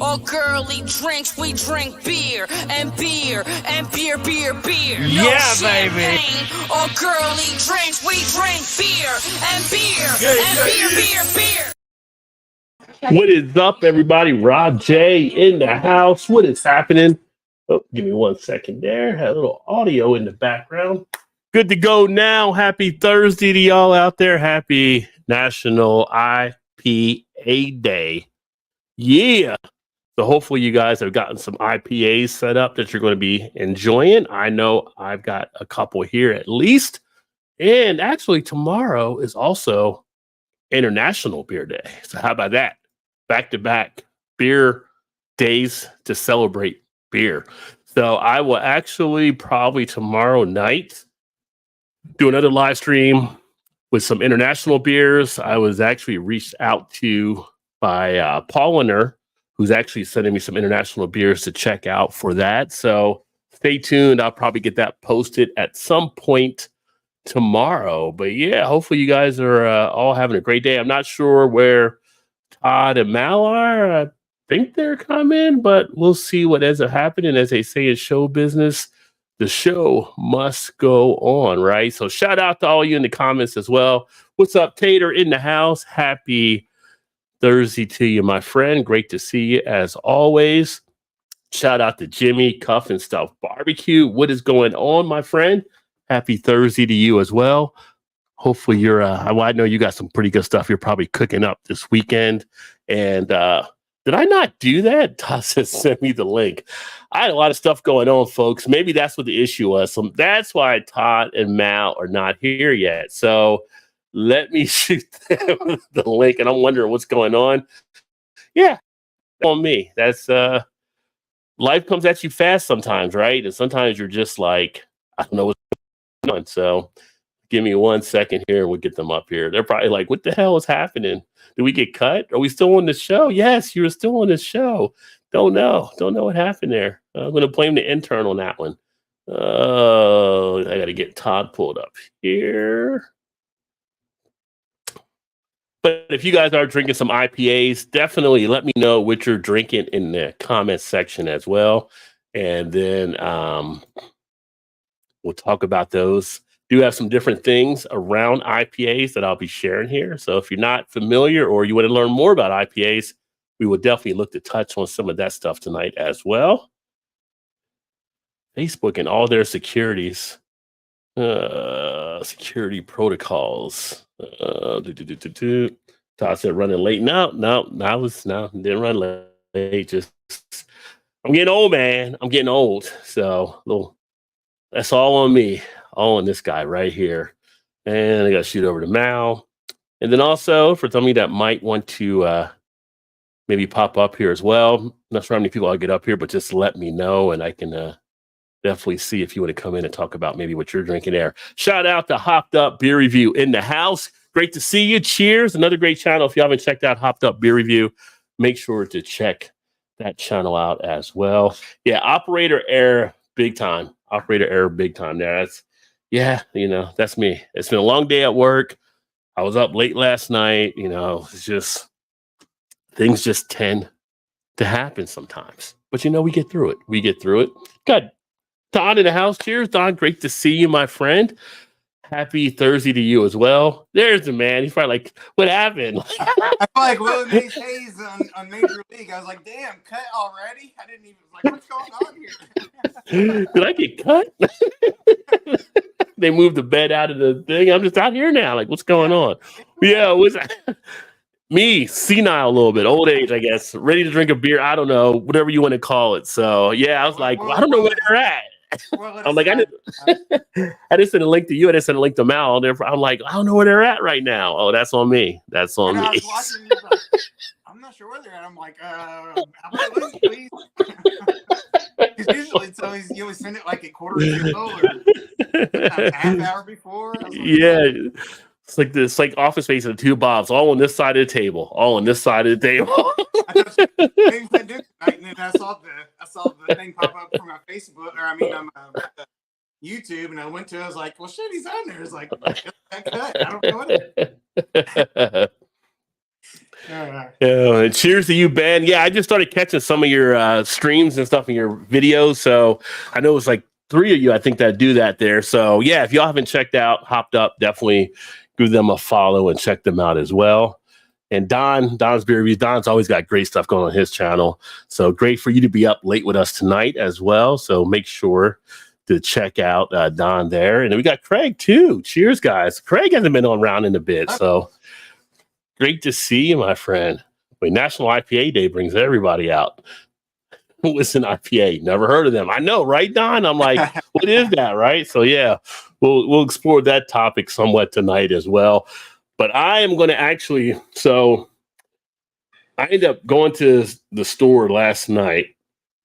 or girly drinks. We drink beer and beer and beer, beer, beer. No Yeah, champagne baby. or girly drinks. We drink beer and beer and beer, beer, beer. What is up, everybody? Rob J in the house. What is happening? Oh, give me 1 second there. Had a little audio in the background. Good to go now. Happy Thursday to y'all out there. Happy National IPA Day. Yeah. So hopefully you guys have gotten some IPAs set up that you're going to be enjoying. I know I've got a couple here at least. And actually tomorrow is also International Beer Day. So how about that? Back to back beer days to celebrate beer. So I will actually probably tomorrow night do another live stream with some international beers. I was actually reached out to by Pauliner, who's actually sending me some international beers to check out for that. So stay tuned. I'll probably get that posted at some point tomorrow. But yeah, hopefully you guys are all having a great day. I'm not sure where Todd and Mal are. I think they're coming, but we'll see what ends up happening. As they say in show business, the show must go on, right? So shout out to all you in the comments as well. What's up, Tater in the house? Happy Thursday to you, my friend. Great to see you as always. Shout out to Jimmy, Cuff and Stuff Barbecue. What is going on, my friend? Happy Thursday to you as well. Hopefully you're, I know you got some pretty good stuff you're probably cooking up this weekend. And did I not do that? Todd says, send me the link. I had a lot of stuff going on, folks. Maybe that's what the issue was. So that's why Todd and Mal are not here yet. So let me shoot them the link. And I'm wondering what's going on. Yeah, on me. That's life comes at you fast sometimes, right? And sometimes you're just like, I don't know what's going on. So give me 1 second here and we'll get them up here. They're probably like, what the hell is happening? Did we get cut? Are we still on the show? Yes, you're still on the show. Don't know. Don't know what happened there. I'm going to blame the intern on that one. Oh, I got to get Todd pulled up here. But if you guys are drinking some IPAs, definitely let me know what you're drinking in the comments section as well. And then we'll talk about those. Do have some different things around IPAs that I'll be sharing here. So if you're not familiar or you want to learn more about IPAs, we will definitely look to touch on some of that stuff tonight as well. Facebook and all their security protocols. Todd said running late. No, didn't run late. Just I'm getting old, man. I'm getting old. So that's all on me. All on this guy right here. And I got to shoot over to Mal. And then also for some of you that might want to maybe pop up here as well. I'm not sure how many people I'll get up here, but just let me know and I can definitely see if you want to come in and talk about maybe what you're drinking there. Shout out to Hopped Up Beer Review in the house. Great to see you. Cheers. Another great channel. If you haven't checked out Hopped Up Beer Review, make sure to check that channel out as well. Yeah, operator error, big time. Operator error, big time there. That's me. It's been a long day at work. I was up late last night. It's just, things just tend to happen sometimes. But we get through it. Good. Todd in the house. Cheers, Don. Great to see you, my friend. Happy Thursday to you as well. There's the man. He's probably like, what happened? I feel like Willie Mays Hayes on Major League. I was like, damn, cut already? I didn't even, what's going on here? Did I get cut? They moved the bed out of the thing. I'm just out here now. Like, what's going on? Yeah, it was me, senile a little bit, old age, I guess, ready to drink a beer. I don't know, whatever you want to call it. So, yeah, I was like, I don't know where they're at. I'm like, I didn't send a link to you. I didn't send a link to Mal. Therefore, I'm like, I don't know where they're at right now. Oh, that's on me. That's on me. I was watching, like, I'm not sure where they're at. I'm like, link, please. Because usually you always send it like a quarter ago or a half hour before. Yeah. It's like Office Space and two Bobs, all on this side of the table. I saw the thing pop up from my Facebook, YouTube, and I went to it. I was like, well, shit, he's on there. It's like, that cut. I don't know what it is. Yeah, and cheers to you, Ben. Yeah, I just started catching some of your streams and stuff in your videos. So I know it's like 3 of you, I think, that do that there. So yeah, if y'all haven't checked out Hopped Up, definitely give them a follow and check them out as well. And Don's Beer Reviews, Don's always got great stuff going on his channel. So great for you to be up late with us tonight as well. So make sure to check out Don there. And then we got Craig too. Cheers, guys. Craig hasn't been on around in a bit. So great to see you, my friend. Wait, National IPA Day brings everybody out. What's an IPA? Never heard of them. I know, right, Don? I'm like, what is that, right? So yeah, we'll explore that topic somewhat tonight as well. But I am going to actually, so I ended up going to the store last night.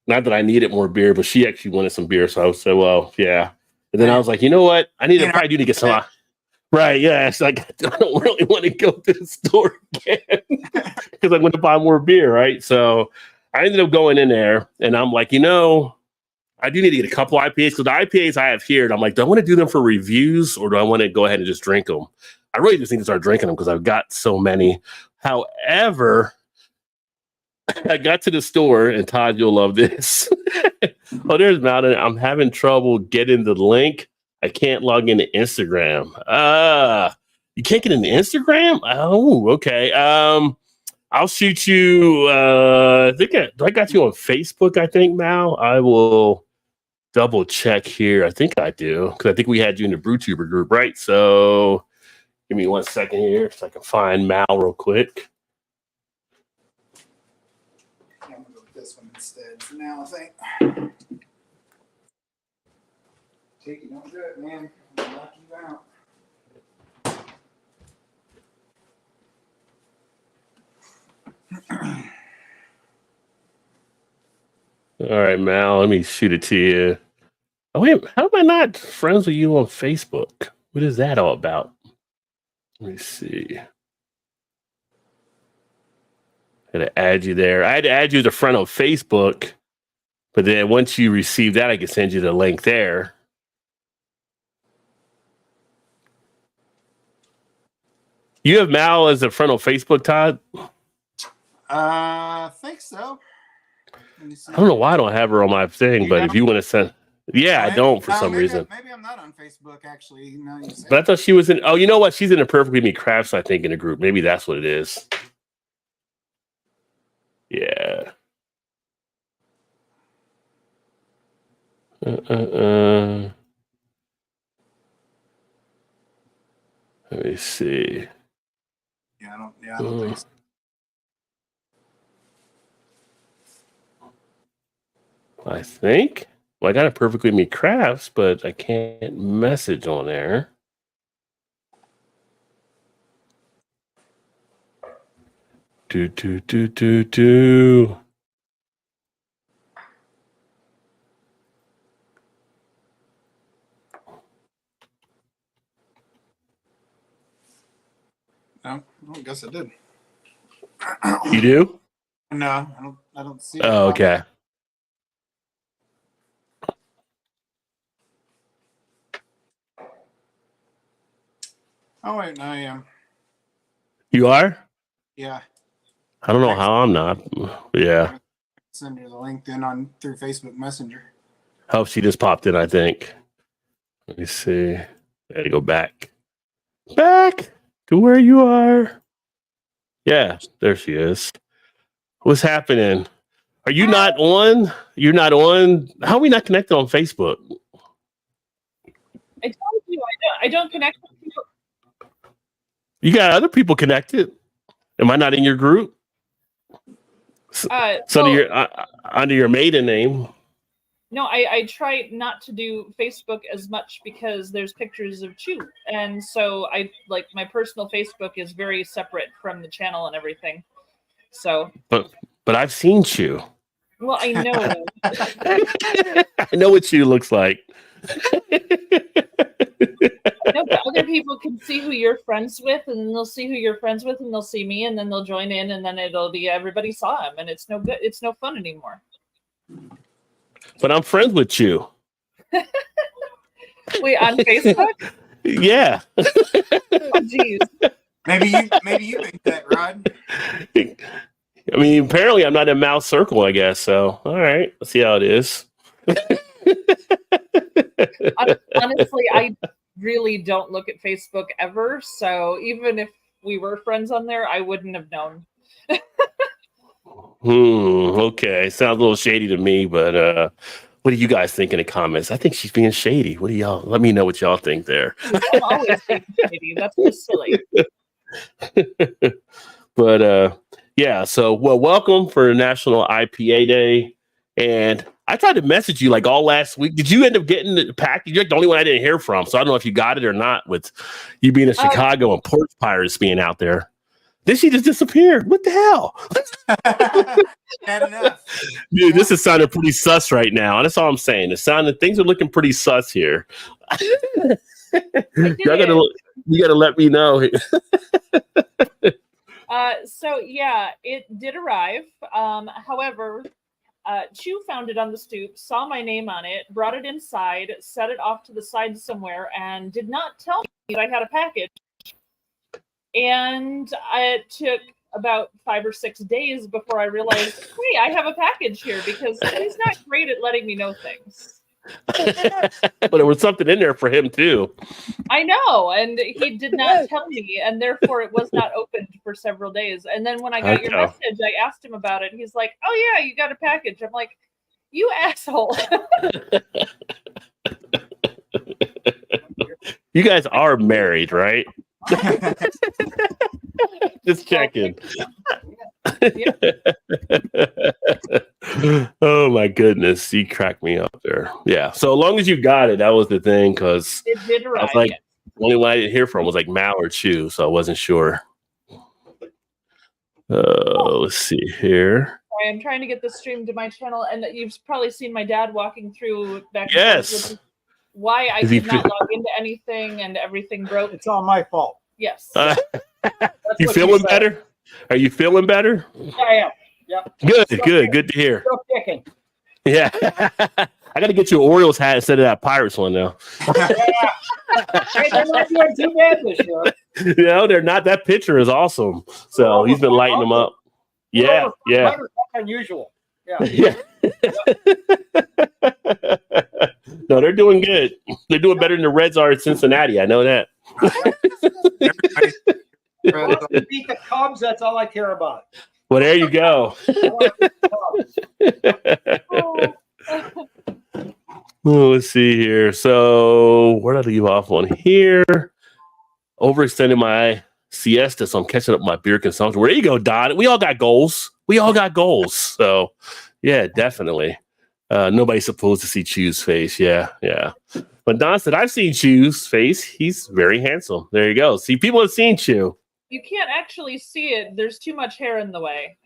Not that I needed more beer, but she actually wanted some beer. So I said, well, yeah. And then I was like, you know what? I need to probably do to get some. Right, yeah. It's like, I don't really want to go to the store again because I'm going to buy more beer, right? So I ended up going in there and I'm like, I do need to get a couple IPAs. So the IPAs I have here, and I'm like, do I want to do them for reviews or do I want to go ahead and just drink them? I really just need to start drinking them because I've got so many. However, I got to the store, and Todd, you'll love this. Oh, there's Mountain. I'm having trouble getting the link. I can't log into Instagram. You can't get into Instagram? Oh, okay. I'll shoot you. I got you on Facebook, I think, Mal. I will double check here. I think I do because I think we had you in the BrewTuber group, right? So give me 1 second here so I can find Mal real quick. I'm gonna go with this one instead for now, I think. Take it, don't do it, man. I'll knock you out. All right, Mal, let me shoot it to you. Oh, wait, how am I not friends with you on Facebook? What is that all about? Let me see. I had to add you there. I had to add you as a friend on Facebook, but then once you receive that, I can send you the link there. You have Mal as a friend on Facebook, Todd? I think so. I don't know why I don't have her on my thing, but if you want to send... Yeah, I don't for some reason. Maybe I'm not on Facebook, actually. No, but I thought she was in... Oh, you know what? She's in a Perfectly Me Crafts, I think, in a group. Maybe that's what it is. Yeah. Let me see. Yeah, I don't think so. I think. Well, I got a Perfectly Me Crafts, but I can't message on there. Do. No, I guess I did. You do? No, I don't see it. Oh, okay. Oh, wait, no, I am. You are? Yeah. I don't know how I'm not. Yeah. Send you the link then through Facebook Messenger. Oh, she just popped in, I think. Let me see. I gotta go back. Back to where you are. Yeah, there she is. What's happening? Are you not on? You're not on? How are we not connected on Facebook? I told you I don't connect with people. You got other people connected. Am I not in your group? Under your maiden name. No, I try not to do Facebook as much because there's pictures of Chew, and so my personal Facebook is very separate from the channel and everything. So, but I've seen Chew. Well, I know. I know what Chew looks like. No, but other people can see who you're friends with, and then they'll see who you're friends with, and they'll see me, and then they'll join in, and then it'll be everybody saw him, and it's no good. It's no fun anymore. But I'm friends with you. Wait, on Facebook? Yeah. Oh, geez. Maybe you think that, Rod. I mean, apparently I'm not in Mal's circle, I guess. So, all right, let's see how it is. Honestly, I really don't look at Facebook ever. So even if we were friends on there, I wouldn't have known. Okay. Sounds a little shady to me, but what do you guys think in the comments? I think she's being shady. What do y'all? Let me know what y'all think there. I'm always being shady. That's just silly. But yeah. So welcome for National IPA Day, and I tried to message you like all last week. Did you end up getting the package? You're like the only one I didn't hear from, so I don't know if you got it or not. With you being in Chicago and Porch Pirates being out there. Then she just disappeared. What the hell? Had enough. Dude, this is sounding pretty sus right now. That's all I'm saying. Things are looking pretty sus here. You gotta let me know. So yeah, it did arrive. However, Chu found it on the stoop, saw my name on it, brought it inside, set it off to the side somewhere, and did not tell me that I had a package. And it took about 5 or 6 days before I realized, hey, I have a package here, because he's not great at letting me know things. But there was something in there for him too. I know, and he did not tell me, and therefore it was not opened for several days. And then when I got your message, I asked him about it. He's like, "Oh yeah, you got a package." I'm like, "You asshole." You guys are married, right? Just checking. Oh my goodness, you cracked me up there. Yeah, so as long as you got it, that was the thing, because it did arrive. I was like, the only one I didn't hear from was like Mal or Chu, so I wasn't sure. Let's see here. Sorry, I'm trying to get the stream to my channel, and you've probably seen my dad walking through back. Yes. Why I could not log into anything and everything broke. It's all my fault. Yes. You feeling better? Are you feeling better? I am. Yep. Good to hear. Still kicking. Yeah. I got to get you an Orioles hat instead of that Pirates one now. Hey, they're not doing too bad this year. No, they're not. That pitcher is awesome. So he's been lighting them up. Yeah. Unusual. Yeah. Yeah. No, they're doing good. They're doing better than the Reds are at Cincinnati. I know that. Beat the Cubs. That's all I care about. Well, there you go. Oh, let's see here. So where did I leave off on here? Overextended my siesta, so I'm catching up my beer consumption. Where you go, Don? We all got goals. So yeah, definitely. Nobody's supposed to see Chu's face. Yeah. But Don said, I've seen Chu's face. He's very handsome. There you go. See, people have seen Chu. You can't actually see it. There's too much hair in the way.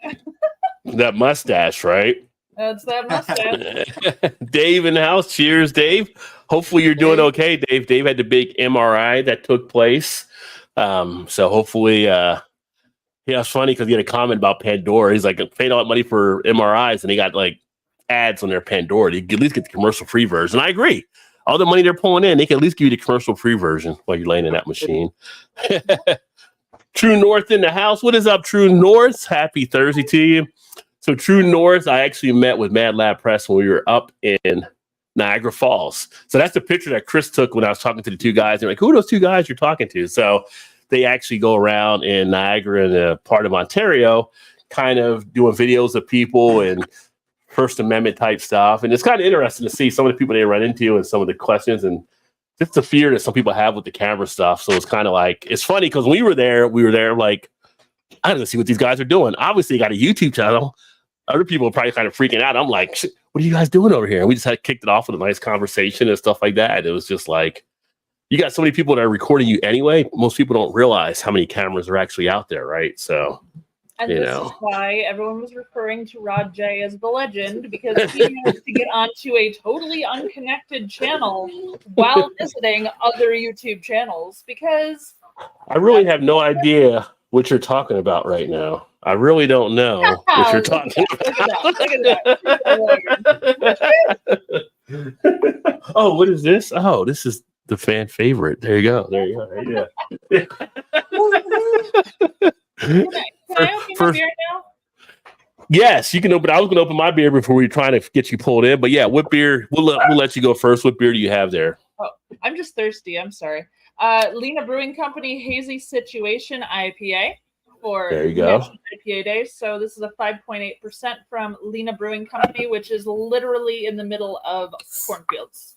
That mustache, right? That's that mustache. Dave in the house. Cheers, Dave. Hopefully you're doing okay, Dave. Dave had the big MRI that took place. So hopefully, yeah, it's funny because he had a comment about Pandora. He's like, paying all that money for MRIs, and he got like ads on their Pandora. They could at least get the commercial-free version. I agree. All the money they're pulling in, they can at least give you the commercial-free version while you're laying in that machine. True North in the house. What is up, True North? Happy Thursday to you. So True North, I actually met with Mad Lab Press when we were up in Niagara Falls. So that's the picture that Chris took when I was talking to the two guys. They're like, who are those two guys you're talking to? So they actually go around in Niagara and a part of Ontario, kind of doing videos of people and First Amendment type stuff. And it's kind of interesting to see some of the people they run into and some of the questions and just the fear that some people have with the camera stuff. So it's kind of like, it's funny because when we were there like, I gotta see what these guys are doing. Obviously, you got a YouTube channel. Other people are probably kind of freaking out. I'm like, what are you guys doing over here? And we just had kicked it off with a nice conversation and stuff like that. It was just like, you got so many people that are recording you anyway. Most people don't realize how many cameras are actually out there, right? So, and this is why everyone was referring to Rod J as the legend, because he managed to get onto a totally unconnected channel while visiting other YouTube channels. Because I really have no idea what you're talking about right now. I really don't know what you're talking about. Look at that. Oh, what is this? Oh, this is the fan favorite. There you go. Can I open my beer now? Yes, you can open. I was going to open my beer before we were trying to get you pulled in, but yeah, what beer? We'll let you go first. What beer do you have there? Oh, I'm just thirsty. I'm sorry. Lena Brewing Company Hazy Situation IPA for There you go. National IPA Days. So this is a 5.8% from Lena Brewing Company, which is literally in the middle of cornfields.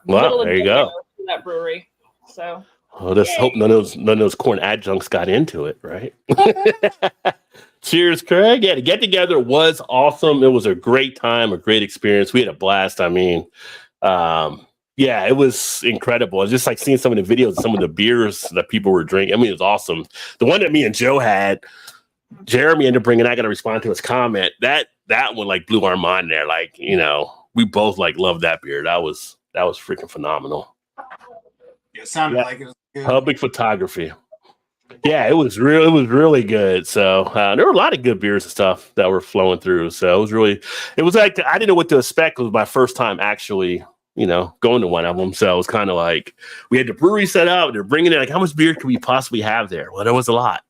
Wow, there you go. That brewery. So. Well, let's hope none of those corn adjuncts got into it, right? Cheers, Craig. Yeah, the get together was awesome. It was a great time, a great experience. We had a blast. I mean, yeah, it was incredible. It's just like seeing some of the videos, some of the beers that people were drinking. I mean, it was awesome. The one that me and Joe had, Jeremy ended up bringing. I got to respond to his comment. That one like blew our mind there. Like, you know, we both like loved that beer. That was freaking phenomenal. It sounded like it was good. Public photography. Yeah, it was really good. So there were a lot of good beers and stuff that were flowing through. So it was like I didn't know what to expect. It was my first time actually, you know, going to one of them. So it was kind of like we had the brewery set up. They're bringing in like how much beer could we possibly have there? Well, there was a lot.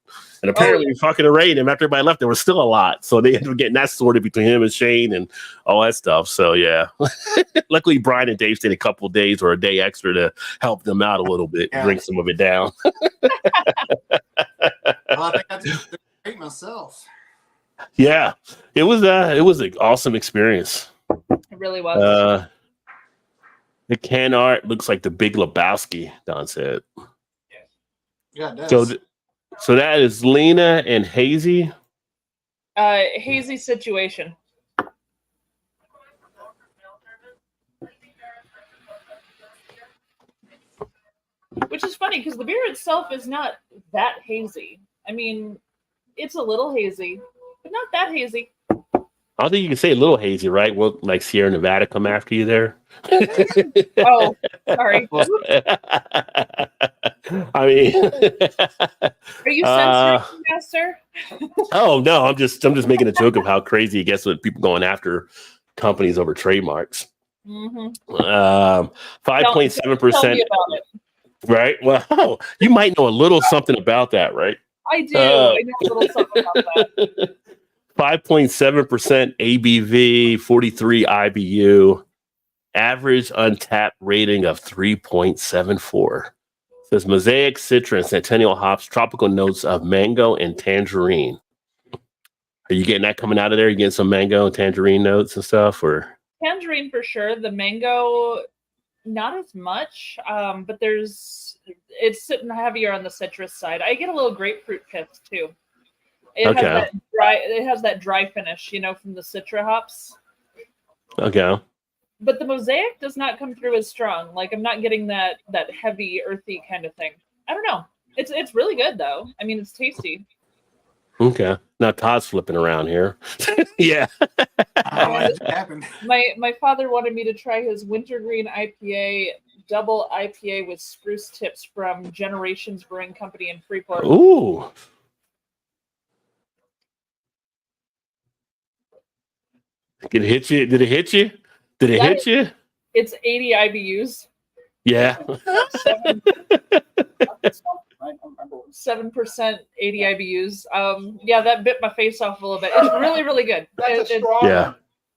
And apparently, fucking arrayed him after everybody left, there was still a lot. So they ended up getting that sorted between him and Shane and all that stuff. So yeah, luckily Brian and Dave stayed a couple of days or a day extra to help them out a little bit, bring some of it down. Well, I think I did great myself. Yeah, it was an awesome experience. It really was. The can art looks like the Big Lebowski. Don said. Yeah, it does. So that is Lena and Hazy. Hazy Situation. Which is funny because the beer itself is not that hazy. I mean, it's a little hazy, but not that hazy. I don't think you can say a little hazy, right? Will like Sierra Nevada come after you there? Oh, sorry. I mean, are you censoring, Master? Oh no, I'm just making a joke of how crazy it gets with people going after companies over trademarks. 5.7%. Right? Well, you might know a little something about that, right? I do. I know a little something about that. 5.7% ABV, 43 IBU, average untapped rating of 3.74. Says Mosaic, Citra, and Centennial hops, tropical notes of mango and tangerine. Are you getting that coming out of there? You getting some mango and tangerine notes and stuff, or tangerine for sure? The mango, not as much, but it's sitting heavier on the citrus side. I get a little grapefruit kiss too. It has that dry finish, you know, from the Citra hops. Okay. But the Mosaic does not come through as strong. Like I'm not getting that heavy, earthy kind of thing. I don't know. It's really good though. I mean, it's tasty. Okay. Now Todd's flipping around here. Yeah. What happened? My father wanted me to try his Wintergreen IPA, double IPA with spruce tips from Generations Brewing Company in Freeport. Ooh. Did it hit you? Did it hit you? Did it hit you? It's 80 IBUs. Yeah. 7%, 80 IBUs. Yeah, that bit my face off a little bit. It's really, really good. Yeah.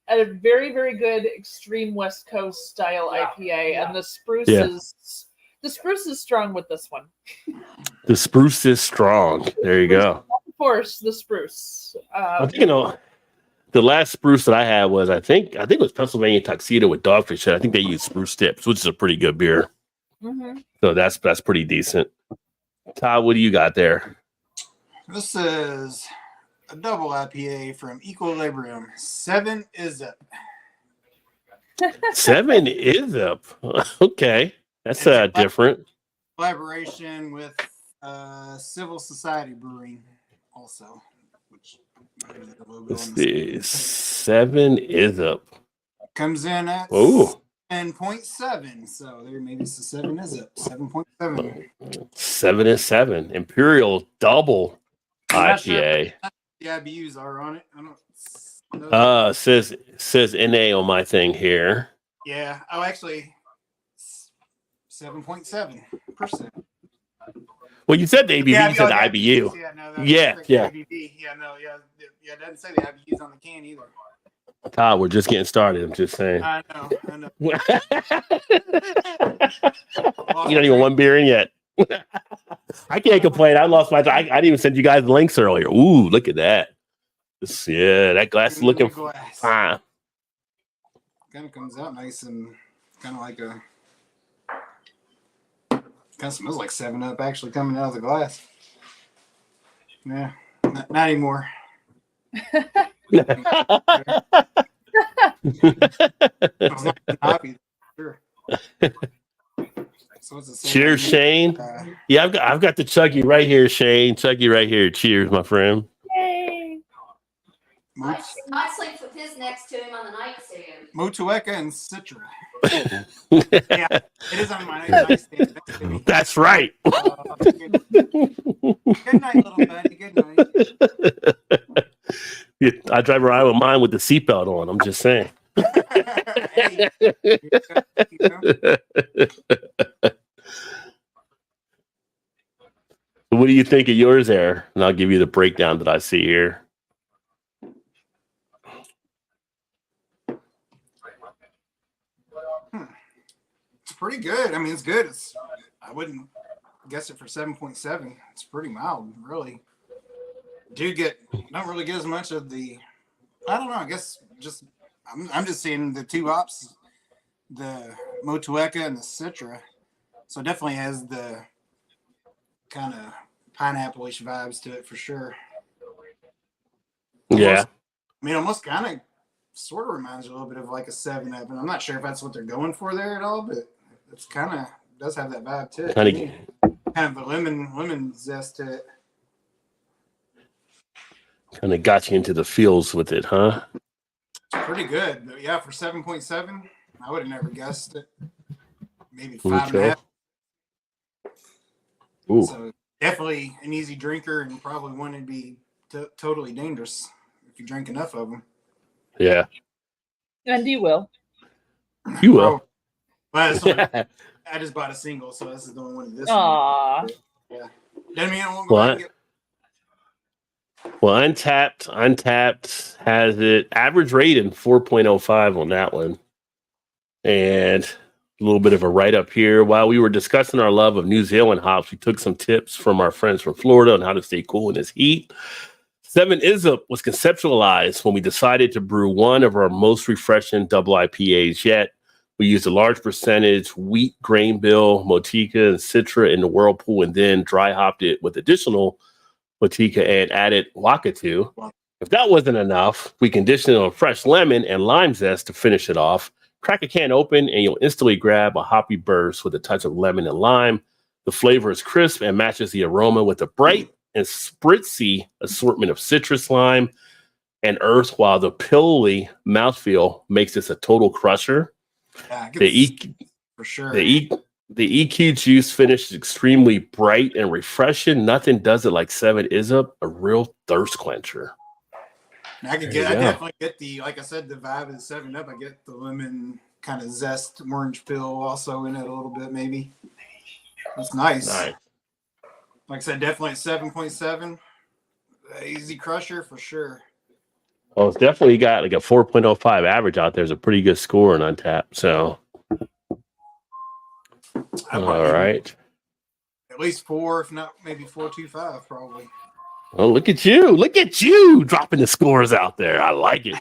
A very, very good extreme West Coast style IPA, and the spruce is strong with this one. The spruce is strong. There you go. Of course, the spruce. I think, you know, the last spruce that I had was I think it was Pennsylvania Tuxedo with Dogfish Head. I think they use spruce tips, which is a pretty good beer. Mm-hmm. So that's pretty decent. Todd, what do you got there? This is a double IPA from Equilibrium. 7 is up. 7 is up. Okay, that's different. Collaboration with Civil Society Brewing, also. Which the logo Let's see. 7 is up. Comes in at 10.7. So there maybe it's the 7 is up. 7.7. 7 is 7. Imperial double IPA. Sure the IBUs are on it. I don't know. Says NA on my thing here. Yeah. Oh, actually, 7.7%. Well, you said the ABV, you said the IBU. Yeah, no, Yeah. ABV. Yeah, no, yeah. It doesn't say the IBUs on the can either. Todd, we're just getting started. I'm just saying. I know. You don't even one beer in yet. I can't complain. I lost my. I didn't even send you guys links earlier. Ooh, look at that. That glass is looking fine. Kind of comes out nice and kind of like a. Kind of smells like 7-Up actually coming out of the glass. Yeah, not anymore. Sure. So cheers, Shane. Yeah, I've got the Chuggy right here, Shane. Chuggy right here. Cheers, my friend. Yay! I sleep with his next to him on the nightstand. Motueka and Citra. Yeah, it is on my nightstand. That's right. Good night, little buddy. Good night. Yeah, I drive around with mine with the seatbelt on. I'm just saying. Hey, What do you think of yours there? And I'll give you the breakdown that I see here. It's pretty good. I mean, it's good. I wouldn't guess it for 7.7. It's pretty mild, really. Don't really get as much of the. I don't know. I guess I'm just seeing the two hops, the Motueka and the Citra. So it definitely has the kind of pineapple-ish vibes to it for sure. Yeah. Almost kind of sort of reminds you a little bit of like a 7-Up, and I'm not sure if that's what they're going for there at all, but it's kind of does have that vibe to it. Kind of a lemon zest to it. Kind of got you into the feels with it, huh? It's pretty good. But yeah, for 7.7, I would have never guessed it. Maybe 5.5. Ooh. So definitely an easy drinker, and probably one that'd be totally dangerous if you drink enough of them. Yeah. And you will. You will. Well, I just bought a single, so this is the only one of this. Aww. Yeah. Doesn't mean I won't go back and get. Well, Untapped has it average rating 4.05 on that one. And a little bit of a write-up here. While we were discussing our love of New Zealand hops, we took some tips from our friends from Florida on how to stay cool in this heat. 7-Up was conceptualized when we decided to brew one of our most refreshing double IPAs yet. We used a large percentage wheat, grain bill, Motueka, and Citra in the whirlpool, and then dry hopped it with additional Motueka and added Wakatu. If that wasn't enough, we conditioned it on fresh lemon and lime zest to finish it off. Crack a can open and you'll instantly grab a hoppy burst with a touch of lemon and lime. The flavor is crisp and matches the aroma with a bright and spritzy assortment of citrus, lime, and earth, while the pillowy mouthfeel makes this a total crusher. Yeah, for sure. The EQ juice finish is extremely bright and refreshing. Nothing does it like 7-Up, a real thirst quencher. I definitely get like I said, the vibe of the 7-Up. I get the lemon kind of zest, orange peel also in it a little bit, maybe. It's nice. Like I said, definitely 7.7. Easy crusher for sure. Well, it's definitely got like a 4.05 average out there. Is a pretty good score on Untapped. So, all right. At least 4, if not maybe 4.25, probably. Oh, look at you. Look at you dropping the scores out there. I like it.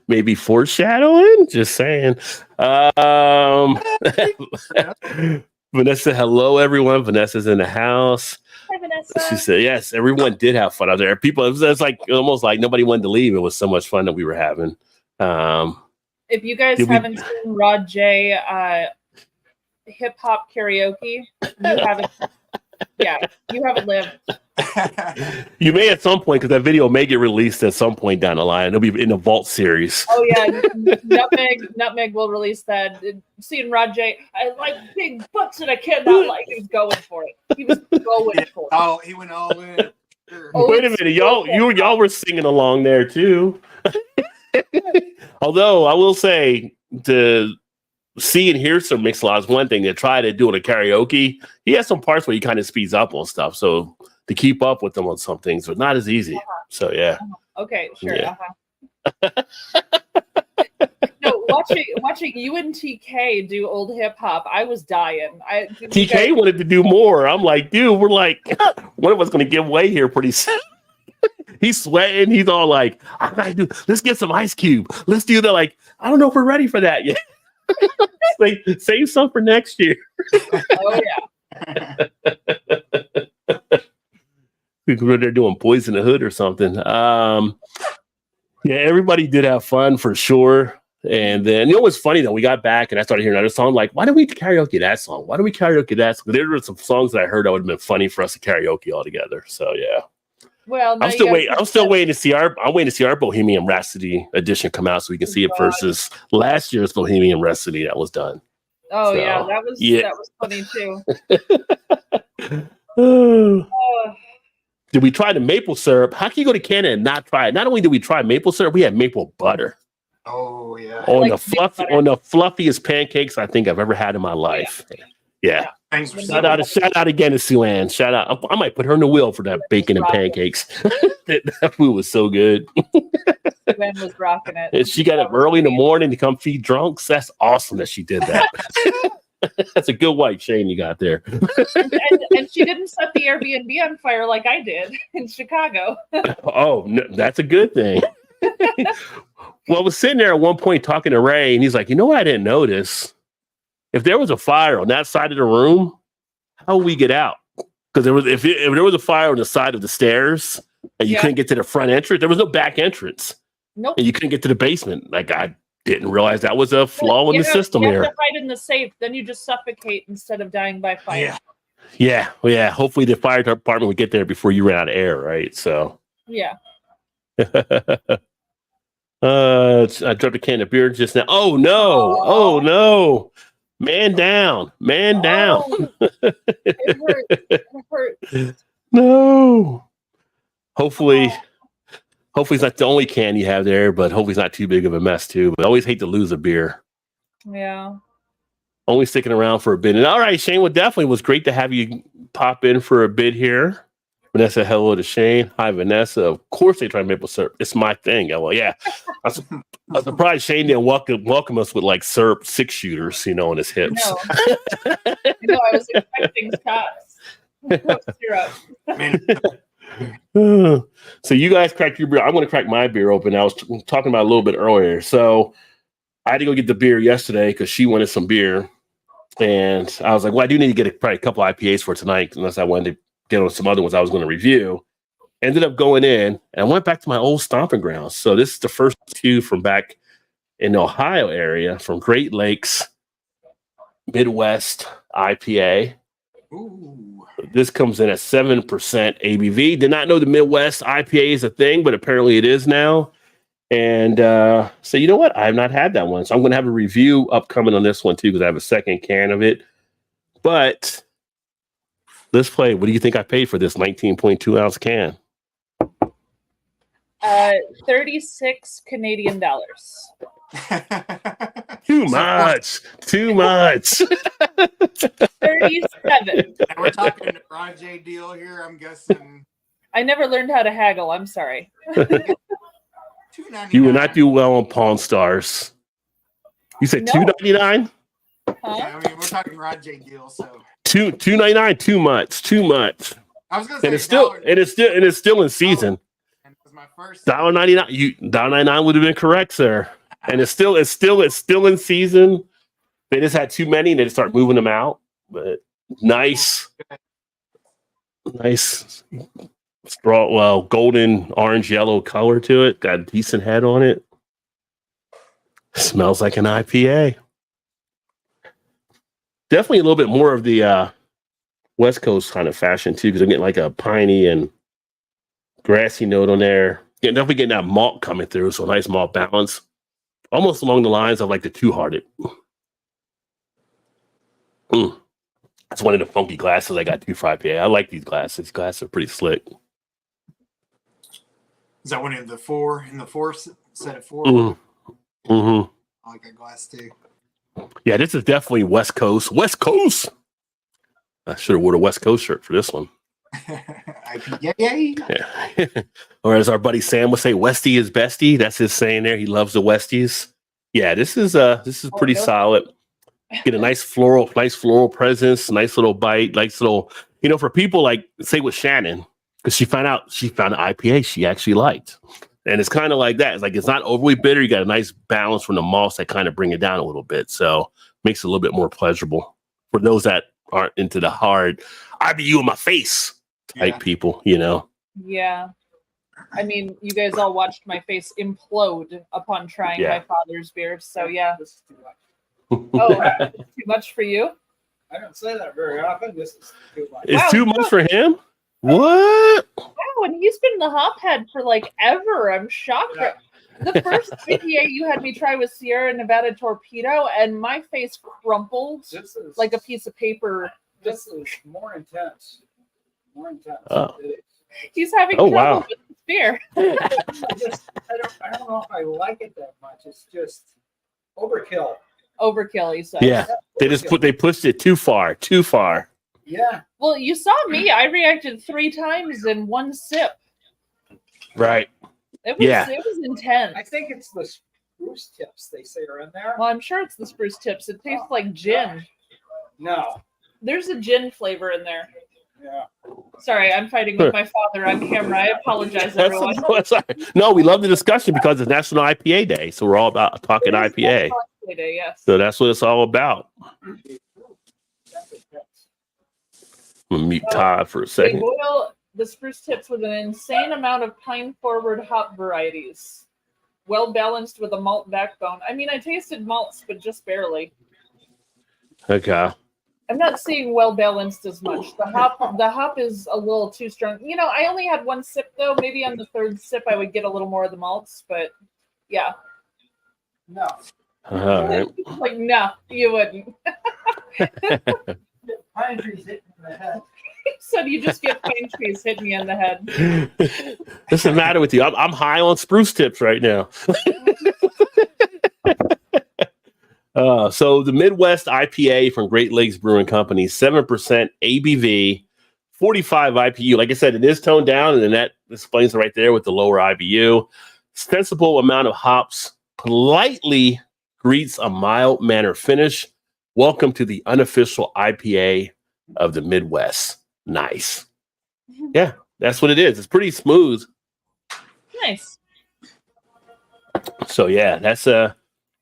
Maybe foreshadowing? Just saying. Vanessa, hello, everyone. Vanessa's in the house. Hi, Vanessa. She said, yes, everyone did have fun out there. People, it was like almost like nobody wanted to leave. It was so much fun that we were having. If you guys haven't seen Rod J hip hop karaoke, you haven't. Yeah, you haven't lived. You may at some point, because that video may get released at some point down the line. It'll be in the Vault series. Oh yeah, Nutmeg will release that. Seeing Rod J, I like big butts and I cannot like. He was going for it. He was going for it. Oh, he went all in. Sure. Oh, wait a minute, y'all were singing along there too. Although I will say see and hear some mix a lot is one thing. To try to do it a karaoke, he has some parts where he kind of speeds up on stuff. So to keep up with them on some things was not as easy. So yeah. Okay, sure. Yeah. No, watching you and TK do old hip hop, I was dying. TK wanted to do more. I'm like, dude, we're like, one of us going to give way here pretty soon. He's sweating. He's all like, I gotta do. Let's get some Ice Cube. Let's do that. Like, I don't know if we're ready for that yet. Like, save some for next year. Oh yeah. They're doing Boys in the Hood or something. Yeah, everybody did have fun for sure. And then, you know what's funny though? We got back and I started hearing another song. Like, why don't we karaoke that song? Why don't we karaoke that song? There were some songs that I heard that would have been funny for us to karaoke all together. So yeah. Well, I'm still waiting to see our Bohemian Rhapsody edition come out so we can see it versus last year's Bohemian Rhapsody that was done. Oh So, yeah, that was funny too. Did we try the maple syrup? How can you go to Canada and not try it? Not only did we try maple syrup, we had maple butter. Oh yeah. On Like the fluffiest pancakes I think I've ever had in my life. Yeah. Thanks for Shout out again to Sue Ann. Shout out. I might put her in the wheel for that bacon and pancakes. that food was so good. Ben was rocking it. And she got up early in the morning to come feed drunks. That's awesome that she did that. That's a good wife, Shane, you got there. and she didn't set the Airbnb on fire like I did in Chicago. Oh, no, that's a good thing. Well, I was sitting there at one point talking to Ray, and he's like, you know what I didn't notice? If there was a fire on that side of the room, how would we get out? Because if there was a fire on the side of the stairs and you couldn't get to the front entrance, there was no back entrance. Nope. And you couldn't get to the basement. Like, I didn't realize that was a flaw in the system you here. have to hide in the safe, then you just suffocate instead of dying by fire. Yeah. Hopefully the fire department would get there before you ran out of air, right? So yeah. I dropped a can of beer just now. Oh no. Man down. It hurt. No. Hopefully it's not the only can you have there, but hopefully it's not too big of a mess too. But I always hate to lose a beer. Yeah. Only sticking around for a bit. And all right, Shane, well, definitely was great to have you pop in for a bit here. Vanessa, hello to Shane. Hi, Vanessa. Of course they try maple syrup. It's my thing. Well, yeah. I'm surprised Shane didn't welcome us with like syrup 6-shooters, on his hips. No, I was expecting shots. Syrup. So you guys cracked your beer. I'm going to crack my beer open. I was talking about it a little bit earlier. So I had to go get the beer yesterday because she wanted some beer. And I was like, well, I do need to get probably a couple IPAs for tonight unless I wanted to get on some other ones I was going to review. Ended up going in and I went back to my old stomping grounds. So this is the first two from back in the Ohio area from Great Lakes Midwest IPA. Ooh. This comes in at 7% ABV. Did not know the Midwest IPA is a thing, but apparently it is now. And so you know what? I have not had that one. So I'm going to have a review upcoming on this one too because I have a second can of it. But let's play. What do you think I paid for this 19.2 ounce can? 36 Canadian dollars. Too much. 37. We're talking a Ron J deal here, I'm guessing. I never learned how to haggle. I'm sorry. You will not do well on Pawn Stars. You said $2.99? Huh? Yeah, I mean, we're talking Ron J deal, so $2.99. Too much. I was gonna say And it's still in season. And it was my first $1.99. $1.99 would have been correct, sir. And it's still in season. They just had too many and they just start moving them out. But nice straw, golden, orange, yellow color to it. Got a decent head on it. Smells like an IPA. Definitely a little bit more of the West Coast kind of fashion too, because I'm getting like a piney and grassy note on there. Definitely getting that malt coming through, so a nice malt balance. Almost along the lines of like the Two Hearted. That's one of the funky glasses I got too for IPA. I like these glasses. These glasses are pretty slick. Is that one in the four set of four? Mm-hmm. I like that glass too. Yeah, this is definitely West Coast. West Coast. I should have wore a West Coast shirt for this one. IPA. Yeah. Or as our buddy Sam would say, Westie is bestie. That's his saying there. He loves the Westies. Yeah, this is pretty solid. Get a nice floral presence, nice little bite, nice little, for people like say with Shannon, because she found an IPA she actually liked. And it's kind of like that. It's like it's not overly bitter. You got a nice balance from the malts that kind of bring it down a little bit. So makes it a little bit more pleasurable for those that aren't into the hard IBU in my face type people, Yeah. I mean, you guys all watched my face implode upon trying my father's beer. So yeah. This is too much. Oh, too much for you? I don't say that very often. This is too much. It's too much for him? What? Wow, and he's been the hop head for like ever. I'm shocked. Yeah. The first IPA you had me try was Sierra Nevada Torpedo, and my face crumpled This is like a piece of paper. This is more intense. More intense. Oh. He's having Oh, trouble wow. with his beer. I don't know if I like it that much. It's just overkill. Overkill, he said. Yeah. They pushed it too far. Yeah. Well, you saw me. I reacted 3 times in one sip. Right. It was intense. I think it's the spruce tips they say are in there. Well, I'm sure it's the spruce tips. It tastes like gin. No. There's a gin flavor in there. Yeah. Sorry, I'm fighting with my father on camera. I apologize, everyone. That's all right. No, we love the discussion because it's National IPA Day. So we're all about talking IPA. Day, yes. So that's what it's all about. I'm going to mute Todd for a They second. boil the spruce tips with an insane amount of pine-forward hop varieties. Well balanced with a malt backbone. I mean, I tasted malts, but just barely. Okay. I'm not seeing well balanced as much. The hop is a little too strong. I only had 1 sip though. Maybe on the 3rd sip I would get a little more of the malts, but yeah. No. All right. Like, no, you wouldn't. Pine trees hitting in the head. So you just get pine trees hitting you in the head. What's the matter with you? I'm high on spruce tips right now. So the Midwest IPA from Great Lakes Brewing Company, 7% ABV, 45 IBU. Like I said, it is toned down, and then that explains it right there with the lower IBU. Sensible amount of hops, politely greets a mild manner finish. Welcome to the unofficial IPA of the Midwest. Nice. Yeah, that's what it is. It's pretty smooth. Nice. So yeah, that's a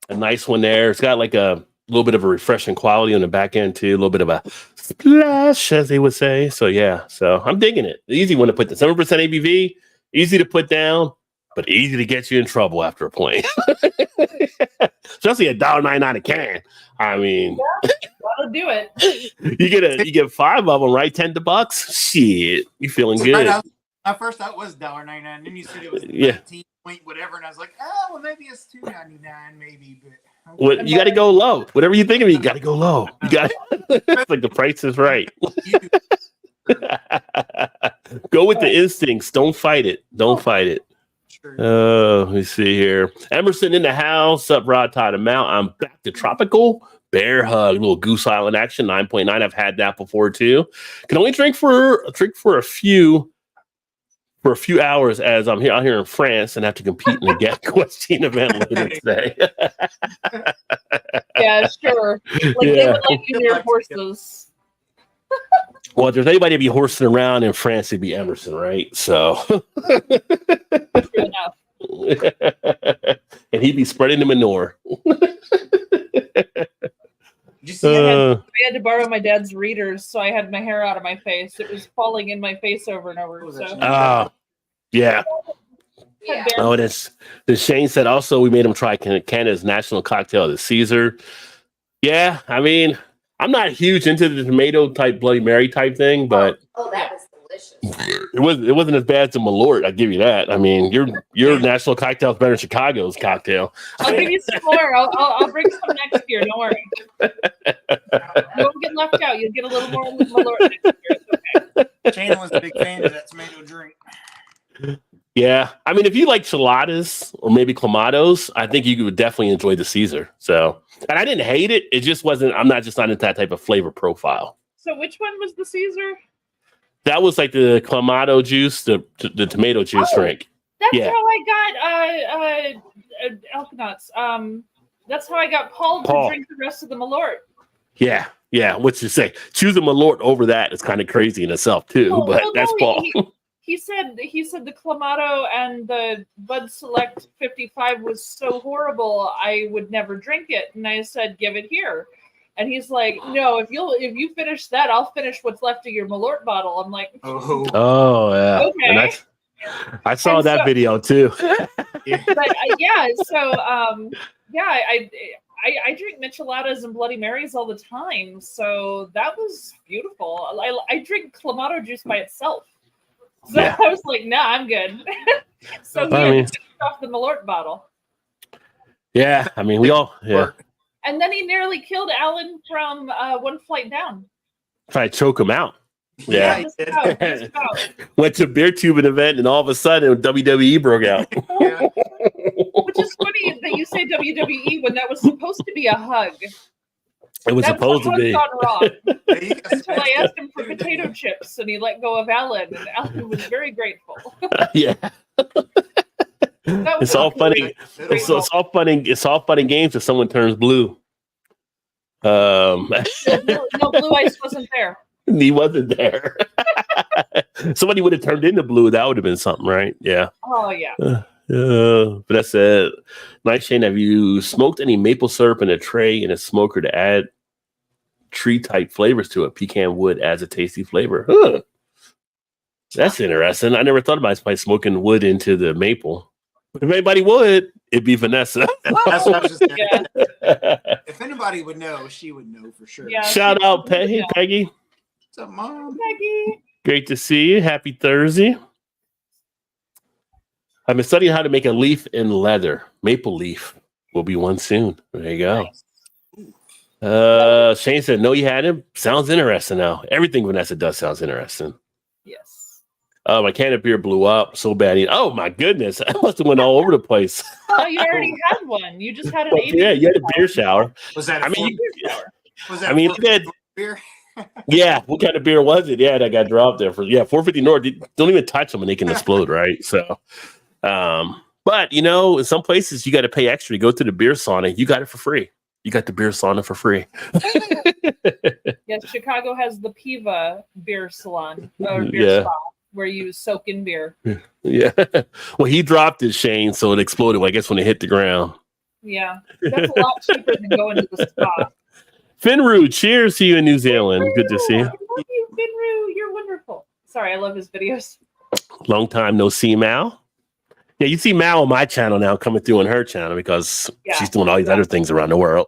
nice one there. It's got like a little bit of a refreshing quality on the back end too. A little bit of a splash, as they would say. So yeah, so I'm digging it. Easy one to put the 7% ABV, easy to put down, but easy to get you in trouble after a point. Especially $1.99 a can. I mean, That'll do it. you get 5 of them, right? $10. Shit, you feeling good? Right, at first that was $1.99. Then you said it was 19 point whatever, and I was like, oh well, maybe it's $2.99, maybe. But What you got to go low. Whatever you think of, you got to go low. You got it's like the price is right. Go with the instincts. Don't fight it. Don't fight it. Let me see here. Emerson in the house. Up, Rod, Todd and Mal. I'm back to tropical bear hug. Little Goose Island action. 9.9. I've had that before too. Can only drink for a few hours as I'm out here in France and have to compete in the Get Question event later today. Yeah, sure. Like they would like you near horses. Well, if there's anybody to be horsing around in France, it'd be Emerson, right? So, True enough. and he'd be spreading the manure. I had to borrow my dad's readers, so I had my hair out of my face. It was falling in my face over and over. So. Yeah. Yeah. Oh, that's the Shane said also we made him try Canada's national cocktail, the Caesar. Yeah, I mean, I'm not huge into the tomato type Bloody Mary type thing, but Oh, that was delicious. it wasn't as bad as the Malort. I give you that. I mean, your national cocktail is better than Chicago's cocktail. I'll give you some more. I'll bring some next year. Don't worry. You won't get left out. You'll get a little more Malort next year. It's okay. Shannon was a big fan of that tomato drink. Yeah, I mean, if you like chiladas or maybe clamatos, I think you would definitely enjoy the Caesar. So, and I didn't hate it. It just wasn't. I'm not into that type of flavor profile. So which one was the Caesar? That was like the clamato juice, the tomato juice drink. That's Yeah. how I got Elknuts. That's how I got Paul to drink the rest of the Malort. Yeah. What you say? Choosing Malort over that is kind of crazy in itself too. That's Paul. He said the Clamato and the Bud Select 55 was so horrible I would never drink it. And I said, give it here. And he's like, no, if you finish that, I'll finish what's left of your Malort bottle. I'm like, oh yeah. Okay. And I saw that video too. But I drink micheladas and Bloody Marys all the time, so that was beautiful. I drink Clamato juice by itself, so I was like, nah, I'm good. So he took off the Malort bottle. Yeah, I mean, we all And then he nearly killed Alan from One Flight Down. Tried to choke him out. Yeah. Just about. Went to a beer tubing event and all of a sudden WWE broke out. Which is funny that you say WWE when that was supposed to be a hug. It was supposed to be. Gone wrong. Until I asked him for potato chips and he let go of Alan, and Alan was very grateful. Yeah. It's all funny. It's all funny. It's all fun and games if someone turns blue. No, Blue Ice wasn't there. He wasn't there. Somebody would have turned into blue. That would have been something, right? Yeah. Oh yeah. But that's it. Night Shane, have you smoked any maple syrup in a tray in a smoker to add tree type flavors to it? Pecan wood adds a tasty flavor. Huh. That's interesting. I never thought about smoking wood into the maple. But if anybody would, it'd be Vanessa. That's what I was just saying. If anybody would know, she would know for sure. Yeah, Shout out, Peggy. What's up, Mom? Peggy. Great to see you. Happy Thursday. I've been studying how to make a leaf in leather. Maple leaf will be one soon. There you go. Nice. Shane said, no, you hadn't. Sounds interesting now. Everything Vanessa does sounds interesting. Yes. My can of beer blew up so bad. Oh, my goodness. I must have went all over the place. Oh, you already had one. You just had an Yeah, you had a beer shower. Was that beer shower? Was that beer? Yeah, what kind of beer was it? Yeah, that got dropped there for 450 North. Don't even touch them and they can explode, right? So, but in some places you got to pay extra to go to the beer sauna. You got it for free. You got the beer sauna for free. Yes, Chicago has the Piva beer salon or beer spa where you soak in beer. Yeah. Well, he dropped his Shane, so it exploded. I guess when it hit the ground. Yeah, that's a lot cheaper than going to the spa. Finru, cheers to you in New Zealand. Finru, good to see you. I love you, Finru. You're wonderful. Sorry, I love his videos. Long time no see, Mal. Yeah, you see Mal on my channel now coming through on her channel because she's doing all these other things around the world.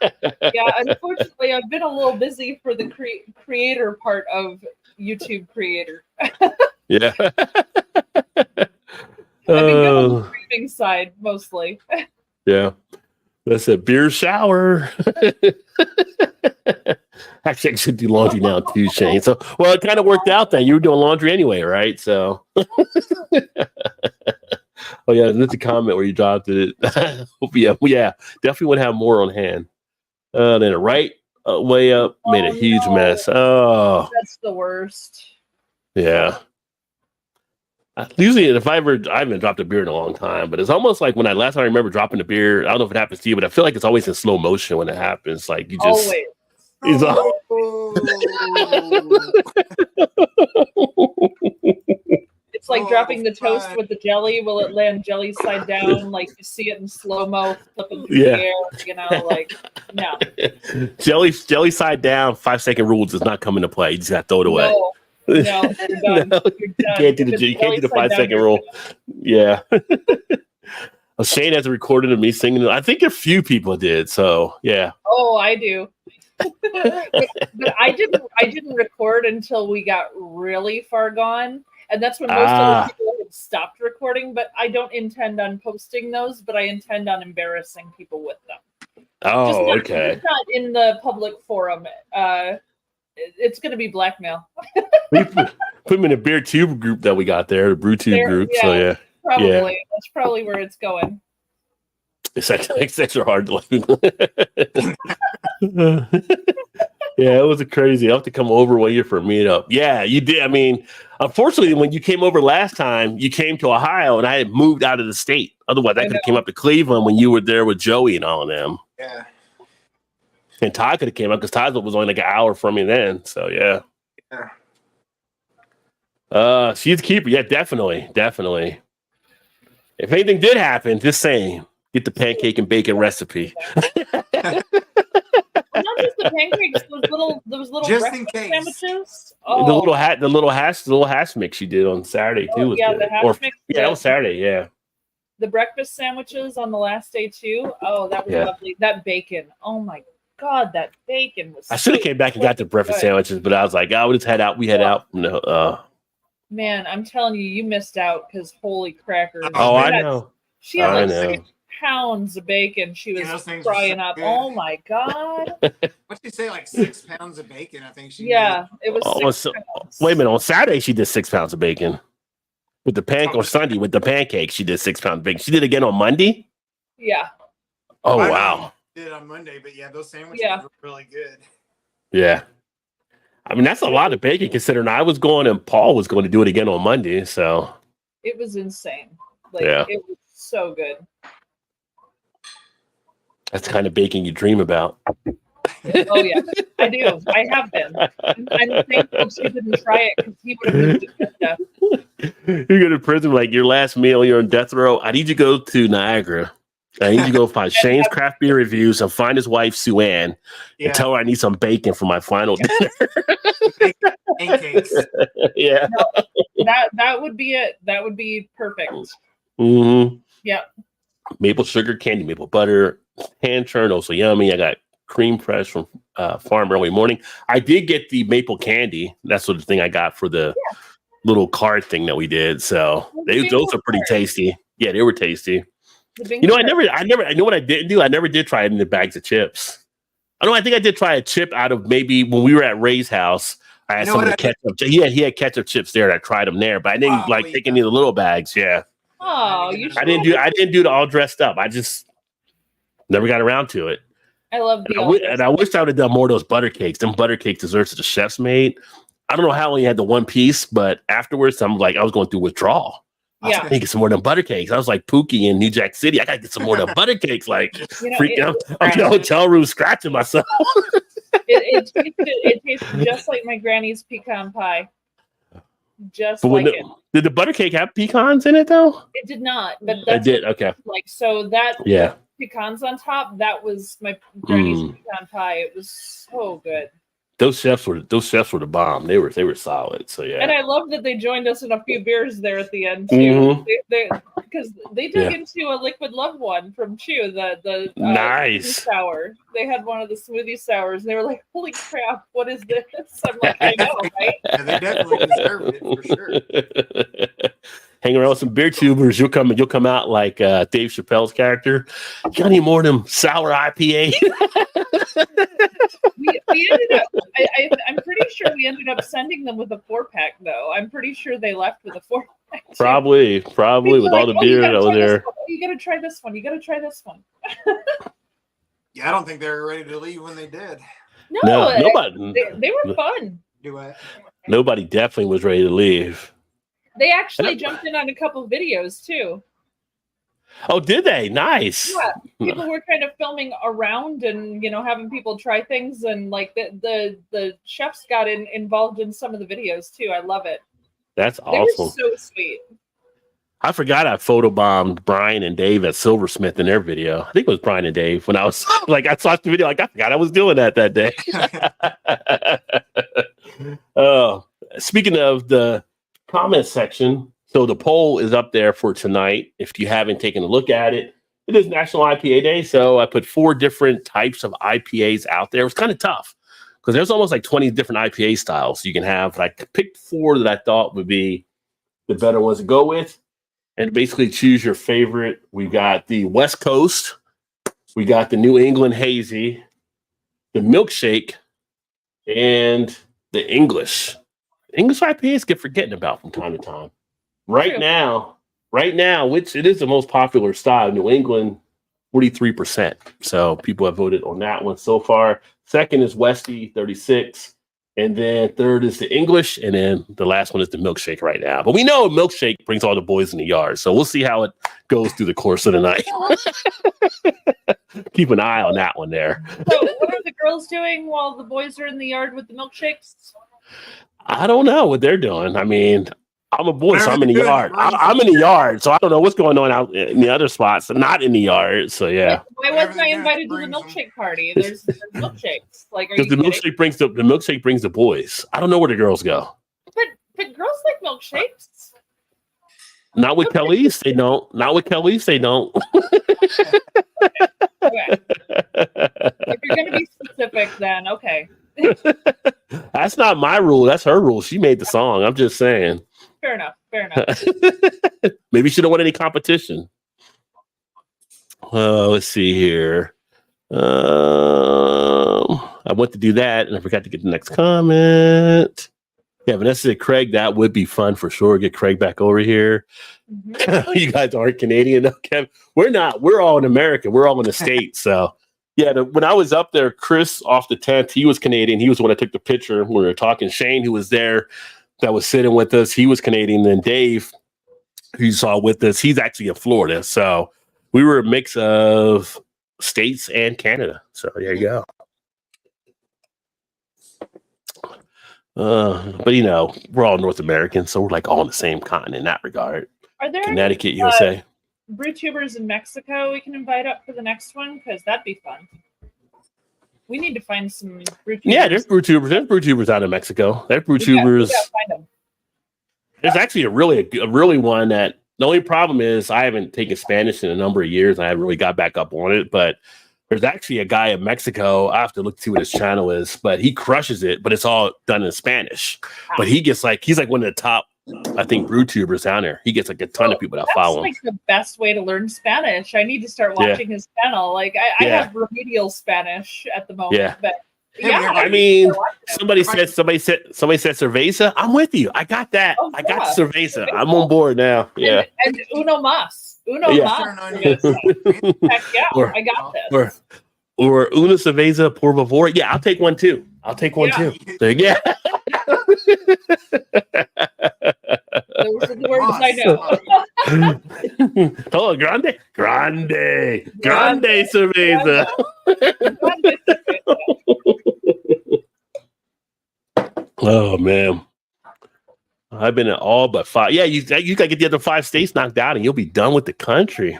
Yeah, unfortunately, I've been a little busy for the creator part of YouTube creator. Yeah. I've been good on the streaming side mostly. Yeah. That's a beer shower. Actually, I should do laundry now too, Shane. So, well, it kind of worked out then. You were doing laundry anyway, right? So, oh yeah, there's a comment where you dropped it. Yeah, definitely would have more on hand. Then it right way up made a huge mess. Oh, that's the worst. Yeah. Usually, I haven't dropped a beer in a long time, but it's almost like when last time I remember dropping a beer. I don't know if it happens to you, but I feel like it's always in slow motion when it happens. Like you just always. It's like dropping the toast with the jelly. Will it land jelly side down? Like you see it in slow mo, flipping through the air. Like no. Jelly side down. 5-second rule does not come into play. You just got to throw it away. No, you're done. You're done. You can't do the 5-second rule. Yeah. Well, Shane has a recording of me singing. I think a few people did. So yeah. Oh, I do. but I didn't record until we got really far gone, and that's when most other people had stopped recording. But I don't intend on posting those, but I intend on embarrassing people with them. Oh, okay. Just not in the public forum. It's going to be blackmail. We put him in a beer tube group that we got there, the brew tube group. Yeah, So yeah, probably yeah. that's probably where it's going. It's extra hard to Yeah, it was a crazy. I have to come over one year for a meetup. Yeah, you did. I mean, unfortunately, when you came over last time, you came to Ohio, and I had moved out of the state. Otherwise, I could have came up to Cleveland when you were there with Joey and all of them. Yeah. And Todd could have came up because Todd was only like an hour from me then. So yeah. She's a keeper. Yeah, definitely. If anything did happen, just saying, get the pancake and bacon recipe. Not just the pancakes, those little Just breakfast in case. sandwiches. Oh, The little hash mix you did on Saturday too. Was yeah, good. the hash mix. Yeah, that was Saturday. Yeah. The breakfast sandwiches on the last day too. Oh, that was lovely. That bacon. Oh my God, that bacon was. I should have came back and got the breakfast sandwiches, but I was like, we'll just head out. We head out. No. Man, I'm telling you, you missed out because holy crackers. Oh, I know. She had like 6 pounds of bacon. She was frying up. Good. Oh my God. What'd she say? Like 6 pounds of bacon, I think she Yeah, it was 6 pounds. Wait a minute. On Saturday, she did 6 pounds of bacon. With the or Sunday with the pancakes, she did 6 pounds of bacon. She did it again on Monday? Yeah. Oh, wow. Did it on Monday, but yeah, those sandwiches were really good. Yeah. I mean, that's a lot of bacon considering I was going and Paul was going to do it again on Monday. So it was insane. It was so good. That's the kind of bacon you dream about. Oh yeah, I do. I have been. I'm thankful she didn't try it because he would have moved to death. You go to prison, like your last meal, you're on death row. I need you to go to Niagara. I need you to go find Shane's Craft Beer Reviews and find his wife, Sue Ann, and tell her I need some bacon for my final dinner. Pancakes. Yeah. No, that would be it. That would be perfect. Mm-hmm. Yeah. Maple sugar candy, maple butter, hand churned, so yummy. I got cream fresh from Farm Early Morning. I did get the maple candy. That's the thing I got for the little card thing that we did. So those are pretty tasty. Yeah, they were tasty. You know, I know what I didn't do. I never did try it in the bags of chips. I think I did try a chip out of maybe when we were at Ray's house. I had some of the ketchup. He had ketchup chips there, and I tried them there, but I didn't take any of the little bags. Yeah. Oh, you should. I didn't do the all dressed up. I just never got around to it. I love and I wish I would have done more of those butter cakes. Them butter cake desserts that the chefs made. I don't know how I only had the one piece, but afterwards, I was going through withdrawal. Yeah. I need to get some more of them butter cakes. I was like Pookie in New Jack City. I got to get some more of them butter cakes. Like, freaking out. I'm in the hotel room scratching myself. it tasted just like my granny's pecan pie. Just but like it. Did the butter cake have pecans in it, though? It did not. But it did. Okay. So that pecans on top, that was my granny's pecan pie. It was so good. Those chefs were the bomb. They were solid. So yeah. And I love that they joined us in a few beers there at the end too. Because they dug into a liquid love one from Chew, the nice sour. They had one of the smoothie sours, and they were like, "Holy crap, what is this?" I'm like, "I know, right?" Yeah, they definitely deserved it for sure. Hang around with some beer tubers, you'll come out like Dave Chappelle's character. You got any more of them sour IPA? we ended up. I'm pretty sure we ended up sending them with a 4-pack, though. I'm pretty sure they left with a 4-pack. Probably with all the beer that was there. You got to try this one. You got to try this one. Yeah, I don't think they were ready to leave when they did. No, nobody. They were fun. Nobody definitely was ready to leave. They actually jumped in on a couple videos too. Oh, did they? Nice. Yeah, people were kind of filming around and having people try things, and like the chefs got involved in some of the videos too. I love it. That's awesome. They were so sweet. I forgot I photobombed Brian and Dave at Silversmith in their video. I think it was Brian and Dave when I was like, I saw the video. Like, I forgot I was doing that day. Speaking of the comment section, so the poll is up there for tonight. If you haven't taken a look at it, it is National IPA Day. So I put 4 different types of IPAs out there. It was kind of tough because there's almost like 20 different IPA styles you can have. But I picked 4 that I thought would be the better ones to go with. And basically choose your favorite. We've got the West Coast. We got the New England Hazy, the Milkshake, and the English IPAs get forgetting about from time to time. Right now, which it is the most popular style, New England, 43%. So people have voted on that one so far. Second is Westy, 36. And then third is the English. And then the last one is the milkshake right now. But we know a milkshake brings all the boys in the yard. So we'll see how it goes through the course of the night. Keep an eye on that one there. So what are the girls doing while the boys are in the yard with the milkshakes? I don't know what they're doing. I mean, I'm a boy, so I'm in the yard. I'm in the yard, so I don't know what's going on out in the other spots. I'm not in the yard, so yeah. Why wasn't I invited to the milkshake party? There's milkshakes. Like, are you Because the milkshake brings the boys. I don't know where the girls go. But girls like milkshakes. Not with Kelly's, they don't. Not with Kelly's, they don't. Okay. If you're gonna be specific, then okay. That's not my rule. That's her rule. She made the song. I'm just saying. Fair enough. Maybe she don't want any competition. Let's see here. I went to do that and I forgot to get the next comment. Yeah, Vanessa said, Craig, that would be fun for sure. Get Craig back over here. Mm-hmm. You guys aren't Canadian, though, Kevin. We're not. We're all in America. We're all in the States. So, yeah, when I was up there, Chris off the tent, he was Canadian. He was the one that took the picture when we were talking. Shane, who was there, that was sitting with us, he was Canadian. Then Dave, who you saw with us, he's actually in Florida. So we were a mix of States and Canada. So there you go. But you know, we're all North American, so we're like all on the same continent in that regard. Are there Connecticut, USA? Brew tubers in Mexico we can invite up for the next one? Because that'd be fun. We need to find some brew tubers. Yeah, there's brew tubers. There's brew tubers out in Mexico. There's brew tubers. Find them. There's actually a really one that the only problem is I haven't taken Spanish in a number of years and I haven't really got back up on it, but there's actually a guy in Mexico. I have to look to see what his channel is, but he crushes it, but it's all done in Spanish. Wow. But he's like one of the top, I think, brew tubers down there. He gets like a ton of people that follow him. That's like the best way to learn Spanish. I need to start watching his channel. Like I have remedial Spanish at the moment, but yeah. I mean, somebody said cerveza. I'm with you. I got that. Oh, I got cerveza. I'm on board now. Yeah. And uno mas. Heck yeah, I got this. Or una cerveza por favor. Yeah, I'll take one too. So, yeah. Those are the words I know. Oh, grande cerveza. Oh man, I've been at all but 5. Yeah, you gotta get the other 5 states knocked out, and you'll be done with the country.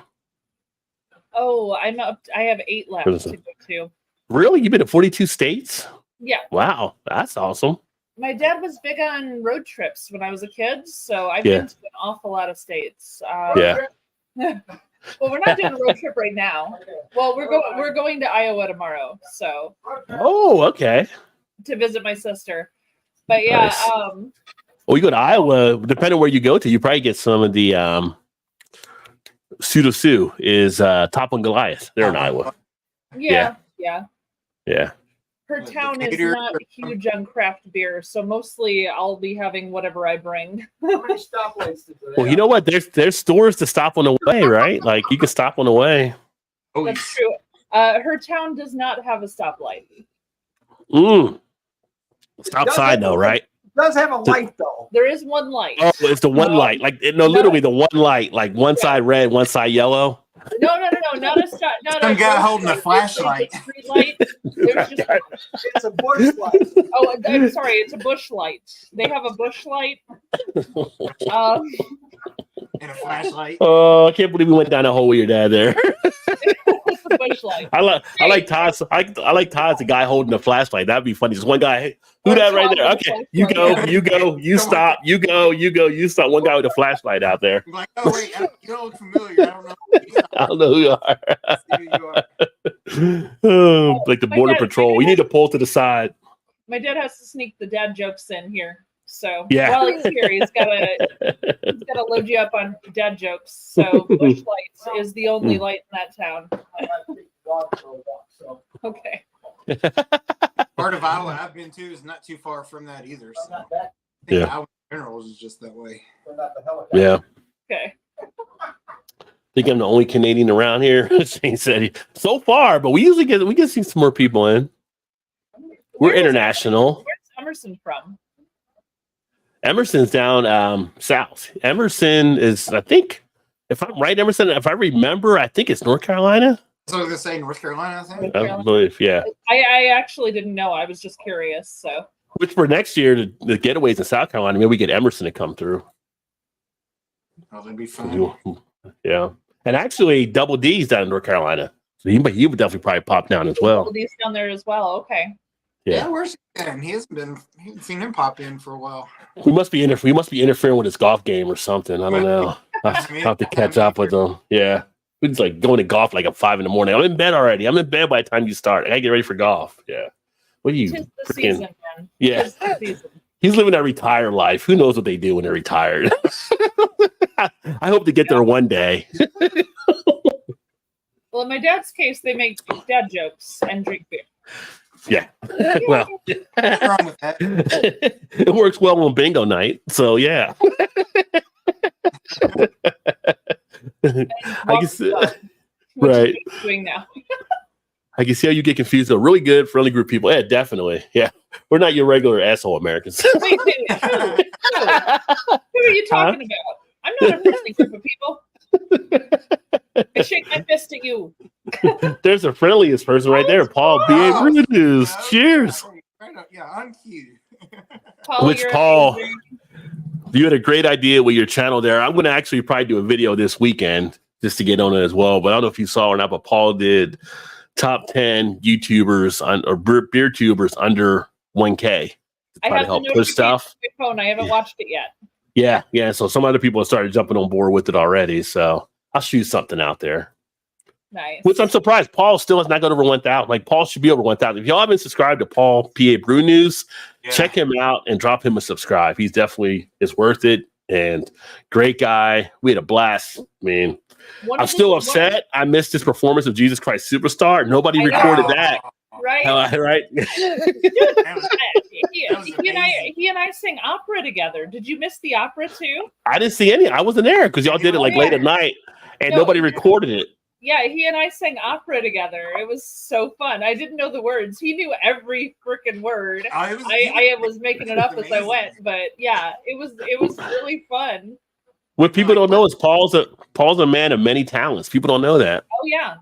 Oh, I'm up. I have 8 left to go to. Really, you've been to 42 states? Yeah. Wow, that's awesome. My dad was big on road trips when I was a kid, so I've been to an awful lot of states. Yeah. Well, we're not doing a road trip right now. Well, we're going to Iowa tomorrow, so. Oh, okay. To visit my sister, but yeah. Nice. Well, you go to Iowa. Depending on where you go to, you probably get some of the Pseudo Sioux is Top on Goliath. They're in Iowa. Yeah. Her Like town is not huge on craft beer, so mostly I'll be having whatever I bring. How many stoplights did they Well, you know what? There's stores to stop on the way, right? Like you can stop on the way. Oh, that's true. Her town does not have a stoplight. Stop sign though, right? It does have a light though. There is one light. Oh, it's the one light. Like literally the one light. Like one side red, one side yellow. No, not a stop. Some guy holding a flashlight. Street light. It's a bush light. Oh, I'm sorry. It's a bush light. They have a bush light. And a flashlight. Oh, I can't believe we went down the hole with your dad there. It's a bush light. I like Todd's. I like Todd's the guy holding the flashlight. That'd be funny. Just one guy. Hey, who that right there? Okay, you go, you stop, you go, you stop. One guy with a flashlight out there. I'm like, oh wait, you don't look familiar. I don't know. I don't know who you are. Oh, like the border patrol. We need to pull to the side. My dad has to sneak the dad jokes in here. So yeah. While he's here, he's gotta load you up on dad jokes. So bush lights is the only light in that town. Okay. Part of Iowa I've been to is not too far from that either. So Not that, I think Yeah. Iowa in general is just that way. not the helicopter. Yeah. Okay. I think I'm the only Canadian around here. Shane said so far, but we usually get see some more people in. We're Where is- international. Where's Emerson from? Emerson's down south. Emerson is, I think, if I'm right, Emerson, if I remember, I think it's North Carolina. So I was gonna say North Carolina, I think. I believe, yeah. I actually didn't know. I was just curious. So Which for next year, the getaways in South Carolina, maybe we get Emerson to come through. Oh, that'd be fun. Yeah. And actually, Double D's down in North Carolina. So he would definitely probably pop down as well. These down there as well. Okay. Yeah, where's he been? He hasn't seen him pop in for a while. We must be interfering with his golf game or something. I don't know. I have to catch up with him. Yeah. We're just like going to golf like at 5 a.m. I'm in bed already. I'm in bed by the time you start. I gotta get ready for golf. Yeah. What are you? Tis the freaking- season, man. Yeah. Tis the season. He's living that retired life. Who knows what they do when they're retired? I hope to get there one day. Well, in my dad's case, they make dad jokes and drink beer. Yeah. Well, What's wrong with that? it works well on bingo night. So yeah. I guess, Which right. is doing now. I can see how you get confused. Though, really good, friendly group of people. Yeah, definitely. Yeah, we're not your regular asshole Americans. Wait, who are you talking about? I'm not a friendly group of people. I shake my fist at you. There's the friendliest person right there, Paul BeerVentures. Cheers. Right up, yeah, on cue. Paul, Which you're Paul? amazing. You had a great idea with your channel there. I'm going to actually probably do a video this weekend just to get on it as well. But I don't know if you saw or not, but Paul did top 10 YouTubers or beer tubers under 1K. I Try to have help the push stuff. notification on my phone. I haven't watched it yet. Yeah. So some other people have started jumping on board with it already. So I'll shoot something out there. Nice. Which I'm surprised. Paul still has not got over 1,000. Like Paul should be over 1,000. If y'all haven't subscribed to Paul PA Brew News, check him out and drop him a subscribe. He's definitely is worth it and great guy. We had a blast. I mean, I'm still upset. I missed his performance of Jesus Christ Superstar. Nobody recorded that. Right? Right? He and I sing opera together. Did you miss the opera too? I didn't see any. I wasn't there because y'all did it like late at night and nobody recorded it. Yeah, he and I sang opera together. It was so fun. I didn't know the words. He knew every freaking word. I was making it up as I went, but yeah, it was really fun. What people don't know is Paul's a man of many talents. People don't know that. Oh yeah.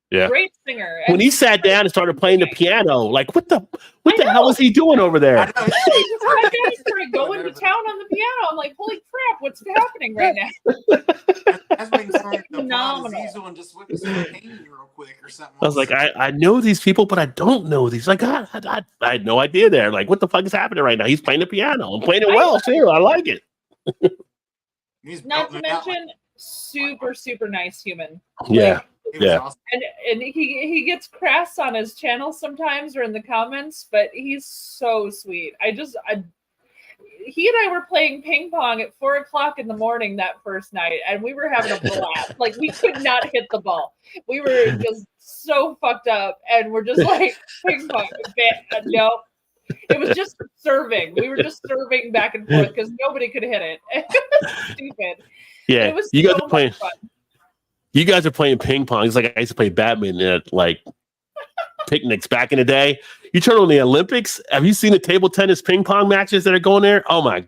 Yeah. Great singer. When he sat down and started playing the piano, like what the hell is he doing over there? He just started going to town on the piano. I'm like, holy crap, what's happening right now? That's when started to Phenomenal. Diesel and just whip us some pain real quick or something. I was like, I know these people, but I don't know these. Like, I had no idea there. Like, what the fuck is happening right now? He's playing the piano and playing it well too. I like it. Not to mention, super, super nice human. Yeah. Yeah. Awesome. And he gets crass on his channel sometimes or in the comments, but he's so sweet. He and I were playing ping pong at 4:00 in the morning that first night, and we were having a blast. Like we could not hit the ball. We were just so fucked up, and we're just like ping pong. No, it was just serving. We were just serving back and forth because nobody could hit it. It was stupid. Yeah. It was You guys so are playing. much fun. You guys are playing ping pong. It's like I used to play badminton at like picnics back in the day. You turn on the Olympics. Have you seen the table tennis ping pong matches that are going there? Oh my!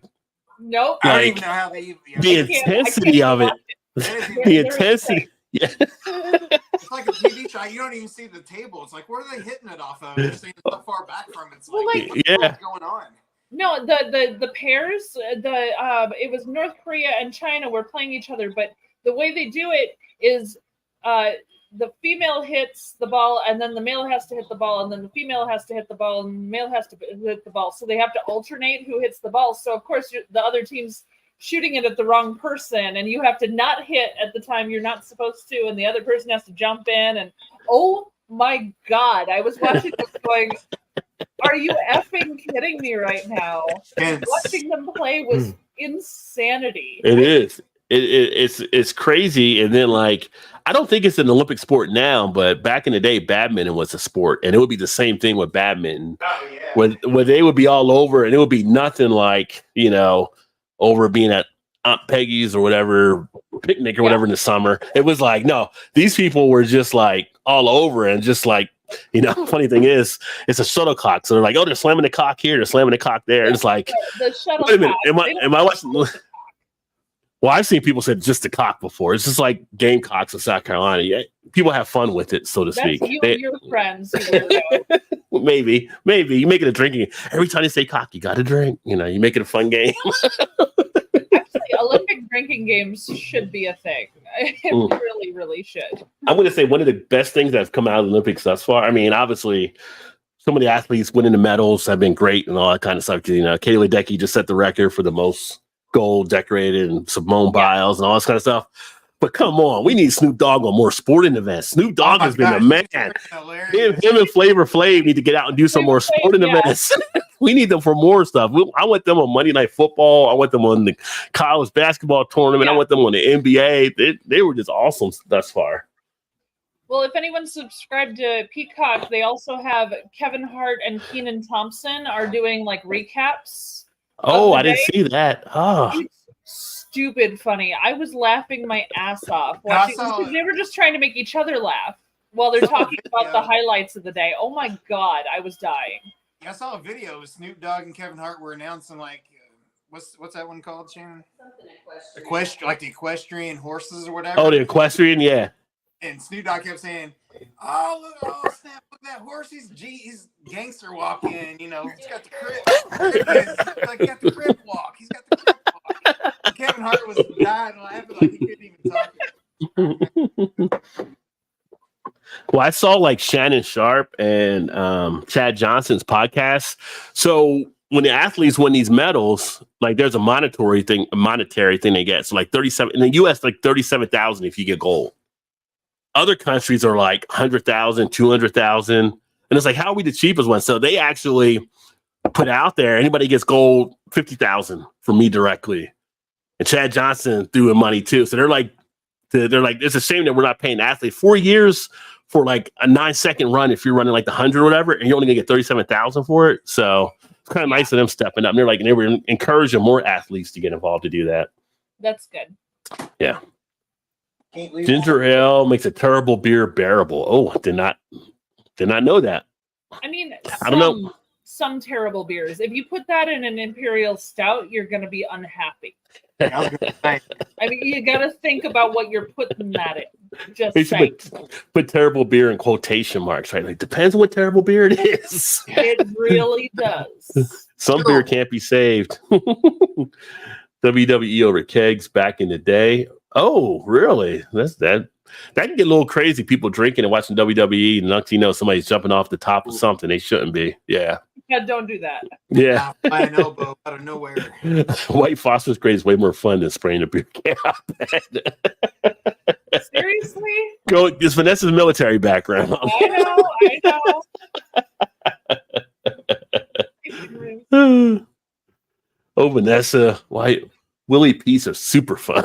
Nope. I don't Like, even know how they even. the I can't intensity of it. watch The They're intensity. Yeah. It's like a TV shot. You don't even see the table. It's like, where are they hitting it off of? They're staying so far back from it. It's Well, like, like- what's going on? No, the pairs, it was North Korea and China were playing each other, but the way they do it is the female hits the ball and then the male has to hit the ball and then the female has to hit the ball and the male has to hit the ball. So they have to alternate who hits the ball. So of course the other team's shooting it at the wrong person and you have to not hit at the time you're not supposed to and the other person has to jump in and oh my God, I was watching this going, are you effing kidding me right now? Tense. Watching them play was insanity. It is. It's crazy. And then like I don't think it's an Olympic sport now, but back in the day, badminton was a sport, and it would be the same thing with badminton, Oh yeah. where they would be all over, and it would be nothing like over being at Aunt Peggy's or whatever picnic or whatever in the summer. It was like no, these people were just like all over and just like. Funny thing is, it's a shuttlecock. So they're like, oh, they're slamming the cock here, they're slamming the cock there. It's like, the shuttlecock. wait a minute, am I watching? Well, I've seen people say just the cock before. It's just like Gamecocks in South Carolina. Yeah, people have fun with it, so to speak. You and your friends. Maybe you make it a drinking. Every time you say cock, you got to drink. You make it a fun game. Actually, Olympic drinking games should be a thing. It really, really should. I'm going to say one of the best things that's come out of the Olympics thus far. I mean, obviously, some of the athletes winning the medals have been great and all that kind of stuff. Katie Ledecky just set the record for the most gold decorated and Simone Biles and all this kind of stuff. But come on, we need Snoop Dogg on more sporting events. Snoop Dogg has been the man. Him and Flavor Flav need to get out and do some more sporting events. We need them for more stuff. I want them on Monday Night Football. I want them on the college basketball tournament. I want them on the NBA. They were just awesome thus far. Well, if anyone subscribed to Peacock, they also have Kevin Hart and Kenan Thompson are doing like recaps. Oh, I didn't see that. Oh. Stupid funny. I was laughing my ass off watching because they were just trying to make each other laugh while they're talking about the highlights of the day. Oh my God, I was dying. Yeah, I saw a video with Snoop Dogg and Kevin Hart were announcing like what's that one called, Shannon? Something Equestrian, like the equestrian horses or whatever. Oh, the equestrian, yeah. And Snoop Dogg kept saying, "Oh, look, snap! Look at that horse. He's gangster walking. He's got the crip. Like he got the crip walk. He's got the crip walk." And Kevin Hart was dying laughing like he couldn't even talk. Well, I saw like Shannon Sharp and Chad Johnson's podcast. So when the athletes win these medals, like there's a monetary thing they get. So like 37 in the US, like 37,000 if you get gold. Other countries are like 100,000, 200,000. And it's like, how are we the cheapest one? So they actually put out there, anybody gets gold, 50,000 from me directly. And Chad Johnson threw in money too. So they're like, it's a shame that we're not paying athletes 4 years for like a 9-second run. If you're running like the 100 or whatever, and you're only gonna get 37,000 for it. So it's kind of nice of them stepping up. And they were encouraging more athletes to get involved to do that. That's good. Yeah. Ginger ale makes a terrible beer bearable. Oh, did not know that. I mean, I don't know. Some terrible beers. If you put that in an imperial stout, you're going to be unhappy. I mean, you got to think about what you're putting that in. Just saying. Put terrible beer in quotation marks, right? Like, depends on what terrible beer it is. It really does. Some beer can't be saved. WWE over kegs back in the day. Oh, really? That can get a little crazy. People drinking and watching WWE, and next thing you know, somebody's jumping off the top of something they shouldn't be. Yeah. Yeah, don't do that. Yeah. By an elbow out of nowhere. White phosphorus grade is way more fun than spraying a beer can. Seriously? It's Vanessa's military background. I know. Oh, Vanessa, why? Willie Peace are super fun.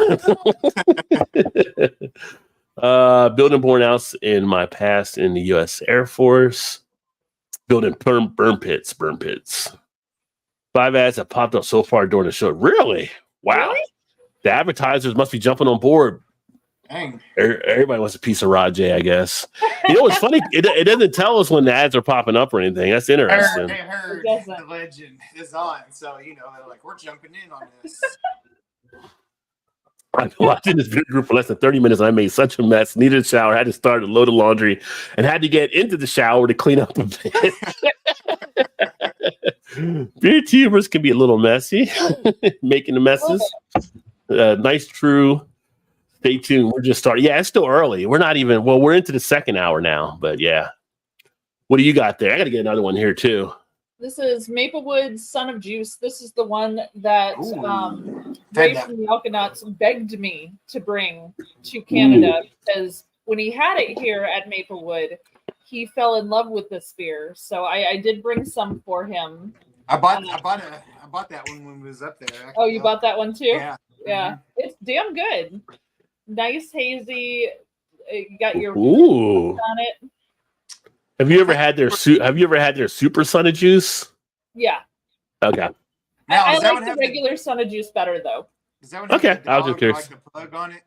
Building born outs in my past in the U.S. Air Force. Building burn pits. 5 ads have popped up so far during the show. Really? Wow. Really? The advertisers must be jumping on board. Dang. Everybody wants a piece of Rod J, I guess. You know what's funny? It doesn't tell us when the ads are popping up or anything. That's interesting. They heard the legend is on, so they're like, we're jumping in on this. I've been watching this video group for less than 30 minutes, and I made such a mess. Needed a shower, had to start a load of laundry, and had to get into the shower to clean up the bed. Beer tubers can be a little messy, making the messes. Nice, true. Stay tuned. We're just starting. Yeah, it's still early. We're not even. Well, we're into the second hour now, but yeah. What do you got there? I got to get another one here too. This is Maplewood Son of Juice. This is the one that Ray from the Alkanauts begged me to bring to Canada because when he had it here at Maplewood, he fell in love with this beer. So I did bring some for him. I bought that one when we was up there. Oh, you bought that one too? Yeah. Yeah. It's damn good. Nice hazy. You got your Ooh. on it. Have you ever had their super Son of Juice? Yeah. Okay. Now, I is that like one the have regular Son of Juice better though. Is that one have Okay, the I was dog, just curious. like the plug on it?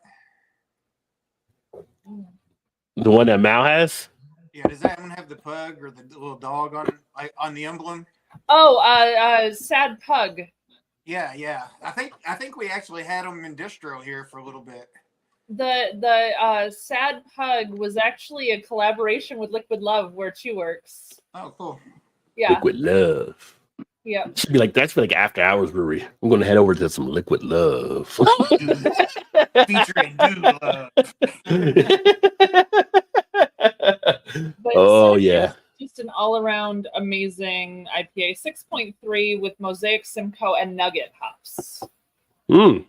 The one that Mal has? Yeah, does that one have the pug or the little dog on it, like on the emblem? Oh, Sad Pug. Yeah. I think we actually had them in distro here for a little bit. The Sad Pug was actually a collaboration with Liquid Love where Chew works. Oh, cool. Yeah. Liquid Love. Yeah. Should be like that's for like after hours brewery. I'm gonna head over to some Liquid Love. Featuring Dude Love. But Oh Son of yeah. Juice, just an all-around amazing IPA. 6.3 with Mosaic, Simcoe, and Nugget hops. Okay.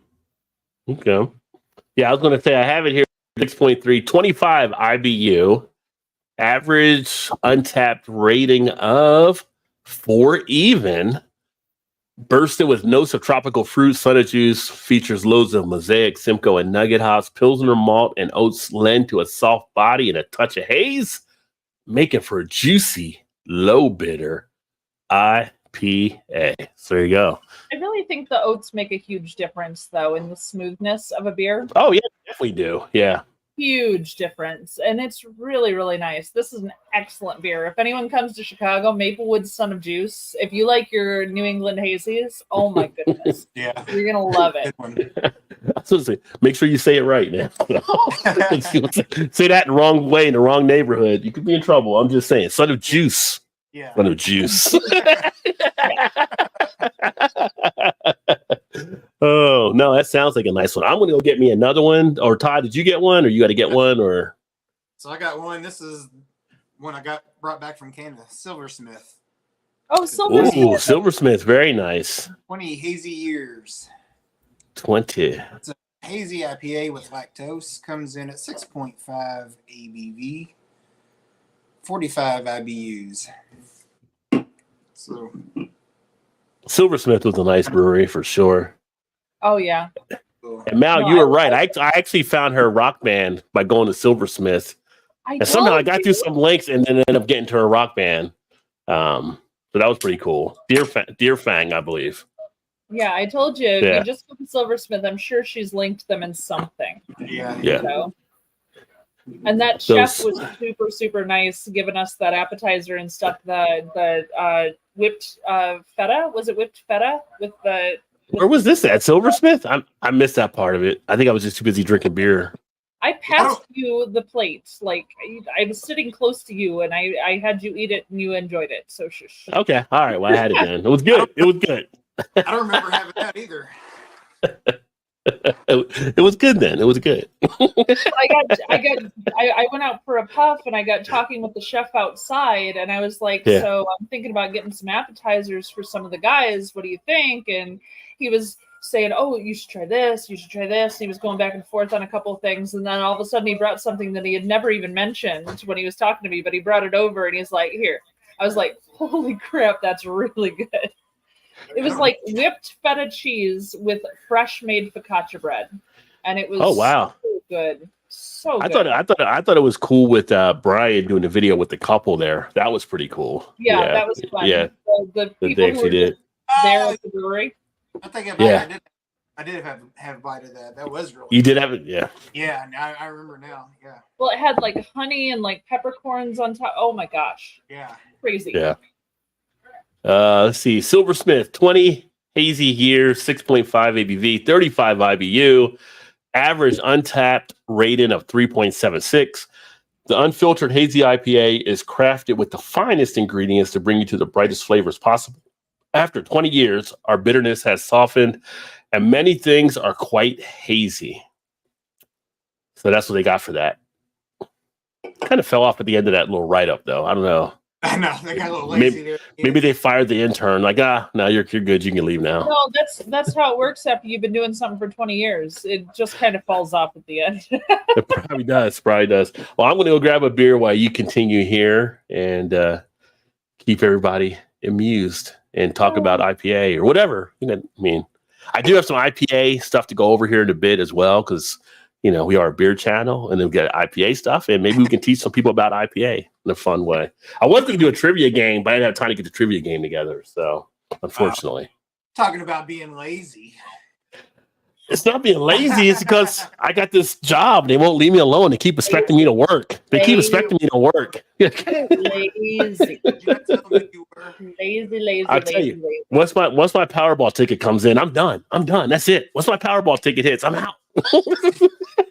Yeah, I was gonna say I have it here 6.3, 25 IBU, average untapped rating of 4 even. Bursted with notes of tropical fruit, Son of Juice features loads of Mosaic, Simcoe, and Nugget hops. Pilsner malt and oats lend to a soft body and a touch of haze, making for a juicy, low bitter IPA. So there you go. I really think the oats make a huge difference, though, in the smoothness of a beer. Oh yeah, definitely do. Yeah. Huge difference, and it's really, really nice. This is an excellent beer. If anyone comes to Chicago, Maplewood's Son of Juice. If you like your New England hazies, oh my goodness, Yeah, you're gonna love it. I was gonna say, make sure you say it right, man. Say that in the wrong way in the wrong neighborhood, you could be in trouble. I'm just saying, Son of Juice. Yeah. Son of Juice. Oh no, that sounds like a nice one. I'm gonna go get me another one. Or Todd, did you get one, or you got to get one, or? So I got one. This is one I got brought back from Canada. Silversmith. Oh, Silversmith. Ooh, Silversmith, very nice. 20 hazy years. 20. It's a hazy IPA with lactose. Comes in at 6.5 ABV. 45 IBUs. So Silversmith was a nice brewery for sure. Oh yeah. cool. And Mal, No, you were I- right. I actually found her rock band by going to Silversmith. And somehow I got through some links and then ended up getting to her rock band. So that was pretty cool. Deer Fang, I believe. Yeah, I told you. If Yeah. you just go to Silversmith, I'm sure she's linked them in something. Yeah. Yeah. So. And that Those- chef was super, super nice, giving us that appetizer and stuff. The whipped feta. Was it whipped feta with the? Where was this at? Silversmith? I missed that part of it. I think I was just too busy drinking beer. I passed you the plate. Like I was sitting close to you, and I had you eat it, and you enjoyed it. So shush. Okay. All right. Well, I had it then. It was good. It was good. I don't remember having that either. It was good then. It was good. I went out for a puff and I got talking with the chef outside and I was like, Yeah. so I'm thinking about getting some appetizers for some of the guys. What do you think? And he was saying, oh, you should try this. You should try this. And he was going back and forth on a couple of things. And then all of a sudden he brought something that he had never even mentioned when he was talking to me, but he brought it over and he's like, here. I was like, holy crap, that's really good. It was like whipped feta cheese with fresh made focaccia bread, and it was wow. so good, so I good. thought it was cool with Brian doing the video with the couple there. That was pretty cool. Yeah, that was fun. Yeah, the that people they who actually were did. there at the brewery. I think I did have a bite of that. That was really You good. did have it, yeah. Yeah, I remember now. Yeah. Well, it had like honey and like peppercorns on top. Oh my gosh, Yeah. crazy. Yeah. Let's see. Silversmith, 20 hazy years, 6.5 ABV, 35 IBU, average untapped rating of 3.76. The unfiltered hazy IPA is crafted with the finest ingredients to bring you to the brightest flavors possible. After 20 years, our bitterness has softened and many things are quite hazy. So that's what they got for that. Kind of fell off at the end of that little write-up, though. I don't know. I know they got a little lazy there. Maybe they fired the intern. Like, no, you're good. You can leave now. No, that's how it works after you've been doing something for 20 years. It just kind of falls off at the end. It probably does. Well, I'm going to go grab a beer while you continue here and keep everybody amused and talk about IPA or whatever. You know, I mean, I do have some IPA stuff to go over here in a bit as well because, you know, we are a beer channel and then we got IPA stuff, and maybe we can teach some people about IPA in a fun way. I was going to do a trivia game, but I didn't have time to get the trivia game together. So, unfortunately. Talking about being lazy. It's not being lazy. It's because I got this job. They won't leave me alone. They keep expecting me to work. They keep expecting me to work. Lazy. Lazy. I'll tell you, once my Powerball ticket comes in, I'm done. That's it. Once my Powerball ticket hits, I'm out.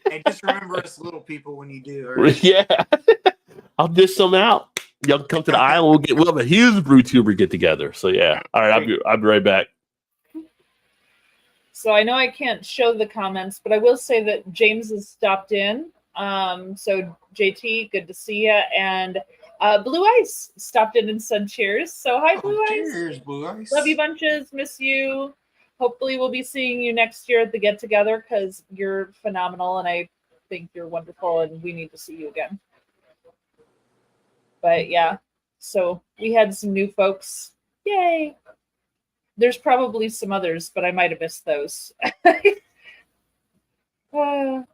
Hey, just remember us little people when you do. Right? Yeah. I'll dish some out. Y'all come to the island. We'll have a huge brew tuber get together. So yeah. All right. I'll be right back. So I know I can't show the comments, but I will say that James has stopped in. So JT, good to see you. And Blue Ice stopped in and said cheers. So hi, Blue Ice. Cheers, Blue Ice. Love you bunches. Miss you. Hopefully we'll be seeing you next year at the get together because you're phenomenal and I think you're wonderful and we need to see you again. But yeah, so we had some new folks. Yay. There's probably some others, but I might have missed those. Can't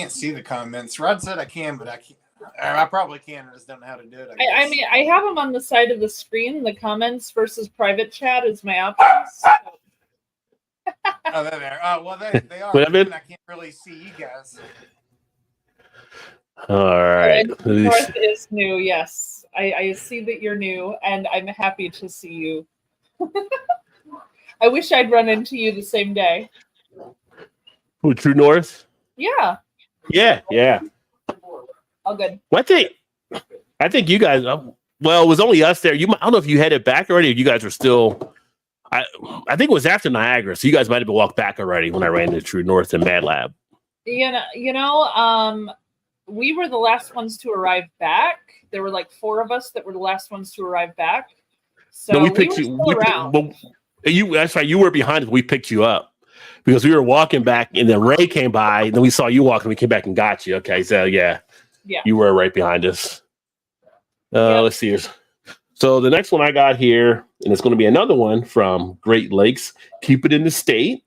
see the comments. Rod said I can, but I can't. I probably can. I just don't know how to do it. I mean, I have them on the side of the screen. The comments versus private chat is my options. Oh, they're there. Oh, well, they are. What, I can't really see you guys. All right. North is new. Yes, I see that you're new, and I'm happy to see you. I wish I'd run into you the same day. Who, True North? Yeah. Yeah. All good. Well, I think you guys. Well, it was only us there. I don't know if you headed back already. Or you guys were still. I think it was after Niagara, so you guys might have walked back already when I ran into True North and Mad Lab. We were the last ones to arrive back. There were like 4 of us that were the last ones to arrive back. So no, we picked you. That's right. You were behind us. We picked you up because we were walking back, and then Ray came by, and then we saw you walking. We came back and got you. Okay, so yeah, you were right behind us. Let's see. So the next one I got here, and it's going to be another one from Great Lakes. Keep it in the state,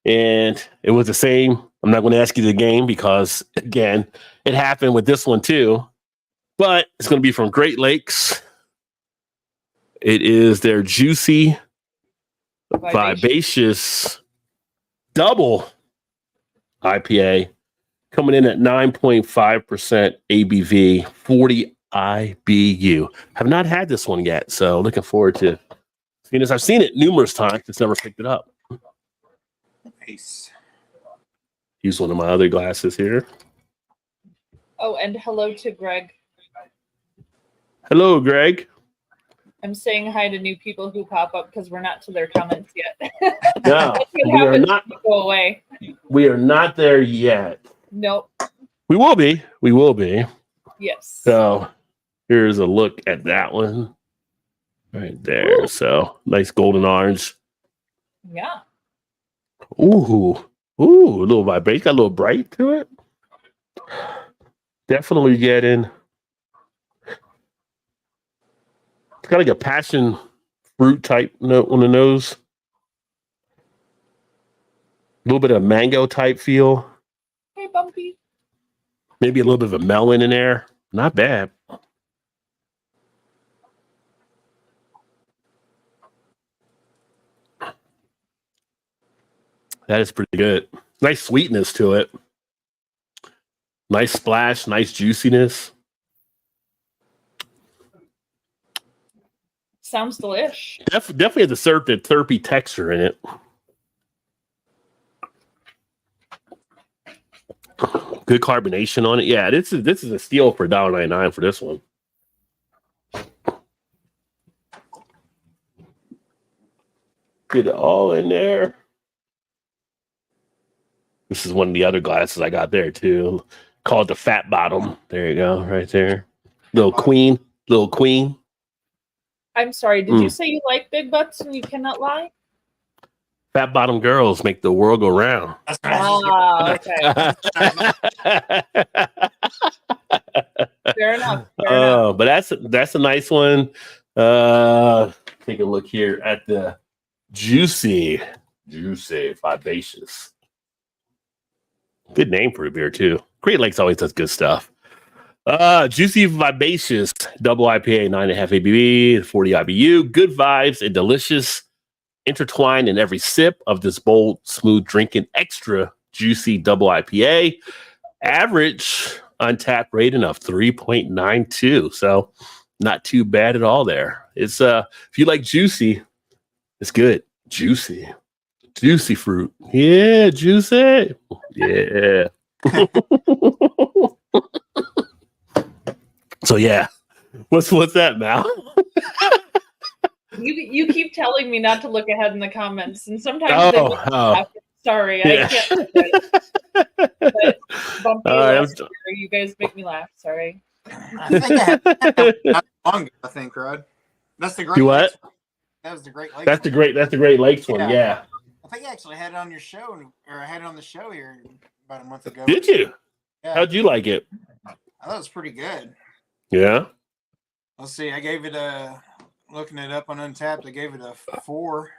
and it was the same. I'm not going to ask you the game because again, it happened with this one too. But it's going to be from Great Lakes. It is their juicy, vivacious double IPA coming in at 9.5% ABV, 40 IBU. Have not had this one yet, so looking forward to seeing this. I've seen it numerous times, just never picked it up. Nice. Use one of my other glasses here. Oh, and hello to Greg. Hello, Greg. I'm saying hi to new people who pop up because we're not to their comments yet. No, we are not. Go away. We are not there yet. Nope. We will be. We will be. Yes. So here's a look at that one right there. Ooh. So nice golden orange. Yeah. Ooh, a little vibrate. Got a little bright to it. Definitely getting. It's got like a passion fruit type note on the nose. A little bit of mango type feel. Hey, Bumpy. Maybe a little bit of a melon in there. Not bad. That is pretty good. Nice sweetness to it. Nice splash, nice juiciness. Sounds delish. Definitely has a certain terpy texture in it. Good carbonation on it. Yeah, this is a steal for $1.99 for this one. Get it all in there. This is one of the other glasses I got there too, called the Fat Bottom. There you go, right there. Little queen. I'm sorry, did you say you like big butts and you cannot lie? Fat bottom girls make the world go round. Okay. Fair enough. But that's a nice one. take a look here at the Juicy Vivacious. Good name for a beer, too. Great Lakes always does good stuff. Juicy Vivacious, double IPA, 9.5 ABV, 40 IBU. Good vibes and delicious, intertwined in every sip of this bold, smooth drinking, extra juicy double IPA. Average Untapped rating of 3.92. So not too bad at all there. It's if you like juicy, it's good. Juicy fruit. Yeah, juicy. Yeah. So yeah. What's that, Mal? You keep telling me not to look ahead in the comments, and sometimes they make me laugh. Sorry, Yeah. I can't. But bumpy right, you guys make me laugh. Sorry. I think I had that not long ago, I think, Rod. That's the Great Do what? Lakes one. That was the Great Lakes. That's the Great Lakes one. Yeah. I think I actually had it on your show, or I had it on the show here about a month ago. Did you? Yeah. How'd you like it? I thought it was pretty good. Yeah. Let's see. I gave it looking it up on Untapped, I gave it a 4.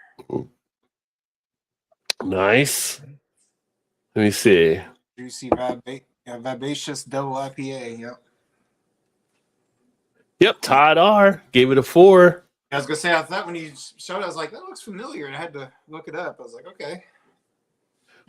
Nice. Let me see. Juicy Vivacious double IPA. Yep. Yep. Todd R gave it a 4. I was gonna say, I thought when you showed it, I was like, that looks familiar, and I had to look it up. I was like, okay.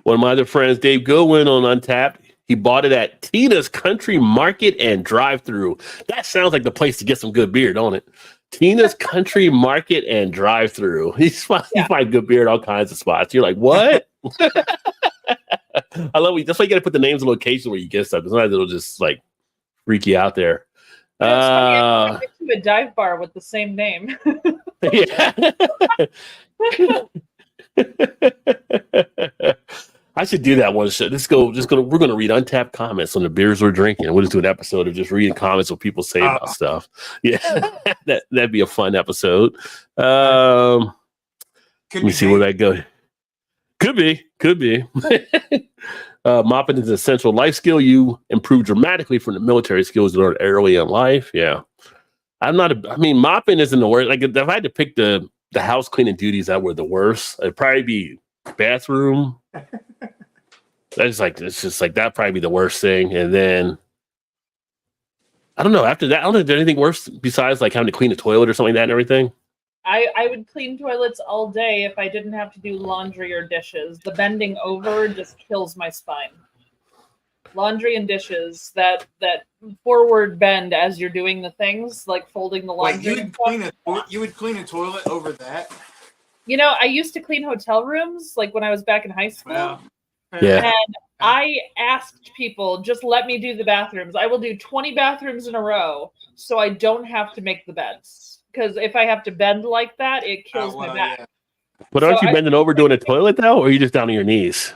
One of my other friends, Dave Goodwin on Untapped, he bought it at Tina's Country Market and Drive-Thru. That sounds like the place to get some good beer, don't it? Tina's Country Market and Drive-Thru. You find good beer at all kinds of spots. You're like, what? I love it. That's why you got to put the names and locations where you get stuff. Sometimes it'll just like freak you out there. I went to a dive bar with the same name. Yeah. I should do that one. We're gonna read Untapped comments on the beers we're drinking. We'll just do an episode of just reading comments what people say about stuff. Yeah, that'd be a fun episode. Let me see where that goes. Could be. Mopping is an essential life skill. You improve dramatically from the military skills you learned early in life. Yeah, mopping isn't the worst. Like if I had to pick the house cleaning duties that were the worst, it'd probably be bathroom. It's just like that'd probably be the worst thing. And then I don't know. After that, I don't think there's anything worse besides like having to clean a toilet or something like that and everything. I would clean toilets all day if I didn't have to do laundry or dishes. The bending over just kills my spine. Laundry and dishes, that forward bend as you're doing the things, like folding the laundry. Wait, you would clean a toilet over that? You know, I used to clean hotel rooms, like when I was back in high school. Wow. Yeah. And I asked people, just let me do the bathrooms. I will do 20 bathrooms in a row so I don't have to make the beds. Because if I have to bend like that, it kills my back. Yeah. But aren't you bending over doing a toilet though, or are you just down on your knees?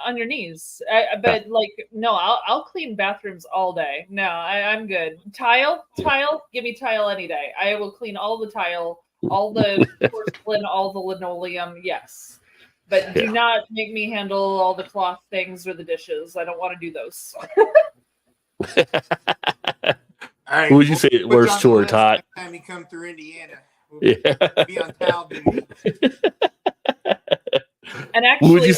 On your knees. No, I'll clean bathrooms all day. No, I'm good. Tile, give me tile any day. I will clean all the tile, all the porcelain, all the linoleum. Yes. But do not make me handle all the cloth things or the dishes. I don't want to do those. All right, Who would you say it worst chore, Todd? Next time you come through Indiana, we'll Yeah. be on towel duty. And actually,